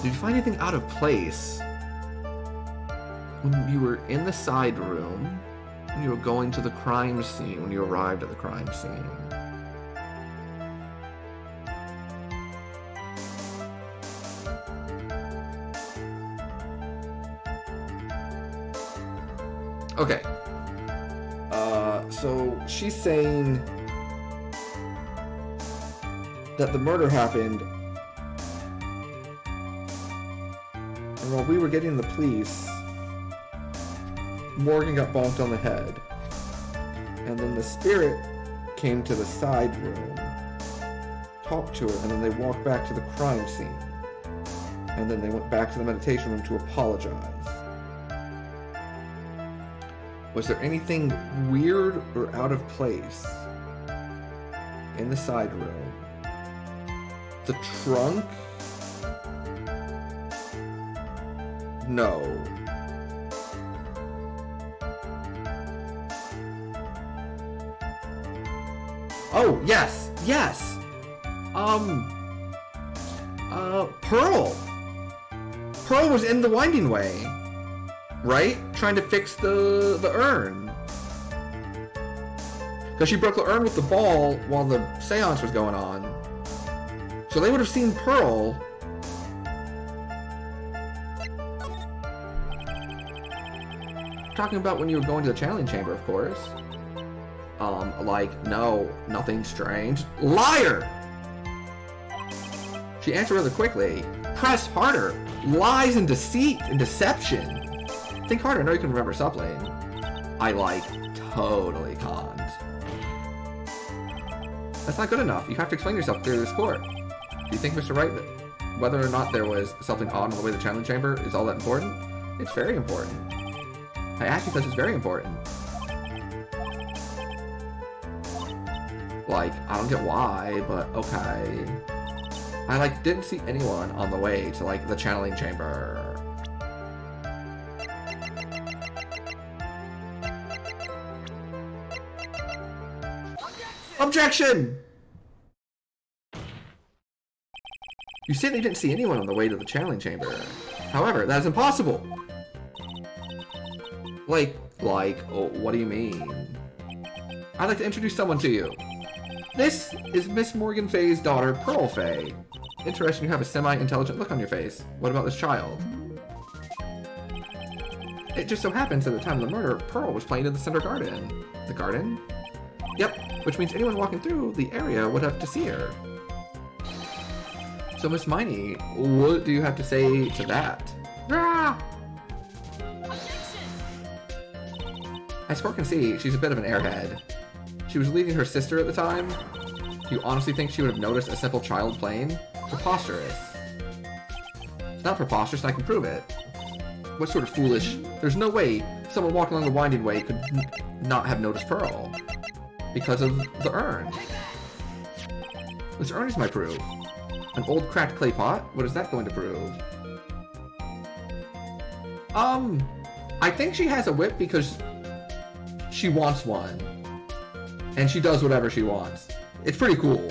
Did you find anything out of place when you were in the side room, when you were going to the crime scene, when you arrived at the crime scene? Okay. So she's saying that the murder happened, and while we were getting the police, Morgan got bonked on the head. And then the spirit came to the side room, talked to her, and then they walked back to the crime scene. And then they went back to the meditation room to apologize. Was there anything weird or out of place in the side room? The trunk? No. Oh, yes, yes. Pearl. Pearl was in the winding way. Right? Trying to fix the urn. Because she broke the urn with the ball while the seance was going on. So they would have seen Pearl. Talking about when you were going to the channeling chamber, of course. Like, no, nothing strange. Liar! She answered rather quickly. Press harder. Lies and deceit and deception. Think harder, I know you can remember something. I, like, totally can't. That's not good enough. You have to explain yourself through this court. Do you think, Mr. Wright, that whether or not there was something odd in the way the channeling chamber is all that important? It's very important. I ask you because it's very important. Like, I don't get why, but okay. I, like, didn't see anyone on the way to, like, the channeling chamber. Objection! You said they didn't see anyone on the way to the channeling chamber. However, that is impossible! Oh, what do you mean? I'd like to introduce someone to you. This is Miss Morgan Fay's daughter, Pearl Fay. Interesting you have a semi-intelligent look on your face. What about this child? It just so happens at the time of the murder, Pearl was playing in the center garden. The garden? Yep, which means anyone walking through the area would have to see her. So, Miss Miney, what do you have to say to that? Ah! As Cor can see, she's a bit of an airhead. She was leading her sister at the time. Do you honestly think she would have noticed a simple child playing? Preposterous. It's not preposterous, and I can prove it. What sort of foolish... There's no way someone walking along the winding way could not have noticed Pearl. Because of the urn. This urn is my proof. An old cracked clay pot? What is that going to prove? I think she has a whip because she wants one. And she does whatever she wants. It's pretty cool.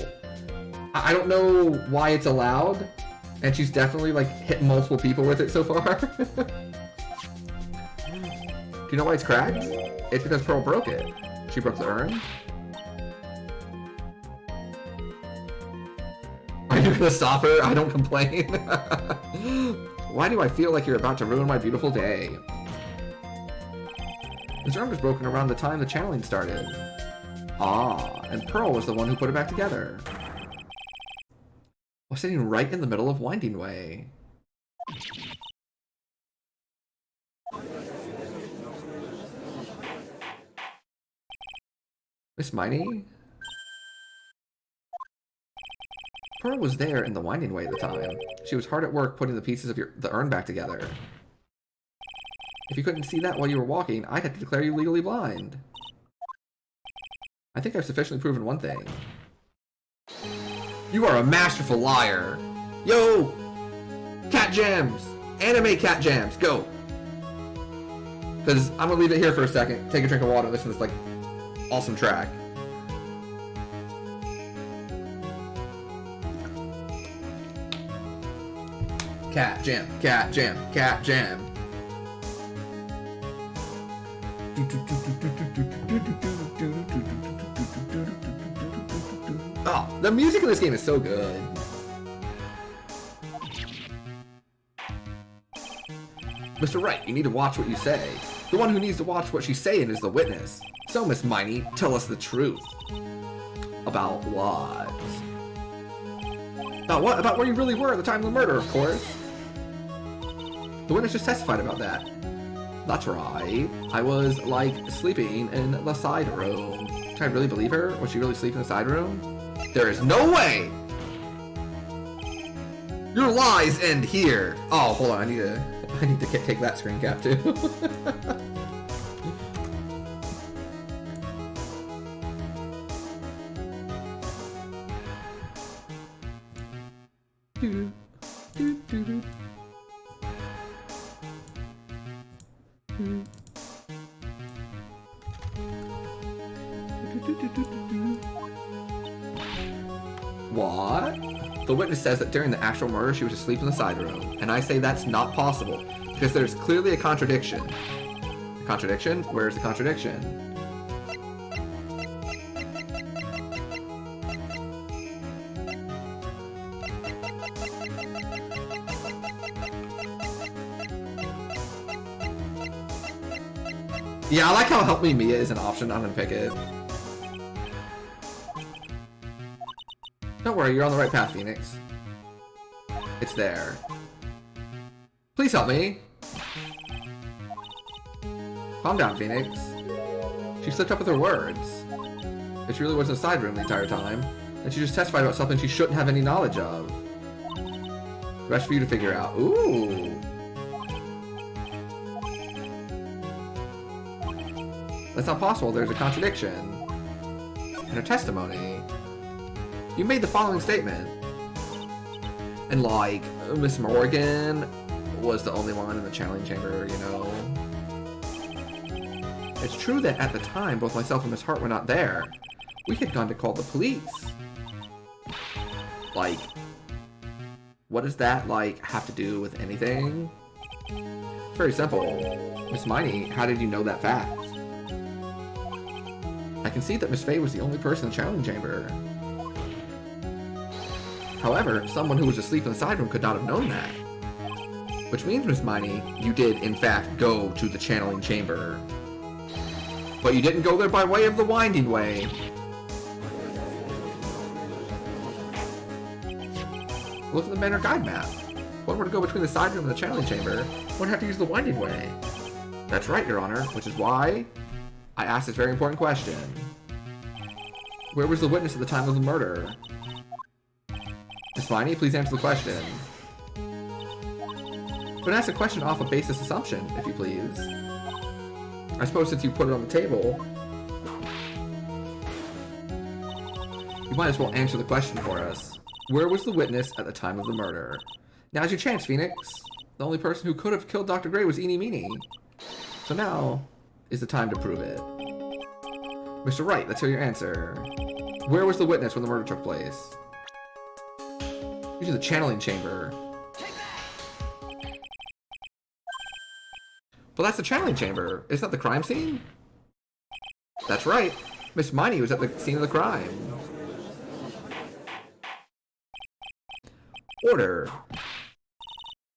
I don't know why it's allowed. And she's definitely, like, hit multiple people with it so far. Do you know why it's cracked? It's because Pearl broke it. She broke the urn. Are you gonna stop her? I don't complain. Why do I feel like you're about to ruin my beautiful day? This urn was broken around the time the channeling started. Ah, and Pearl was the one who put it back together. While sitting right in the middle of Winding Way. Miss Miney? Pearl was there in the Winding Way at the time. She was hard at work putting the pieces of the urn back together. If you couldn't see that while you were walking, I'd have to declare you legally blind. I think I've sufficiently proven one thing. You are a masterful liar! Yo! Cat Jams! Anime Cat Jams, go! Because I'm gonna leave it here for a second, take a drink of water, listen to this, like, awesome track. Cat Jam, Cat Jam, Cat Jam. Oh, the music in this game is so good. Mr. Wright, you need to watch what you say. The one who needs to watch what she's saying is the witness. So, Miss Miney, tell us the truth. About what? About what? About where you really were at the time of the murder, of course. The witness just testified about that. That's right. I was, like, sleeping in the side room. Can I really believe her? Was she really sleeping in the side room? There is no way! Your lies end here! Oh, hold on, I need to take that screen cap, too. What? The witness says that during the actual murder she was asleep in the side room, and I say that's not possible, because there's clearly a contradiction. A contradiction? Where's the contradiction? Yeah, I like how Help Me Mia is an option. I'm gonna pick it. Don't worry, you're on the right path, Phoenix. It's there. Please help me. Calm down, Phoenix. She slipped up with her words. She really was in the side room the entire time, and she just testified about something she shouldn't have any knowledge of. The rest for you to figure out. Ooh. That's not possible. There's a contradiction in her testimony. You made the following statement. And like, Miss Morgan was the only one in the channeling chamber, you know. It's true that at the time, both myself and Miss Hart were not there. We had gone to call the police. Like, what does that, like, have to do with anything? It's very simple. Miss Miney, how did you know that fact? I can see that Miss Faye was the only person in the channeling chamber. However, someone who was asleep in the side room could not have known that. Which means, Miss Miney, you did, in fact, go to the channeling chamber. But you didn't go there by way of the winding way. Look at the Manor Guide map. If one were to go between the side room and the channeling chamber, one would have to use the winding way. That's right, Your Honor, which is why I asked this very important question. Where was the witness at the time of the murder? Miss Miney, please answer the question. But ask a question off a basis assumption, if you please. I suppose since you put it on the table, you might as well answer the question for us. Where was the witness at the time of the murder? Now's your chance, Phoenix. The only person who could have killed Dr. Gray was Eenie Meenie. So now is the time to prove it. Mr. Wright, let's hear your answer. Where was the witness when the murder took place? Using the channeling chamber. But that's the channeling chamber. Isn't that the crime scene? That's right. Miss Miney was at the scene of the crime. Order.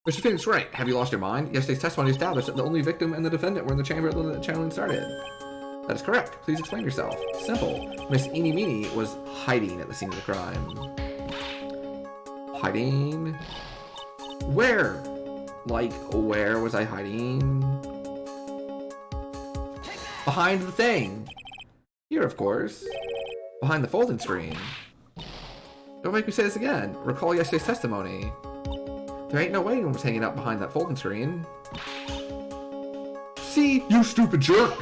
Mr. Phoenix Wright, have you lost your mind? Yesterday's testimony established that the only victim and the defendant were in the chamber when the channeling started. That is correct. Please explain yourself. Simple. Miss Eenie Meenie was hiding at the scene of the crime. Hiding? Where? Like, where was I hiding? Behind the thing. Here, of course. Behind the folding screen. Don't make me say this again. Recall yesterday's testimony. There ain't no way anyone was hanging out behind that folding screen. See, you stupid jerk!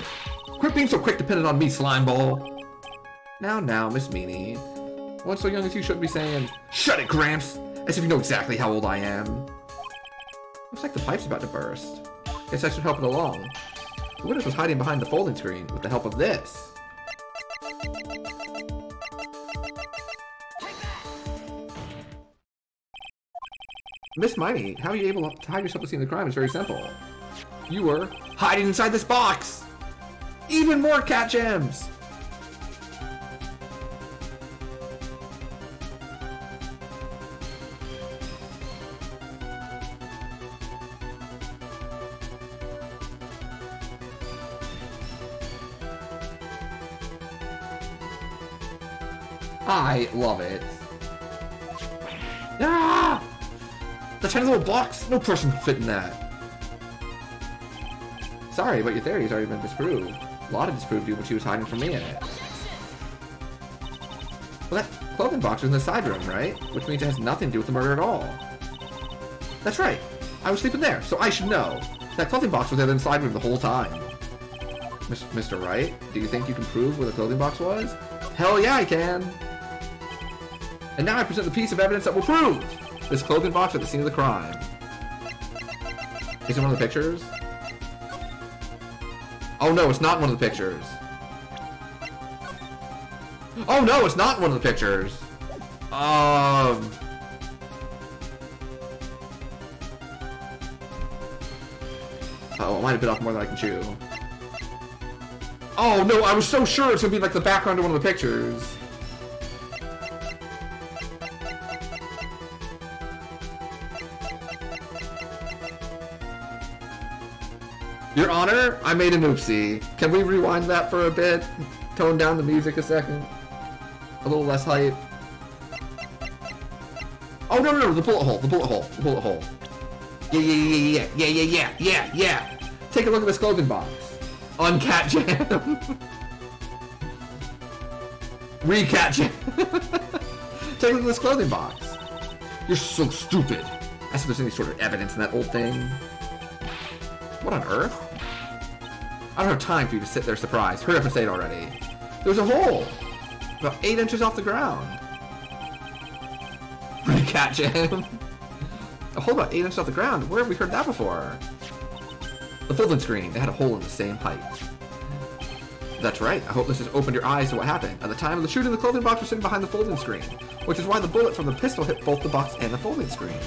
Quit being so quick dependent on me, slimeball! Now, Miss Meenie. One so young as you shouldn't be saying, "Shut it, Gramps!" As if you know exactly how old I am. Looks like the pipe's about to burst. Guess I should help it along. The witness was hiding behind the folding screen with the help of this. Miss Miney, how are you able to hide yourself at the scene of the crime is very simple. You were hiding inside this box! Even more cat gems! I love it. Ah! The tiny little box! No person could fit in that. Sorry, but your theory's already been disproved. Lotta disproved you when she was hiding from me in it. Well, that clothing box was in the side room, right? Which means it has nothing to do with the murder at all. That's right. I was sleeping there, so I should know. That clothing box was there in the side room the whole time. Mr. Wright, do you think you can prove where the clothing box was? Hell yeah, I can! And now I present the piece of evidence that will prove this clothing box at the scene of the crime. Is it one of the pictures? Oh no, it's not one of the pictures. Oh no, it's not one of the pictures. Oh, it might have bit off more than I can chew. Oh no, I was so sure it's gonna be like the background of one of the pictures. Your Honor, I made an oopsie. Can we rewind that for a bit? Tone down the music a second. A little less hype. Oh no, the bullet hole, the bullet hole, the bullet hole. Yeah. Take a look at this clothing box. Uncat jam. Recat jam. Take a look at this clothing box. You're so stupid. As if there's any sort of evidence in that old thing. What on earth? I don't have time for you to sit there surprised. Hurry up and say it already. There's a hole! About 8 inches off the ground. catch him. A hole about 8 inches off the ground. Where have we heard that before? The folding screen. It had a hole in the same height. That's right. I hope this has opened your eyes to what happened. At the time of the shooting, the clothing box was sitting behind the folding screen, which is why the bullet from the pistol hit both the box and the folding screen.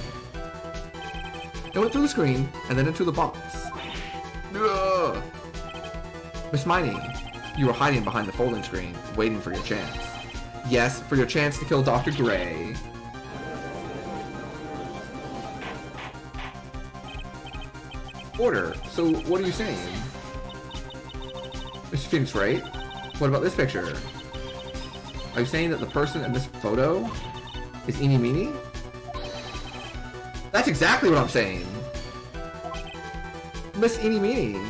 It went through the screen and then into the box. Ugh. Miss Miney, you were hiding behind the folding screen, waiting for your chance. Yes, for your chance to kill Dr. Gray. Order. So, what are you saying? Mr. Phoenix, right? What about this picture? Are you saying that the person in this photo is Eeny Meeny? That's exactly what I'm saying. Miss Eeny Meeny.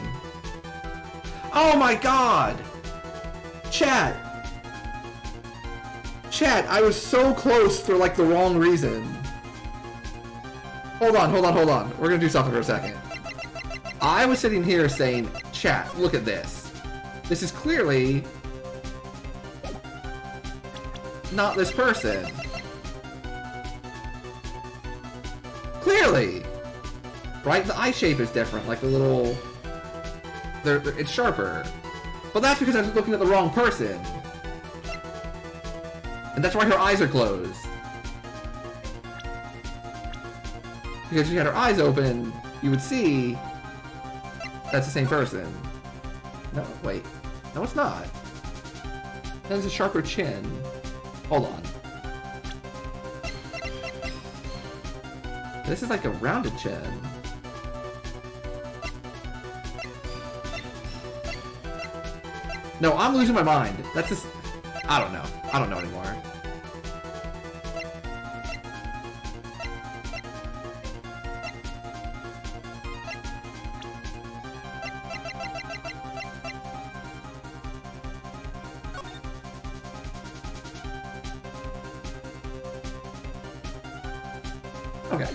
Oh my god! Chat! Chat, I was so close for like the wrong reason. Hold on. We're gonna do something for a second. I was sitting here saying, chat, look at this. This is clearly not this person. Clearly! Right? The eye shape is different, like the little... it's sharper. But that's because I was looking at the wrong person. And that's why her eyes are closed. Because if she had her eyes open, you would see that's the same person. No, wait. No, it's not. That has a sharper chin. Hold on. This is like a rounded chin. No, I'm losing my mind. That's just... I don't know. I don't know anymore. Okay.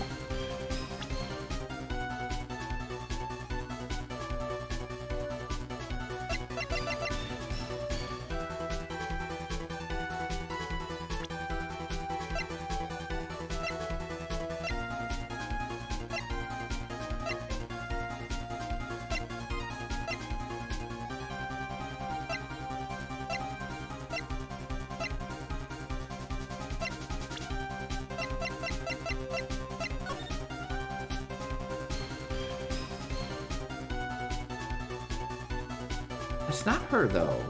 It's not her, though.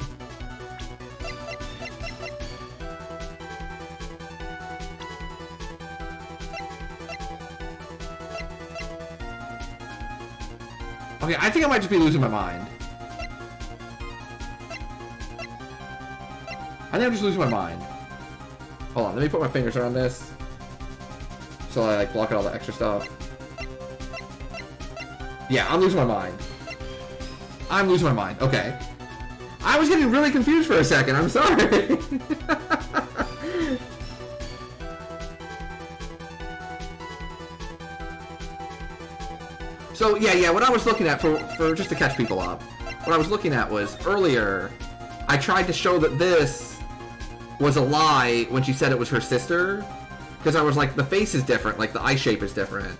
Okay, I think I might just be losing my mind. I think I'm just losing my mind. Hold on, let me put my fingers around this. So I, like, block out all the extra stuff. Yeah, I'm losing my mind. I'm losing my mind. Okay. I was getting really confused for a second. I'm sorry. So, yeah, what I was looking at, for just to catch people up, what I was looking at was, earlier, I tried to show that this was a lie when she said it was her sister, because I was like, the face is different, like, the eye shape is different.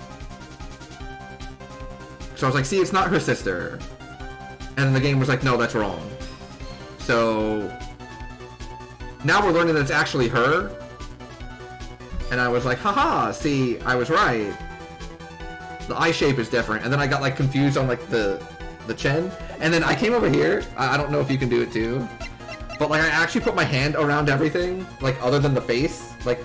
So I was like, see, it's not her sister. And the game was like, no, that's wrong. So now we're learning that it's actually her. And I was like, haha, see, I was right. The eye shape is different. And then I got like confused on like the chin. And then I came over here. I don't know if you can do it too. But like I actually put my hand around everything, like other than the face, like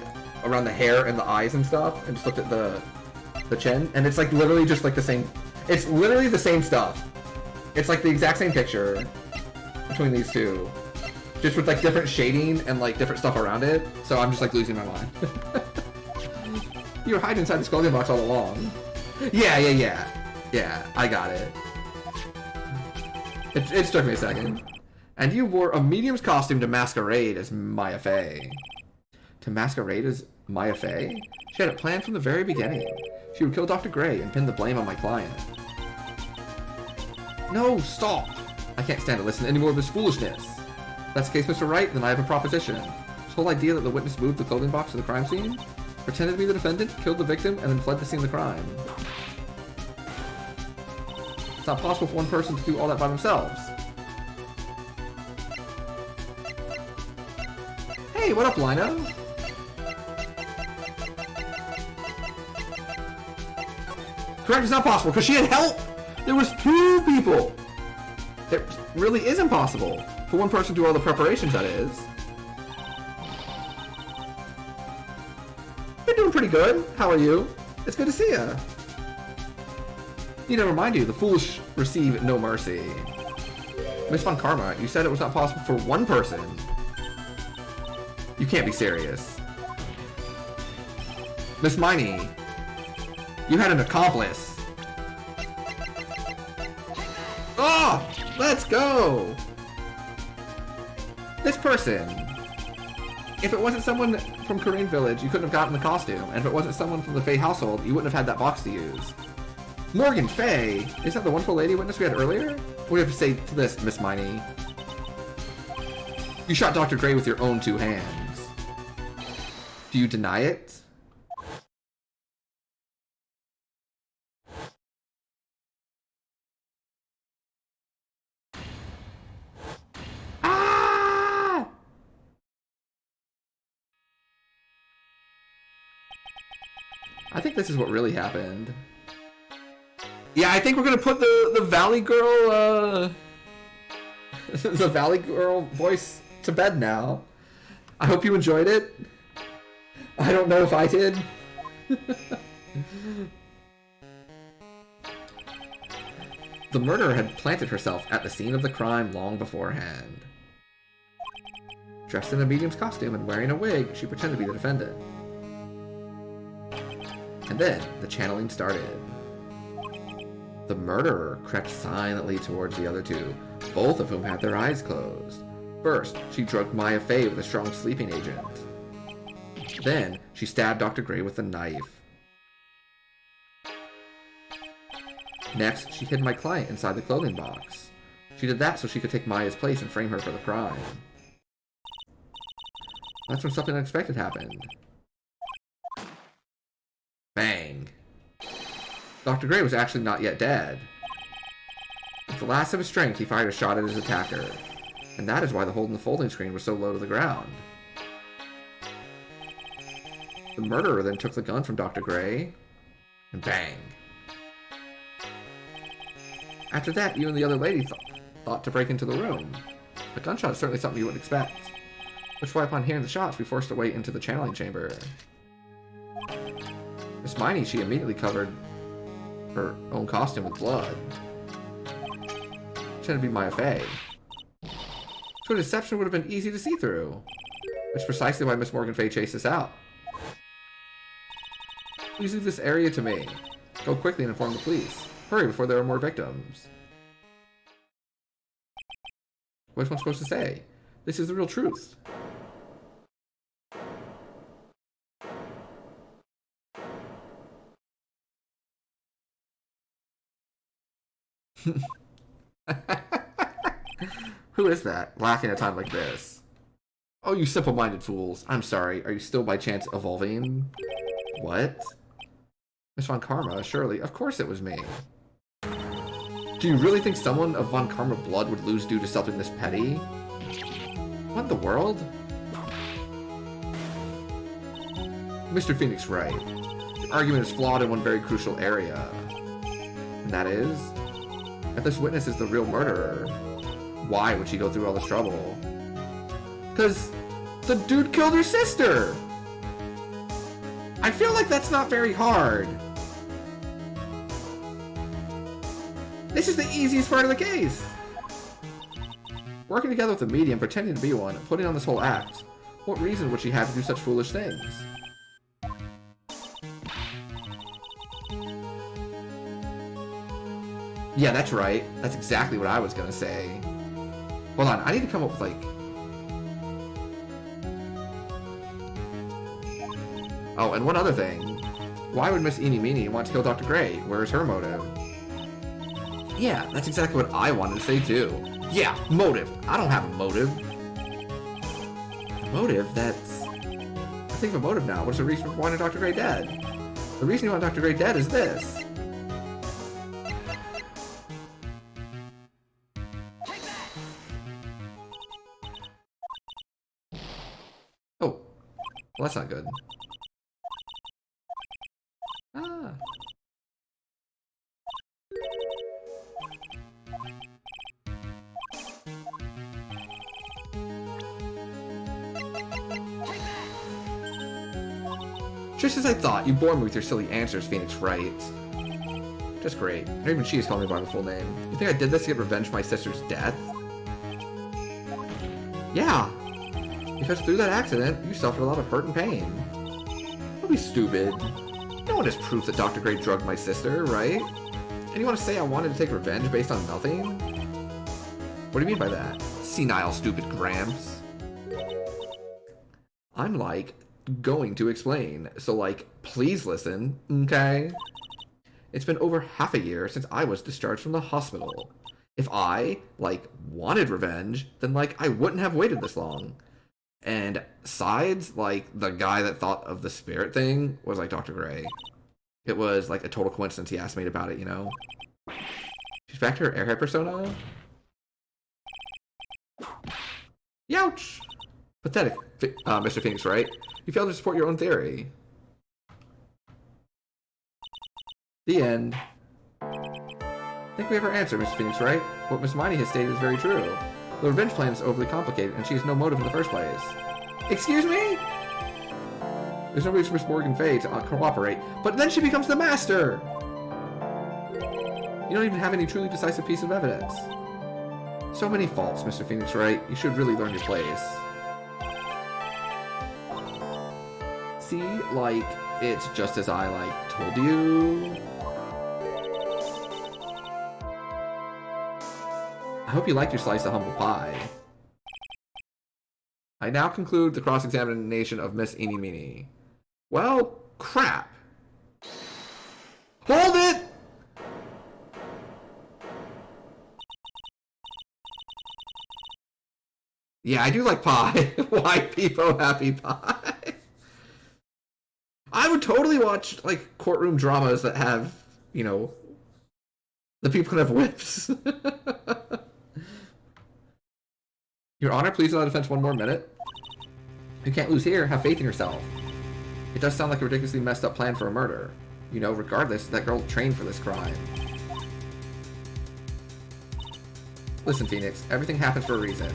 around the hair and the eyes and stuff, and just looked at the chin. And it's like literally just like the same. It's literally the same stuff. It's like the exact same picture between these two. Just with like different shading and like different stuff around it. So I'm just like losing my mind. You were hiding inside this clothing box all along. Yeah, I got it. It took me a second. And you wore a medium's costume to masquerade as Maya Fey. To masquerade as Maya Fey? She had it planned from the very beginning. She would kill Dr. Gray and pin the blame on my client. No, stop! I can't stand to listen to any more of this foolishness. If that's the case, Mr. Wright, then I have a proposition. This whole idea that the witness moved the clothing box to the crime scene? pretended to be the defendant, killed the victim, and then fled the scene of the crime. It's not possible for one person to do all that by themselves. Hey, what up, Lino? Correct, it's not possible, because she had help! There was 2 people! It really is impossible. For one person to do all the preparations, that is. You're doing pretty good. How are you? It's good to see ya. Need to remind you, the foolish receive no mercy. Miss Von Karma, you said it was not possible for one person. You can't be serious. Miss Miney, you had an accomplice. Oh! Let's go! This person. If it wasn't someone from Korean Village, you couldn't have gotten the costume. And if it wasn't someone from the Faye household, you wouldn't have had that box to use. Morgan Faye! Is that the wonderful lady witness we had earlier? What do you have to say to this, Miss Miney? You shot Dr. Gray with your own 2 hands. Do you deny it? I think this is what really happened. Yeah, I think we're gonna put the Valley Girl, the Valley Girl voice to bed now. I hope you enjoyed it. I don't know if I did. The murderer had planted herself at the scene of the crime long beforehand. Dressed in a medium's costume and wearing a wig, she pretended to be the defendant. And then, the channeling started. The murderer crept silently towards the other 2, both of whom had their eyes closed. First, she drugged Maya Fey with a strong sleeping agent. Then, she stabbed Dr. Gray with a knife. Next, she hid my client inside the clothing box. She did that so she could take Maya's place and frame her for the crime. That's when something unexpected happened. Bang. Dr. Gray was actually not yet dead. With the last of his strength, he fired a shot at his attacker. And that is why the hole in the folding screen was so low to the ground. The murderer then took the gun from Dr. Gray, and bang. After that, you and the other lady thought to break into the room. A gunshot is certainly something you wouldn't expect. Which is why upon hearing the shots, we forced our way into the channeling chamber. Miss Miney, she immediately covered her own costume with blood. Pretended to be Maya Fey. So deception would have been easy to see through. Which is precisely why Miss Morgan Fey chased us out. Please leave this area to me. Go quickly and inform the police. Hurry before there are more victims. What is one supposed to say? This is the real truth. Who is that, laughing at a time like this? Oh, you simple-minded fools. I'm sorry. Are you still by chance evolving? What? Miss Von Karma, surely. Of course it was me. Do you really think someone of Von Karma blood would lose due to something this petty? What in the world? Mr. Phoenix Wright. Your argument is flawed in one very crucial area. And that is? If this witness is the real murderer, why would she go through all this trouble? Because the dude killed her sister! I feel like that's not very hard. This is the easiest part of the case. Working together with a medium, pretending to be one, and putting on this whole act. What reason would she have to do such foolish things? Yeah, that's right. That's exactly what I was gonna say. Hold on, I need to come up with, like... Oh, and one other thing. Why would Miss Eenie Meenie want to kill Dr. Gray? Where is her motive? Yeah, that's exactly what I wanted to say, too. Yeah, motive. I don't have a motive. A motive that's think of a motive now. What's the reason for wanting Dr. Gray dead? The reason you want Dr. Gray dead is this. Oh. Well, that's not good. Ah. Just as I thought, you bore me with your silly answers, Phoenix Wright. Just great. Not even she is calling me by my full name. You think I did this to get revenge for my sister's death? Yeah. Because through that accident, you suffered a lot of hurt and pain. Don't be stupid. No one has proof that Dr. Gray drugged my sister, right? And you want to say I wanted to take revenge based on nothing? What do you mean by that? Senile, stupid Gramps. I'm like, going to explain. So like, please listen, okay? It's been over half a year since I was discharged from the hospital. If I, like, wanted revenge, then like, I wouldn't have waited this long. And besides, like, the guy that thought of the spirit thing was like Dr. Gray. It was like a total coincidence he asked me about it, you know? She's back to her airhead persona? Youch! Pathetic, Mr. Phoenix Wright. You failed to support your own theory. The end. I think we have our answer, Mr. Phoenix Wright. What Miss Miney has stated is very true. The revenge plan is overly complicated, and she has no motive in the first place. Excuse me? There's no reason for Miss Morgan Fay to cooperate, but then she becomes the master! You don't even have any truly decisive piece of evidence. So many faults, Mr. Phoenix Wright. You should really learn your place. See, like, it's just as I, like, told you. I hope you liked your slice of humble pie. I now conclude the cross-examination of Miss Eenie Meenie. Well, crap. Hold it! Yeah, I do like pie. White people happy pie. I would totally watch, like, courtroom dramas that have, you know, the people can have whips. Your Honor, please allow defense one more minute. You can't lose here. Have faith in yourself. It does sound like a ridiculously messed up plan for a murder. You know, regardless, that girl trained for this crime. Listen, Phoenix, everything happens for a reason.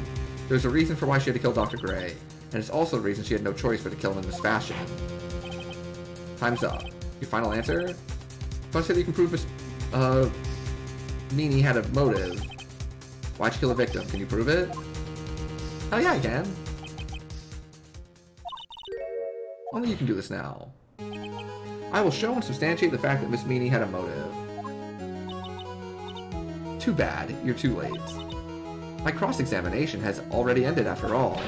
There's a reason for why she had to kill Dr. Gray, and it's also a reason she had no choice but to kill him in this fashion. Time's up. Your final answer? If I say that you can prove Miss Meanie had a motive, why'd you kill a victim? Can you prove it? Hell yeah, I can. Only you can do this now. I will show and substantiate the fact that Miss Meanie had a motive. Too bad, you're too late. My cross-examination has already ended after all.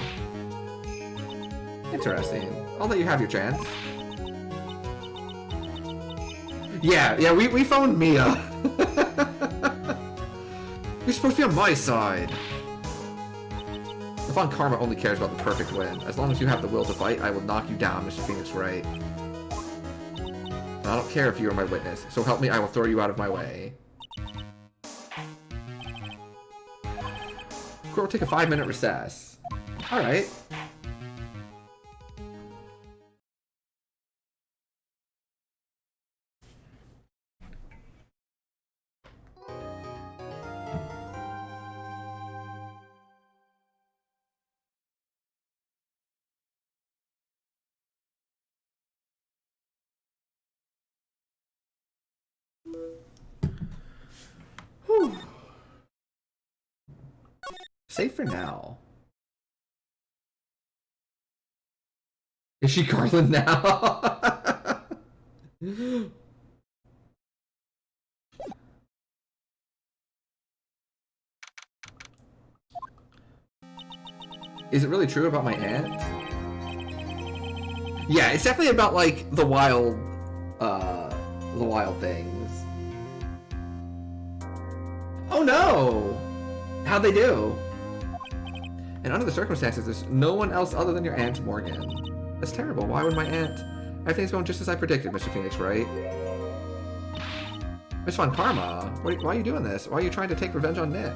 Interesting. I'll let you have your chance. Yeah, we phoned Mia. You're supposed to be on my side. The Von Karma only cares about the perfect win. As long as you have the will to fight, I will knock you down, Mr. Phoenix Wright. And I don't care if you are my witness, so help me, I will throw you out of my way. We'll take a 5-minute recess. Alright. Whew. Safe for now. Is she Garland now? Is it really true about my aunt? Yeah, it's definitely about, like, the wild things. Oh no! How'd they do? And under the circumstances, there's no one else other than your Aunt Morgan. That's terrible. Why would my aunt... Everything's going just as I predicted, Mr. Phoenix, right? Miss Von Karma, why are you doing this? Why are you trying to take revenge on Nick?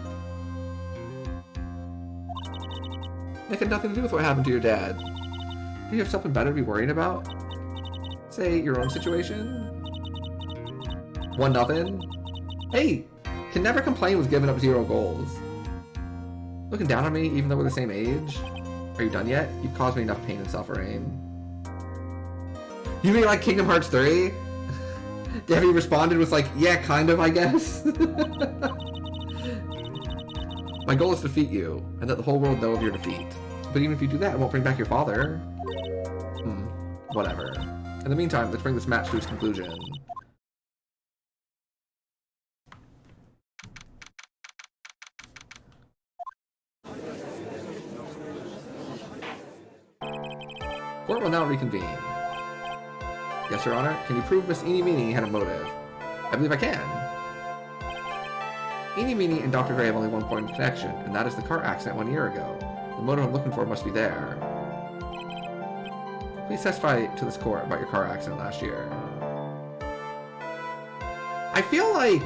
Nick had nothing to do with what happened to your dad. Do you have something better to be worrying about? Say, your own situation? 1-0? Hey! Can never complain with giving up 0 goals. Looking down on me even though we're the same age? Are you done yet? You've caused me enough pain and suffering. You mean like Kingdom Hearts 3? Have you responded with like, yeah, kind of, I guess? My goal is to defeat you, and let the whole world know of your defeat. But even if you do that, it won't bring back your father. Whatever. In the meantime, let's bring this match to its conclusion. Court will now reconvene. Yes, Your Honor. Can you prove Miss Eenie Meenie had a motive? I believe I can. Eenie Meenie and Dr. Gray have only one point of connection, and that is the car accident 1 year ago. The motive I'm looking for must be there. Please testify to this court about your car accident last year. I feel like...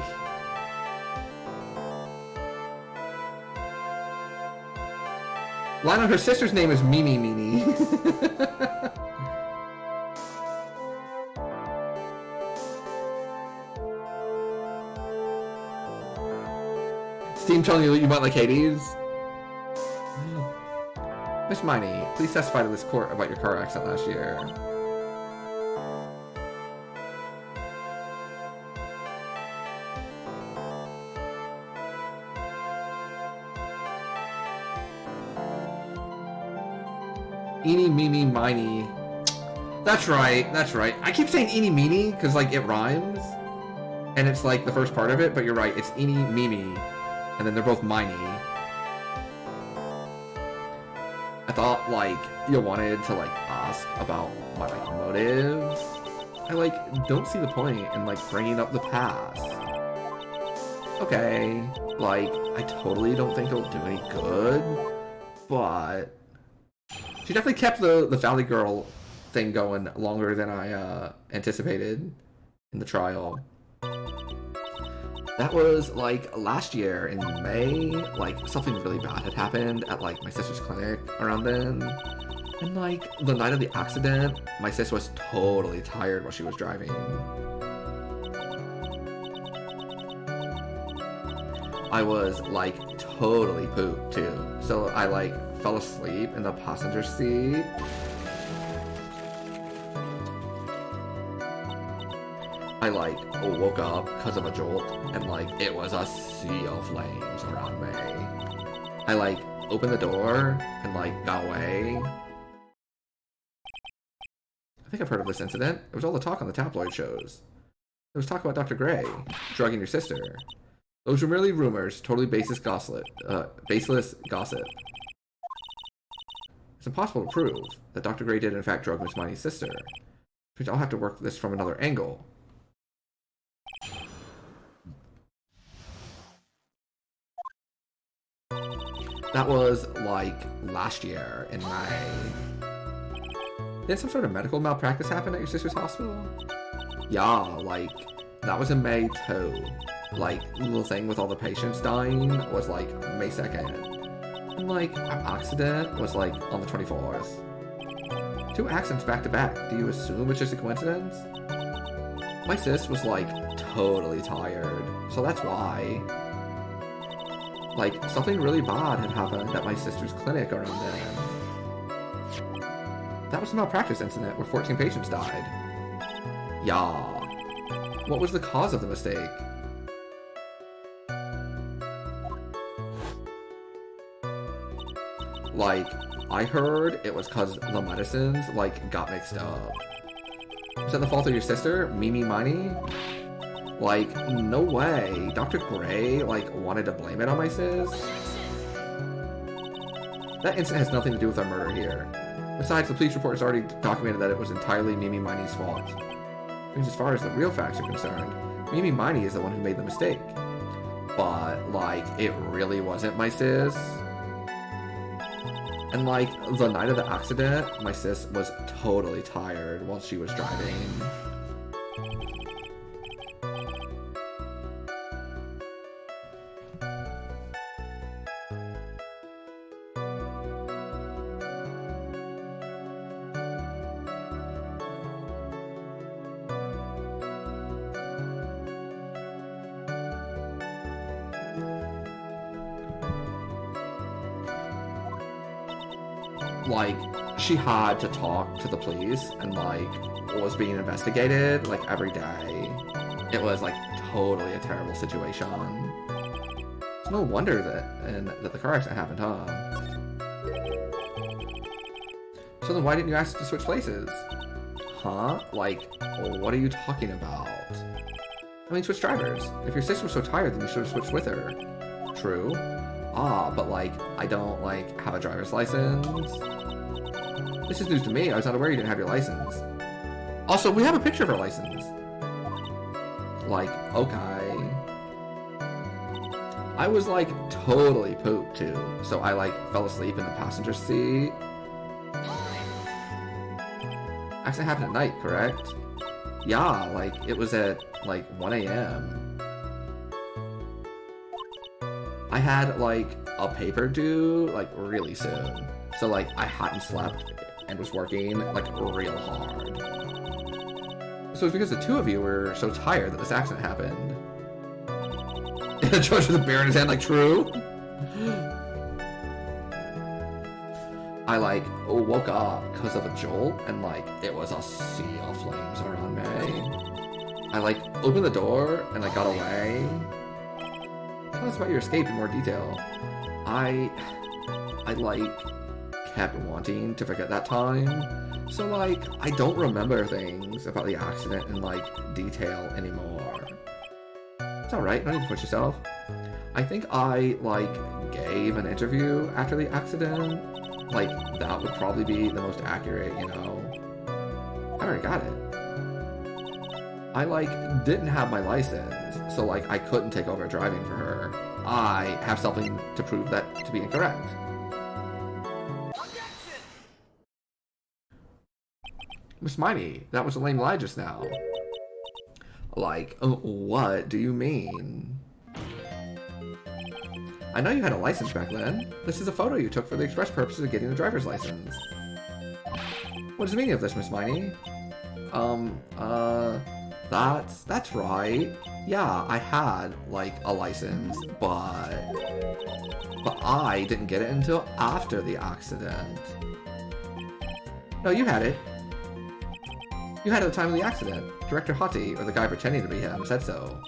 Lionel, her sister's name is Mimi Meenie. Steam telling you that you might like Hades? Miss Miney, please testify to this court about your car accident last year. Eenie, Meenie, Miney. That's right, that's right. I keep saying Eenie, Meenie because, like, it rhymes. And it's, like, the first part of it, but you're right. It's Eenie, Mimi. And then they're both Miney. I thought, like, you wanted to, like, ask about my, like, motives. I, like, don't see the point in, like, bringing up the past. Okay. Like, I totally don't think it'll do any good. But... she definitely kept the Valley Girl thing going longer than I anticipated in the trial. That was, like, last year in May. Like, something really bad had happened at, like, my sister's clinic around then. And, like, the night of the accident, my sister was totally tired while she was driving. I was, like, totally pooped, too. So I, like, fell asleep in the passenger seat. I, like, woke up because of a jolt, and, like, it was a sea of flames around me. I, like, opened the door and, like, got away. I think I've heard of this incident. It was all the talk on the tabloid shows. There was talk about Dr. Gray drugging your sister. Those were merely rumors, totally baseless gossip. It's impossible to prove that Dr. Gray did in fact drug Miss Miney's sister. Which I'll have to work this from another angle. That was, like, last year in May. Did some sort of medical malpractice happen at your sister's hospital? Yeah, like, that was in May too. Like, the little thing with all the patients dying was, like, May 2nd. And, like, our accident was, like, on the 24th. 2 accidents back to back. Do you assume it's just a coincidence? My sis was, like, totally tired. So that's why. Like, something really bad had happened at my sister's clinic around then. That was a malpractice incident where 14 patients died. Yeah. What was the cause of the mistake? Like, I heard it was because the medicines, like, got mixed up. Is that the fault of your sister, Mimi Miney? Like, no way. Dr. Gray, like, wanted to blame it on my sis? That incident has nothing to do with our murder here. Besides, the police report has already documented that it was entirely Mimi Miney's fault. Because as far as the real facts are concerned, Mimi Miney is the one who made the mistake. But, like, it really wasn't my sis. And like the night of the accident, my sis was totally tired while she was driving. Like, she had to talk to the police and, like, was being investigated, like, every day. It was, like, totally a terrible situation. It's no wonder that the car accident happened, huh? So then why didn't you ask to switch places? Huh? Like, what are you talking about? I mean, switch drivers. If your sister was so tired, then you should have switched with her. True. Ah, but, like, I don't, like, have a driver's license. This is news to me. I was not aware you didn't have your license. Also, we have a picture of her license. Like, okay. I was, like, totally pooped, too. So I, like, fell asleep in the passenger seat. Accident happened at night, correct? Yeah, like, it was at, like, 1 a.m. I had, like, a paper due, like, really soon. So, like, I hadn't slept and was working, like, real hard. So it's because the two of you were so tired that this accident happened. And George with a beer in his hand, like, true? I, like, woke up because of a jolt, and, like, it was a sea of flames around me. I, like, opened the door, and I got away. Tell us about your escape in more detail. I, like, kept wanting to forget that time. So, like, I don't remember things about the accident in, like, detail anymore. It's alright, don't need to push yourself. I think I, like, gave an interview after the accident. Like, that would probably be the most accurate, you know. I already got it. I, like, didn't have my license, so, like, I couldn't take over driving for her. I have something to prove that to be incorrect. Miss Miney, that was a lame lie just now. Like, what do you mean? I know you had a license back then. This is a photo you took for the express purposes of getting a driver's license. What is the meaning of this, Miss Miney? That's right. Yeah, I had, like, a license, but I didn't get it until after the accident. No, you had it. You had it at the time of the accident. Director Hottie, or the guy pretending to be him, said so.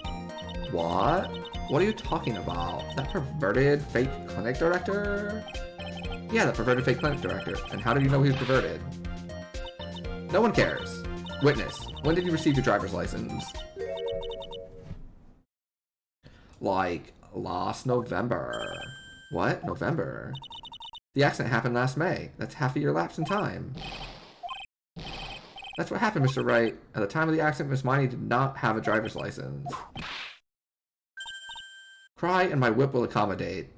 What? What are you talking about? That perverted fake clinic director? Yeah, that perverted fake clinic director. And how did you know he was perverted? No one cares. Witness, when did you receive your driver's license? Like, last November. What? November? The accident happened last May. That's half a year lapse in time. That's what happened, Mr. Wright. At the time of the accident, Miss Miney did not have a driver's license. Cry and my whip will accommodate.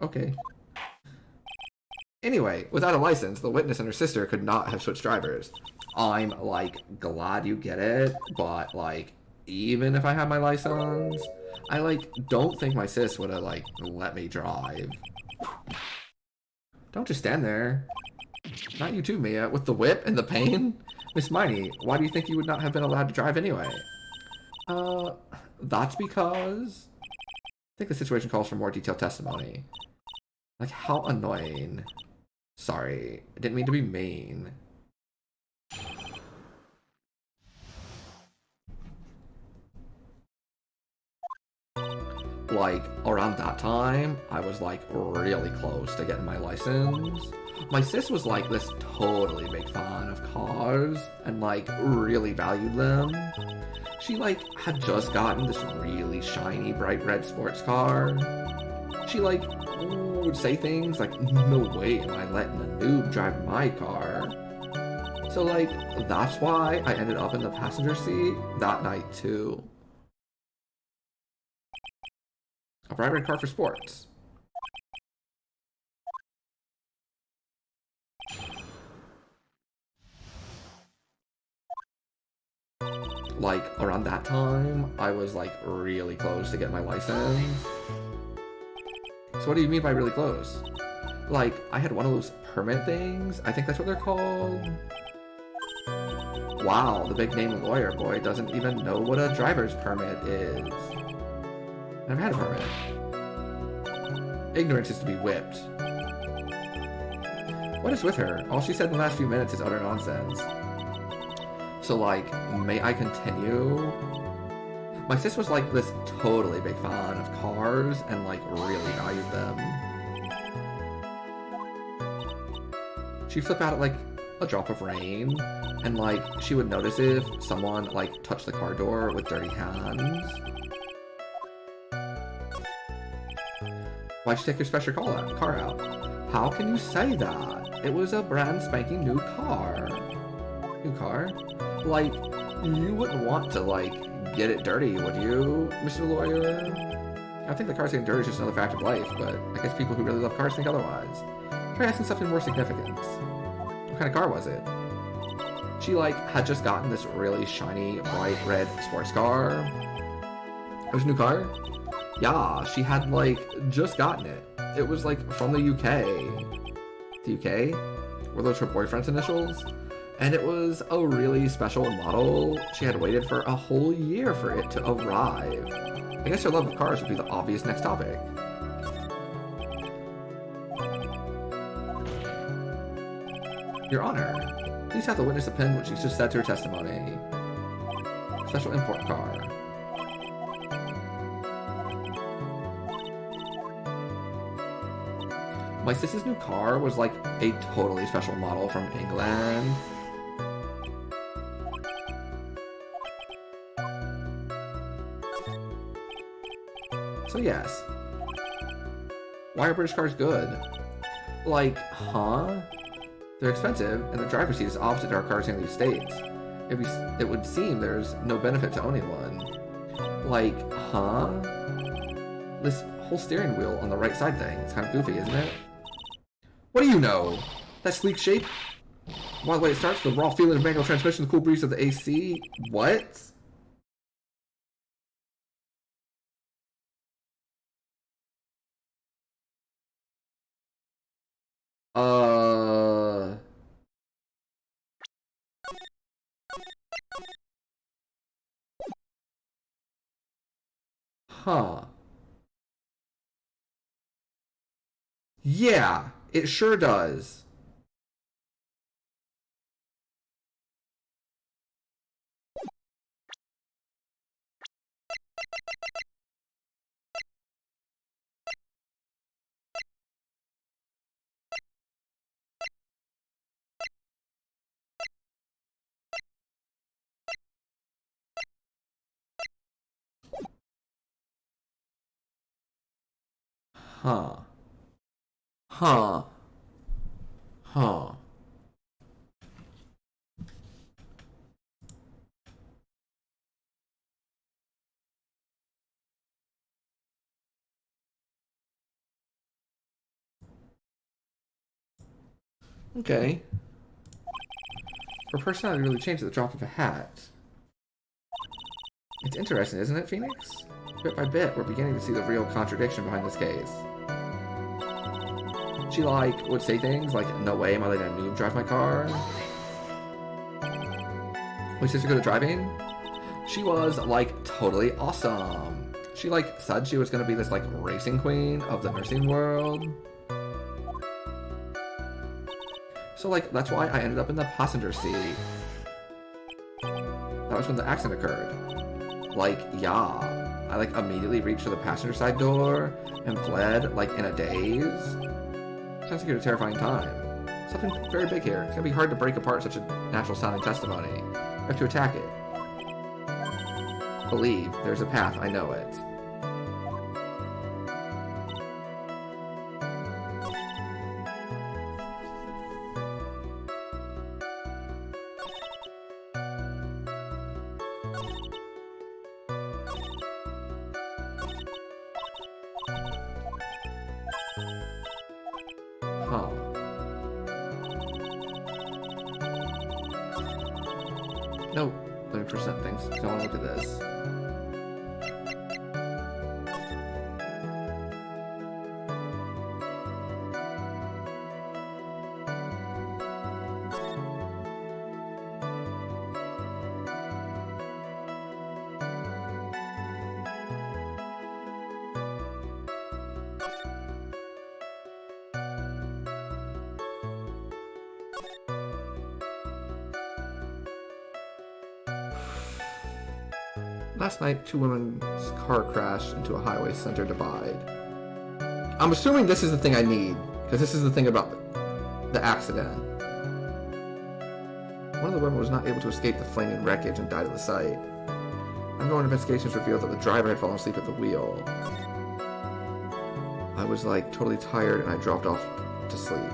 Okay. Anyway, without a license, the witness and her sister could not have switched drivers. I'm, like, glad you get it, but, like, even if I had my license, I, like, don't think my sis would have, like, let me drive. Don't just stand there. Not you too, Mia, with the whip and the pain. Miss Miney, why do you think you would not have been allowed to drive anyway? That's because... I think the situation calls for more detailed testimony. Like, how annoying. Sorry, I didn't mean to be mean. Like, around that time, I was, like, really close to getting my license. My sis was, like, this totally big fan of cars, and, like, really valued them. She, like, had just gotten this really shiny, bright red sports car. She, like, would say things like, no way am I letting a noob drive my car. So, like, that's why I ended up in the passenger seat that night, too. bright red car for sports. Like, around that time, I was, like, really close to getting my license. So what do you mean by really close? Like, I had one of those permit things. I think that's what they're called. Wow, the big name lawyer boy doesn't even know what a driver's permit is. Never had a permit. Ignorance is to be whipped. What is with her? All she said in the last few minutes is utter nonsense. So, like, may I continue? My sis was, like, this totally big fan of cars and, like, really valued them. She'd flip out at, like, a drop of rain, and, like, she would notice if someone, like, touched the car door with dirty hands. Why'd you take your special car out? How can you say that? It was a brand spanking new car. New car? Like, you wouldn't want to, like, get it dirty, would you, Mr. Lawyer? I think the cars getting dirty is just another fact of life, but I guess people who really love cars think otherwise. Try asking something more significant. What kind of car was it? She, like, had just gotten this really shiny, bright red sports car. It was a new car? Yeah, she had, like, just gotten it. It was, like, from the UK. The UK? Were those her boyfriend's initials? And it was a really special model. She had waited for a whole year for it to arrive. I guess her love of cars would be the obvious next topic. Your Honor, please have the witness append what she just said to her testimony. Special import car. My sister's new car was like a totally special model from England. So yes. Why are British cars good? Like, huh? They're expensive, and the driver's seat is opposite to our cars in the States. It would seem there's no benefit to owning one. Like, huh? This whole steering wheel on the right side thing, it's kind of goofy, isn't it? What do you know? That sleek shape? Why the way it starts, the raw feeling of manual transmission, the cool breeze of the AC? What? Huh. Yeah, it sure does. Huh. Huh. Huh. Okay. Her personality really changed at the drop of a hat. It's interesting, isn't it, Phoenix? Bit by bit, we're beginning to see the real contradiction behind this case. She, like, would say things like, no way am I letting a noob drive my car. Was sister good at driving? She was, like, totally awesome. She, like, said she was gonna be this, like, racing queen of the nursing world. So, like, that's why I ended up in the passenger seat. That was when the accident occurred. Like, yeah. I, like, immediately reached for the passenger side door and fled, like, in a daze. Sounds like you had a terrifying time. Something very big here. It's gonna be hard to break apart such a natural-sounding testimony. You have to attack it. Believe, there's a path, I know it. Huh. No, let me present things. I want to look at this. Last night, 2 women's car crashed into a highway center divide. I'm assuming this is the thing I need, because this is the thing about the accident. One of the women was not able to escape the flaming wreckage and died at the site. Ongoing investigations revealed that the driver had fallen asleep at the wheel. I was like totally tired and I dropped off to sleep.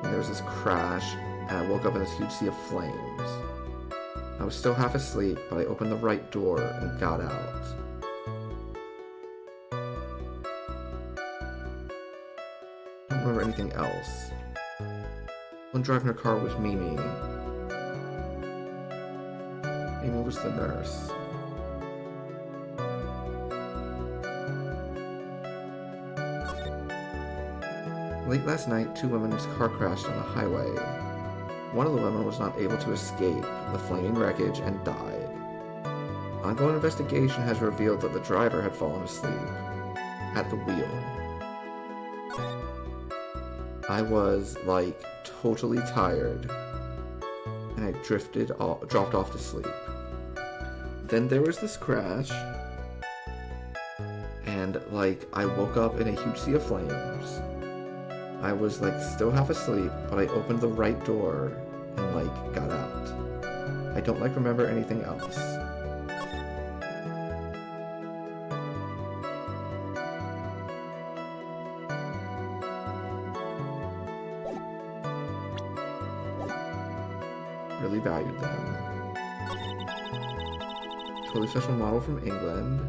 And there was this crash and I woke up in this huge sea of flames. I was still half asleep, but I opened the right door and got out. I don't remember anything else. One driving her car was Mimi. Mimi was the nurse. Late last night, 2 women's car crashed on a highway. One of the women was not able to escape the flaming wreckage and died. Ongoing investigation has revealed that the driver had fallen asleep at the wheel. I was like totally tired and I dropped off to sleep. Then there was this crash and like I woke up in a huge sea of flames. I was like still half asleep, but I opened the right door and like got out. I don't like remember anything else. Really valued them. Totally special model from England.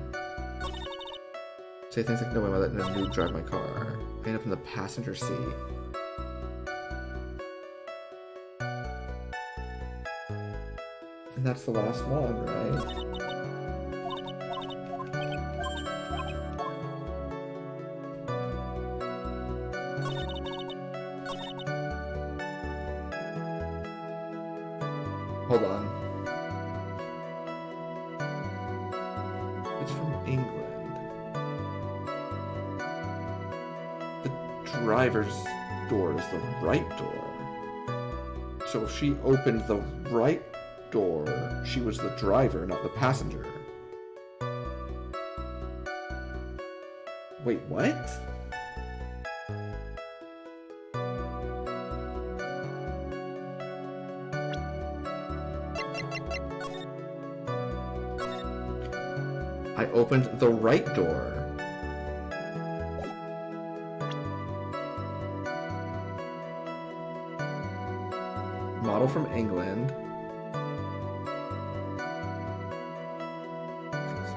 Say things like, no, I'm letting a noob drive my car. I end up in the passenger seat. And that's the last one, right? Hold on. It's from England. The driver's door is the right door. So if she opened the right door, she was the driver, not the passenger. Wait, what? I opened the right door. Model from England.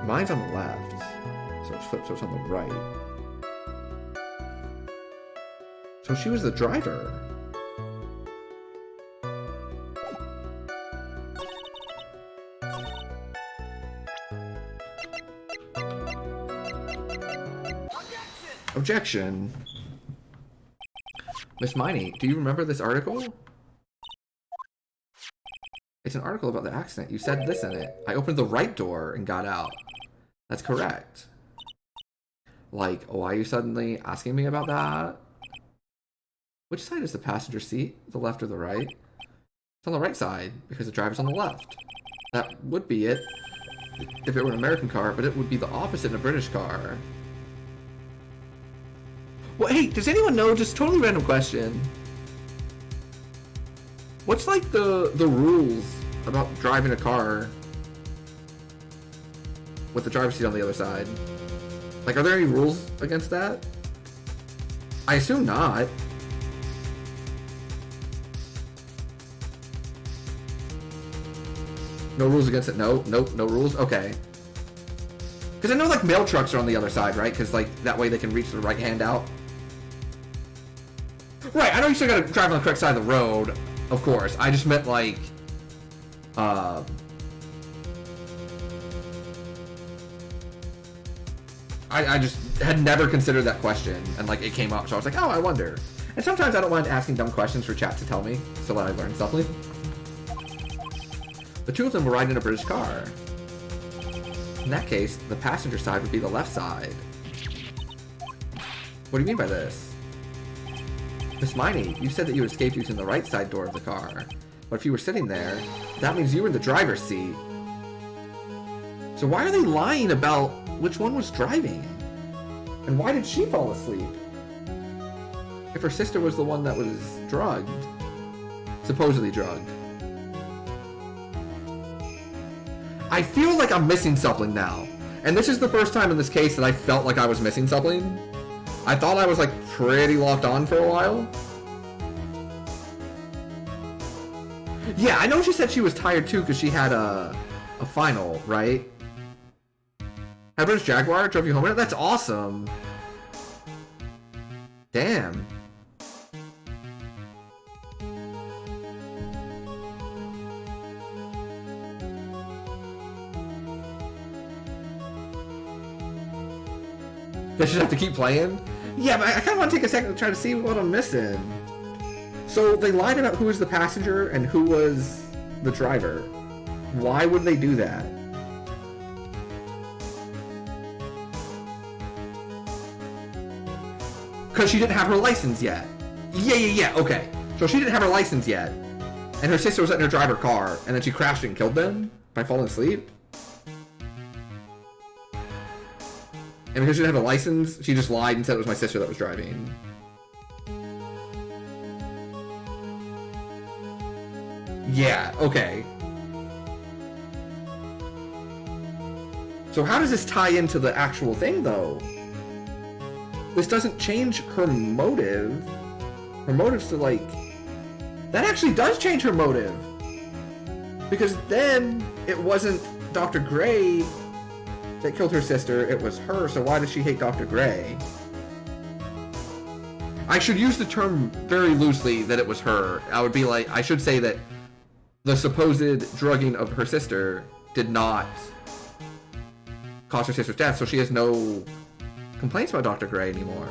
Mine's on the left, so it's flipped, so it's on the right. So she was the driver. Objection! Miss Miney, do you remember this article? It's an article about the accident. You said this in it. I opened the right door and got out. That's correct. Like, why are you suddenly asking me about that? Which side is the passenger seat? The left or the right? It's on the right side, because the driver's on the left. That would be it if it were an American car, but it would be the opposite in a British car. Well, hey, does anyone know, just totally random question. What's like the rules about driving a car with the driver's seat on the other side? Like, are there any rules against that? I assume not. No rules against it? No? Nope, no rules? Okay. Because I know, like, mail trucks are on the other side, right? Because, like, that way they can reach the right hand out. Right, I know you still gotta drive on the correct side of the road, of course. I just meant, like, I just had never considered that question, and, like, it came up, so I was like, oh, I wonder. And sometimes I don't mind asking dumb questions for chat to tell me, so that I learn something. The two of them were riding in a British car. In that case, the passenger side would be the left side. What do you mean by this? Miss Miney, you said that you escaped using the right side door of the car. But if you were sitting there, that means you were in the driver's seat. So why are they lying about which one was driving? And why did she fall asleep? If her sister was the one that was drugged. Supposedly drugged. I feel like I'm missing something now. And this is the first time in this case that I felt like I was missing something. I thought I was like pretty locked on for a while. Yeah, I know she said she was tired too because she had a final, right? Had British Jaguar drove you home? That's awesome. Damn. Does she have to keep playing? Yeah, but I kind of want to take a second to try to see what I'm missing. So they lied about who was the passenger and who was the driver. Why would they do that? Because she didn't have her license yet. Yeah, okay. So she didn't have her license yet. And her sister was in her driver car, and then she crashed and killed them by falling asleep. And because she didn't have a license, she just lied and said it was my sister that was driving. Yeah, okay. So how does this tie into the actual thing, though? This doesn't change her motive. Her motive's to, like... That actually does change her motive. Because then it wasn't Dr. Gray that killed her sister, it was her, so why does she hate Dr. Gray? I should use the term very loosely that it was her. I would be like, I should say that the supposed drugging of her sister did not cause her sister's death, so she has no complaints about Dr. Gray anymore.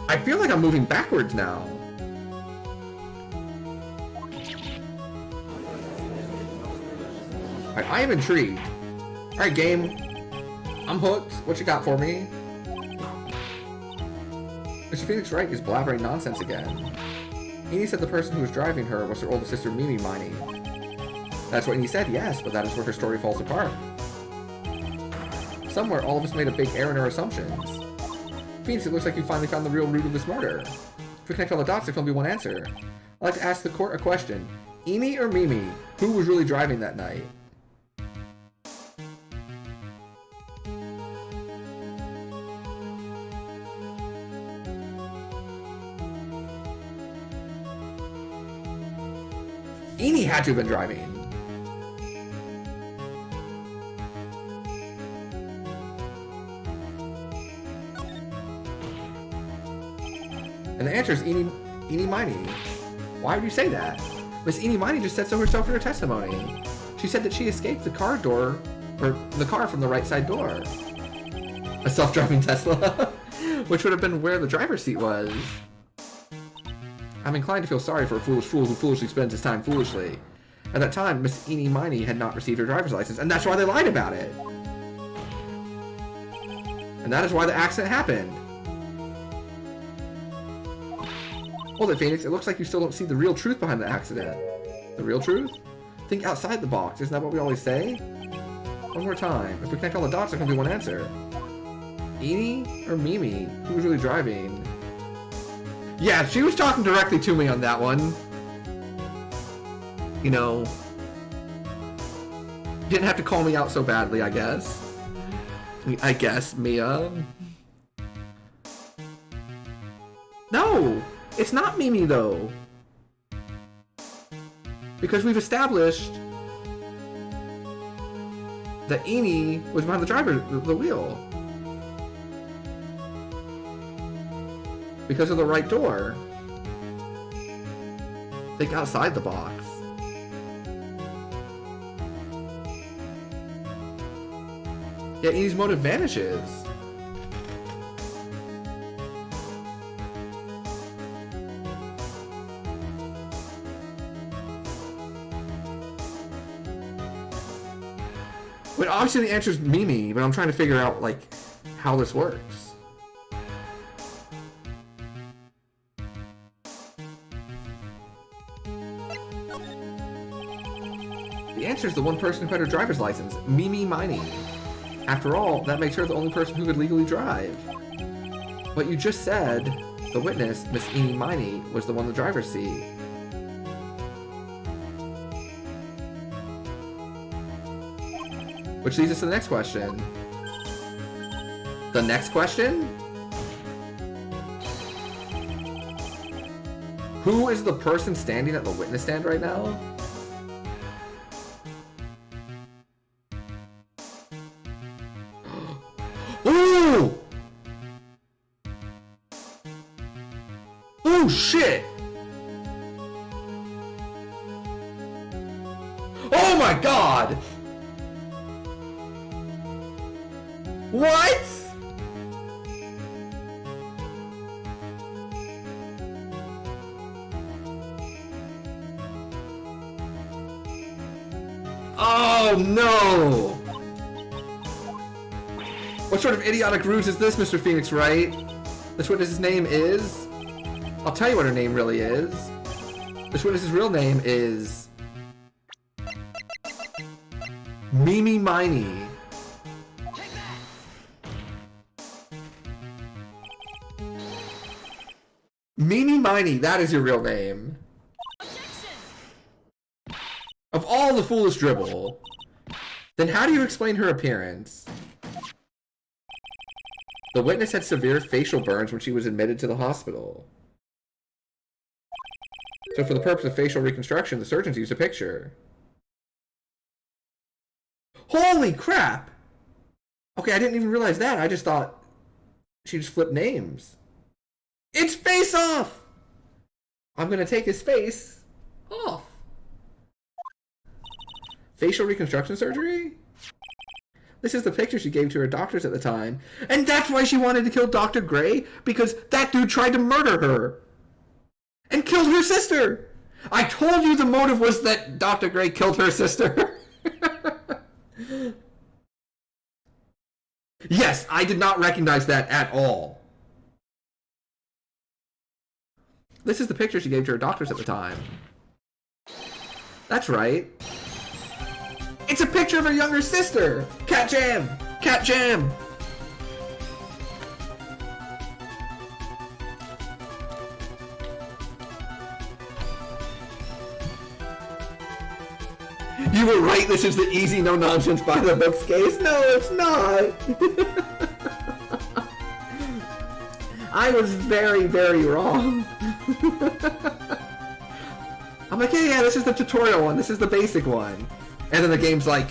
I feel like I'm moving backwards now. Alright, I am intrigued. Alright, game. I'm hooked. What you got for me? Mr. Phoenix Wright is blabbering nonsense again. Eni said the person who was driving her was her older sister, Mimi Miney. That's what Eni said, yes, but that is where her story falls apart. Somewhere, all of us made a big error in our assumptions. Phoenix, it looks like you finally found the real root of this murder. If we connect all the dots, there can only be one answer. I'd like to ask the court a question. Eni or Mimi, who was really driving that night? Eni had to have been driving. And the answer is Eni Miney. Why would you say that? Miss Eni Miney just said so herself in her testimony. She said that she escaped the car door, or the car from the right side door. A self-driving Tesla, which would have been where the driver's seat was. I'm inclined to feel sorry for a foolish fool who foolishly spends his time foolishly. At that time, Miss Eni Miney had not received her driver's license, and that's why they lied about it. And that is why the accident happened. Hold it, Phoenix. It looks like you still don't see the real truth behind the accident. The real truth? Think outside the box. Isn't that what we always say? One more time. If we connect all the dots, there can be one answer. Eni or Mimi? Who was really driving? Yeah, she was talking directly to me on that one. You know, didn't have to call me out so badly, I guess. I guess, Mia. No, it's not Mimi though. Because we've established that Eni was behind the wheel. because of the right door. Think outside the box. Yeah, Edie's motive vanishes. But obviously the answer is Mimi, but I'm trying to figure out, like, how this works. The answer is the one person who had her driver's license, Mimi Miney. After all, that makes her the only person who could legally drive. But you just said the witness, Miss Eenie Miney, was the one in the driver's seat. Which leads us to the next question. The next question? Who is the person standing at the witness stand right now? Ooh! Oh shit! Oh my god! What? Oh no! What sort of idiotic ruse is this, Mr. Phoenix Wright? This witness's name is... I'll tell you what her name really is. This witness's real name is... Mimi Miney. Mimi Miney, that is your real name. Of all the foolish dribble, then how do you explain her appearance? The witness had severe facial burns when she was admitted to the hospital. So for the purpose of facial reconstruction, the surgeons used a picture. Holy crap! Okay, I didn't even realize that. I just thought she just flipped names. It's Face Off! I'm gonna take his face off. Facial reconstruction surgery? This is the picture she gave to her doctors at the time. And that's why she wanted to kill Dr. Gray? Because that dude tried to murder her. And killed her sister! I told you the motive was that Dr. Gray killed her sister. Yes, I did not recognize that at all. This is the picture she gave to her doctors at the time. That's right. It's a picture of her younger sister! Cat Jam! Cat Jam! You were right, this is the easy, no-nonsense, by-the-books case. No, it's not! I was very, very wrong. I'm like, hey, yeah, this is the tutorial one. This is the basic one. And then the game's like,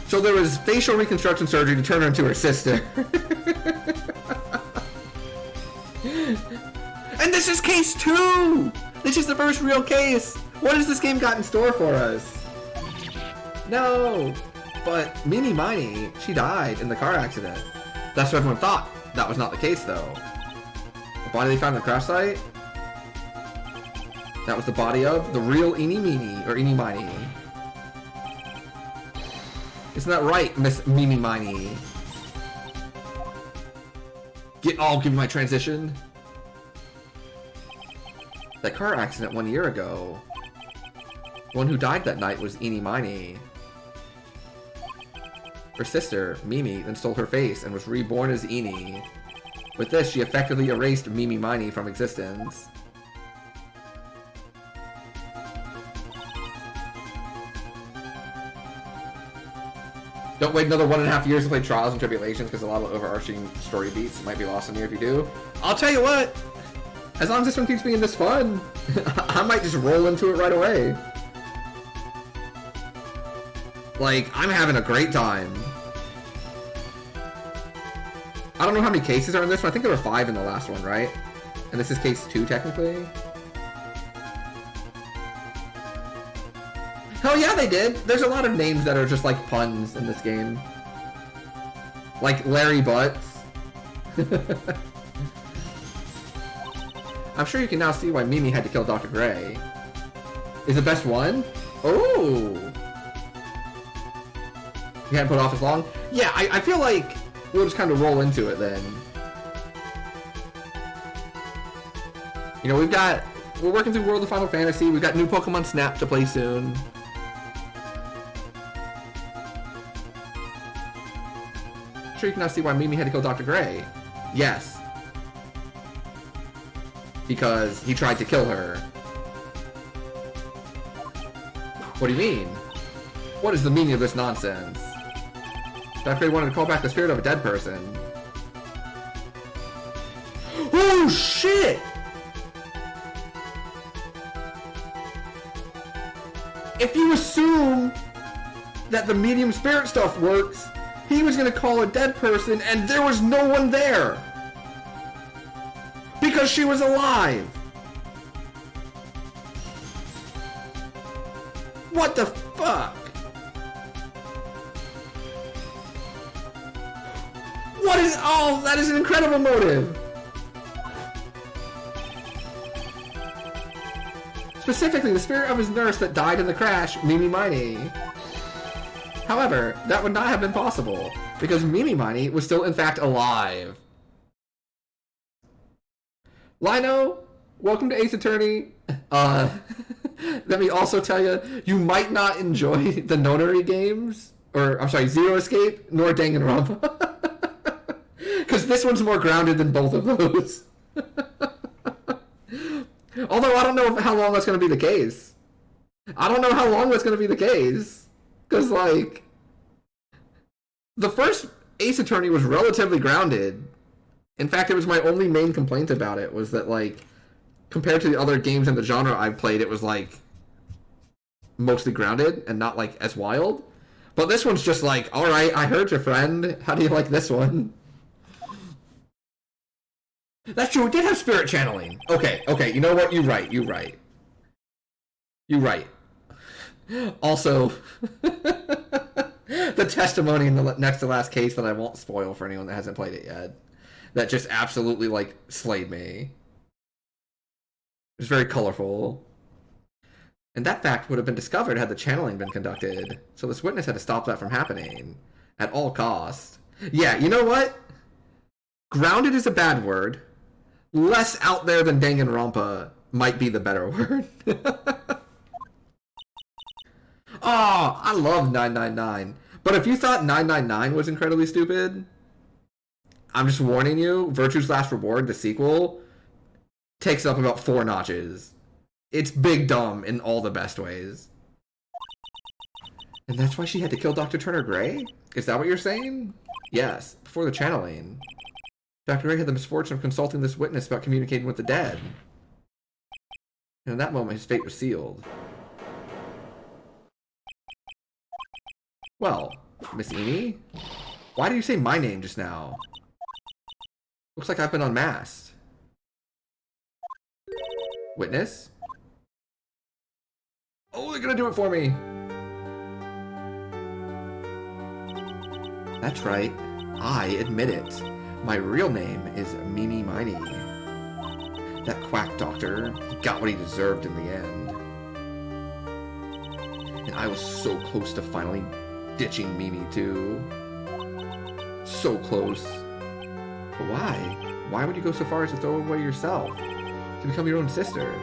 so there was facial reconstruction surgery to turn her into her sister. And this is case 2! This is the first real case! What has this game got in store for us? No! But Mimi Miney, she died in the car accident. That's what everyone thought. That was not the case, though. The body they found in the crash site? That was the body of the real Eenie Meenie, or Eenie Miney. Isn't that right, Miss Mimi Miney? I'll give you my transition. That car accident 1 year ago. The one who died that night was Eenie Miney. Her sister, Mimi, then stole her face and was reborn as Eenie. With this, she effectively erased Mimi Miney from existence. Don't wait another 1.5 years to play Trials and Tribulations because a lot of overarching story beats might be lost on you if you do. I'll tell you what! As long as this one keeps being this fun, I might just roll into it right away. Like, I'm having a great time. I don't know how many cases are in this one. I think there were 5 in the last one, right? And this is case 2, technically. Hell yeah, they did! There's a lot of names that are just like puns in this game. Like Larry Butts. I'm sure you can now see why Mimi had to kill Dr. Gray. Is the best one? Oh! You hadn't put off as long? Yeah, I feel like we'll just kind of roll into it then. You know, we're working through World of Final Fantasy, we've got new Pokemon Snap to play soon. Sure you can now see why Mimi had to kill Dr. Gray. Yes. Because he tried to kill her. What do you mean? What is the meaning of this nonsense? Dr. Gray wanted to call back the spirit of a dead person. Oh shit! If you assume that the medium spirit stuff works, he was gonna call a dead person and there was no one there! Because she was alive! What the fuck? What is... Oh, that is an incredible motive! Specifically, the spirit of his nurse that died in the crash, Mimi Miney. However, that would not have been possible, because Mimi Miney was still in fact alive. Lino, welcome to Ace Attorney. Let me also tell you, you might not enjoy the Nonary games, or, I'm sorry, Zero Escape, nor Danganronpa. Because this one's more grounded than both of those. Although I don't know how long that's going to be the case. I don't know how long that's going to be the case. Because, like, the first Ace Attorney was relatively grounded. In fact, it was my only main complaint about it, was that, like, compared to the other games in the genre I've played, it was, like, mostly grounded and not, like, as wild. But this one's just like, alright, I heard your friend. How do you like this one? That's true, it did have spirit channeling. Okay, you know what? You're right. Also, the testimony in the next to last case that I won't spoil for anyone that hasn't played it yet, that just absolutely, like, slayed me. It was very colorful. And that fact would have been discovered had the channeling been conducted. So this witness had to stop that from happening. At all costs. Yeah, you know what? Grounded is a bad word. Less out there than Danganronpa might be the better word. Oh, I love 999. But if you thought 999 was incredibly stupid, I'm just warning you, Virtue's Last Reward, the sequel, takes up about 4 notches. It's big dumb in all the best ways. And that's why she had to kill Dr. Turner Gray? Is that what you're saying? Yes, before the channeling. Dr. Gray had the misfortune of consulting this witness about communicating with the dead. And in that moment, his fate was sealed. Well, Miss Amy? Why did you say my name just now? Looks like I've been unmasked. Witness? Oh, they're gonna do it for me! That's right. I admit it. My real name is Mimi Miney. That quack doctor got what he deserved in the end. And I was so close to finally ditching Mimi too. So close. But why? Why would you go so far as to throw away yourself? To become your own sister?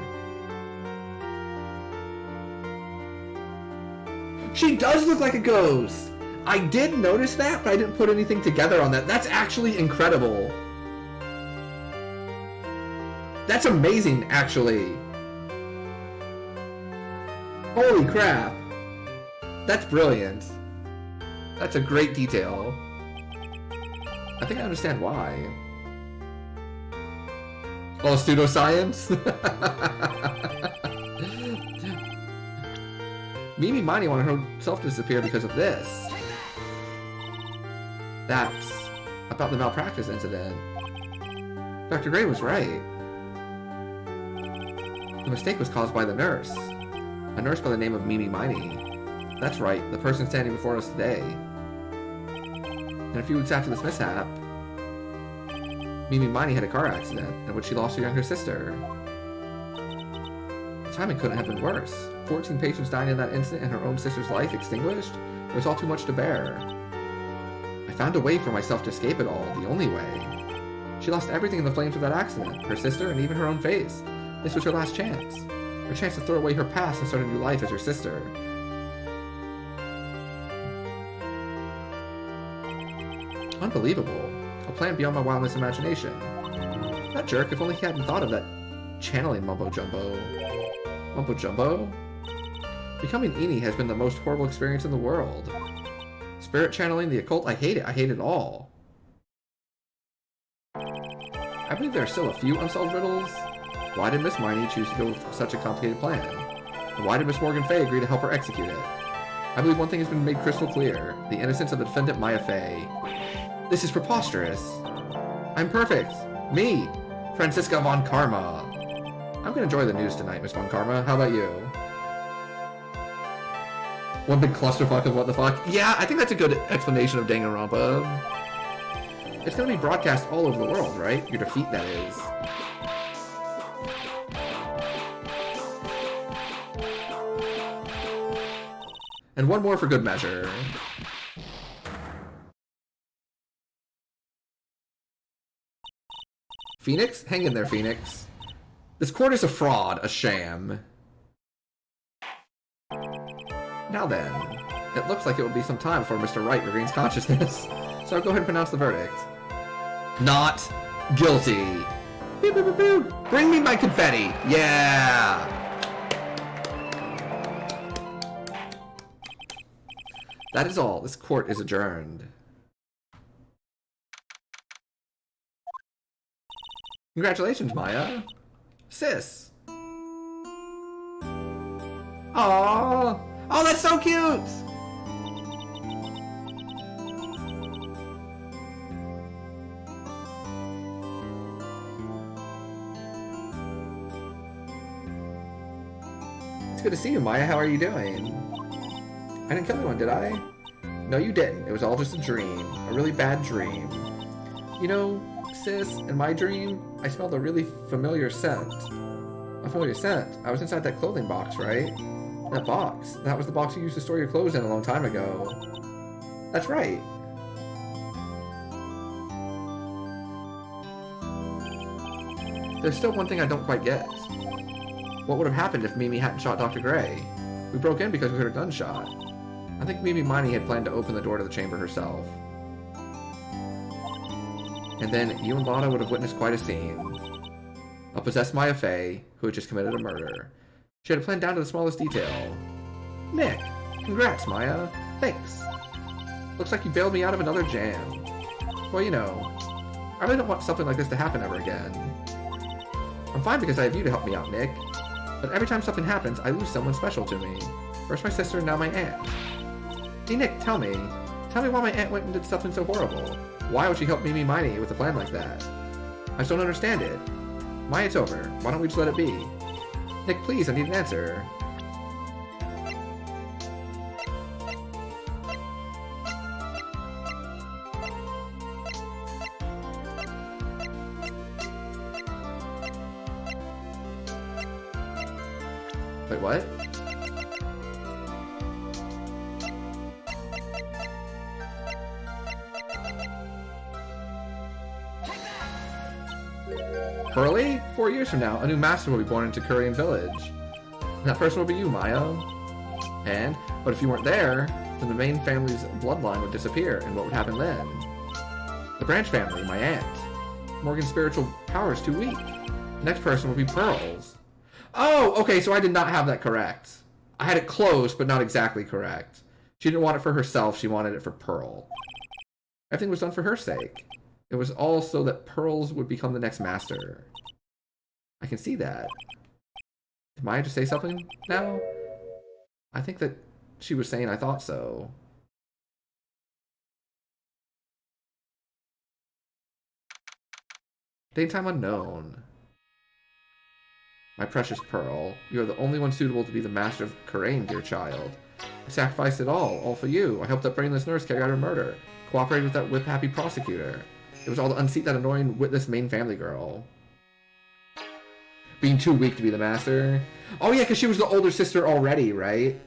She does look like a ghost! I did notice that, but I didn't put anything together on that. That's actually incredible. That's amazing, actually. Holy crap. That's brilliant. That's a great detail. I think I understand why. Oh, pseudoscience? Mimi Miney wanted herself to disappear because of this. That's about the malpractice incident. Dr. Gray was right. The mistake was caused by the nurse. A nurse by the name of Mimi Miney. That's right, the person standing before us today. And a few weeks after this mishap, Mimi Miney had a car accident in which she lost her younger sister. The timing couldn't have been worse. 14 patients dying in that incident and her own sister's life extinguished? It was all too much to bear. I found a way for myself to escape it all, the only way. She lost everything in the flames of that accident, her sister and even her own face. This was her last chance. Her chance to throw away her past and start a new life as her sister. Unbelievable. A plan beyond my wildest imagination. That jerk, if only he hadn't thought of that channeling mumbo-jumbo. Mumbo-jumbo? Becoming Eni has been the most horrible experience in the world. Spirit channeling, the occult, I hate it. I hate it all. I believe there are still a few unsolved riddles. Why did Miss Miney choose to go with such a complicated plan? And why did Miss Morgan Fay agree to help her execute it? I believe one thing has been made crystal clear. The innocence of the defendant Maya Fay. This is preposterous. I'm perfect. Me, Franziska von Karma. I'm gonna enjoy the news tonight, Miss von Karma. How about you? One big clusterfuck of what the fuck? Yeah, I think that's a good explanation of Danganronpa. It's gonna be broadcast all over the world, right? Your defeat, that is. And one more for good measure. Phoenix? Hang in there, Phoenix. This court is a fraud, a sham. Now then, it looks like it will be some time before Mr. Wright regains consciousness, so I'll go ahead and pronounce the verdict. Not guilty. Boo, boo, boo, boo. Bring me my confetti. Yeah. That is all. This court is adjourned. Congratulations, Maya. Sis. Aww. Oh, that's so cute! It's good to see you, Maya. How are you doing? I didn't kill anyone, did I? No, you didn't. It was all just a dream. A really bad dream. You know, sis, in my dream, I smelled a really familiar scent. A familiar scent? I was inside that clothing box, right? That box. That was the box you used to store your clothes in a long time ago. That's right. There's still one thing I don't quite get. What would have happened if Mimi hadn't shot Dr. Gray? We broke in because we heard a gunshot. I think Mimi Miney had planned to open the door to the chamber herself. And then you and Lana would have witnessed quite a scene. A possessed Maya Fay, who had just committed a murder. She had a plan down to the smallest detail. Nick, congrats, Maya. Thanks. Looks like you bailed me out of another jam. Well, you know, I really don't want something like this to happen ever again. I'm fine because I have you to help me out, Nick. But every time something happens, I lose someone special to me. First my sister, now my aunt. Hey, Nick, tell me. Tell me why my aunt went and did something so horrible. Why would she help Mimi Miney with a plan like that? I just don't understand it. Maya, it's over. Why don't we just let it be? Nick, please, I need an answer. Wait, what? Pearly? 4 years from now, a new master will be born into Korean Village. And that person will be you, Maya. And, but if you weren't there, then the main family's bloodline would disappear, and what would happen then? The Branch family, my aunt. Morgan's spiritual power is too weak. The next person will be Pearl's. Oh, okay, so I did not have that correct. I had it close, but not exactly correct. She didn't want it for herself, she wanted it for Pearl. Everything was done for her sake. It was all so that Pearls would become the next master. I can see that. Did Maya just say something now? I think that she was saying I thought so. Daytime unknown. My precious Pearl, you are the only one suitable to be the master of Karain, dear child. I sacrificed it all for you. I helped that brainless nurse carry out her murder. Cooperated with that whip-happy prosecutor. It was all to unseat that annoying witless main family girl. Being too weak to be the master. Oh yeah, because she was the older sister already, right?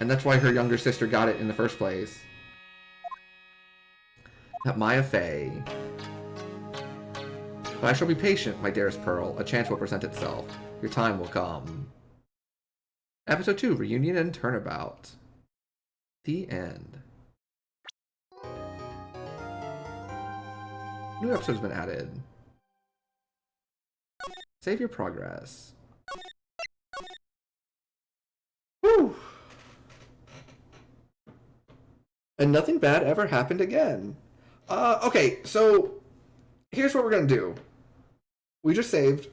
And that's why her younger sister got it in the first place. That Maya Fey. But I shall be patient, my dearest Pearl. A chance will present itself. Your time will come. Episode 2, Reunion and Turnabout. The end. New episode has been added. Save your progress. Woo! And nothing bad ever happened again. Okay, so here's what we're gonna do. We just saved.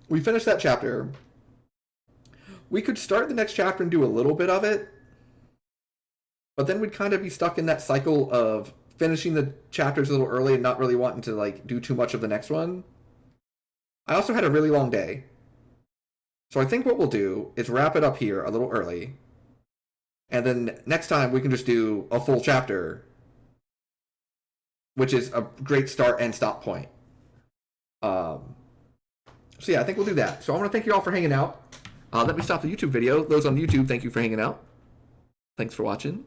We finished that chapter. We could start the next chapter and do a little bit of it, but then we'd kind of be stuck in that cycle of finishing the chapters a little early and not really wanting to like do too much of the next one. I also had a really long day. So I think what we'll do is wrap it up here a little early. And then next time we can just do a full chapter, which is a great start and stop point. So yeah, I think we'll do that. So I want to thank you all for hanging out. Let me stop the YouTube video. Those on YouTube, thank you for hanging out. Thanks for watching.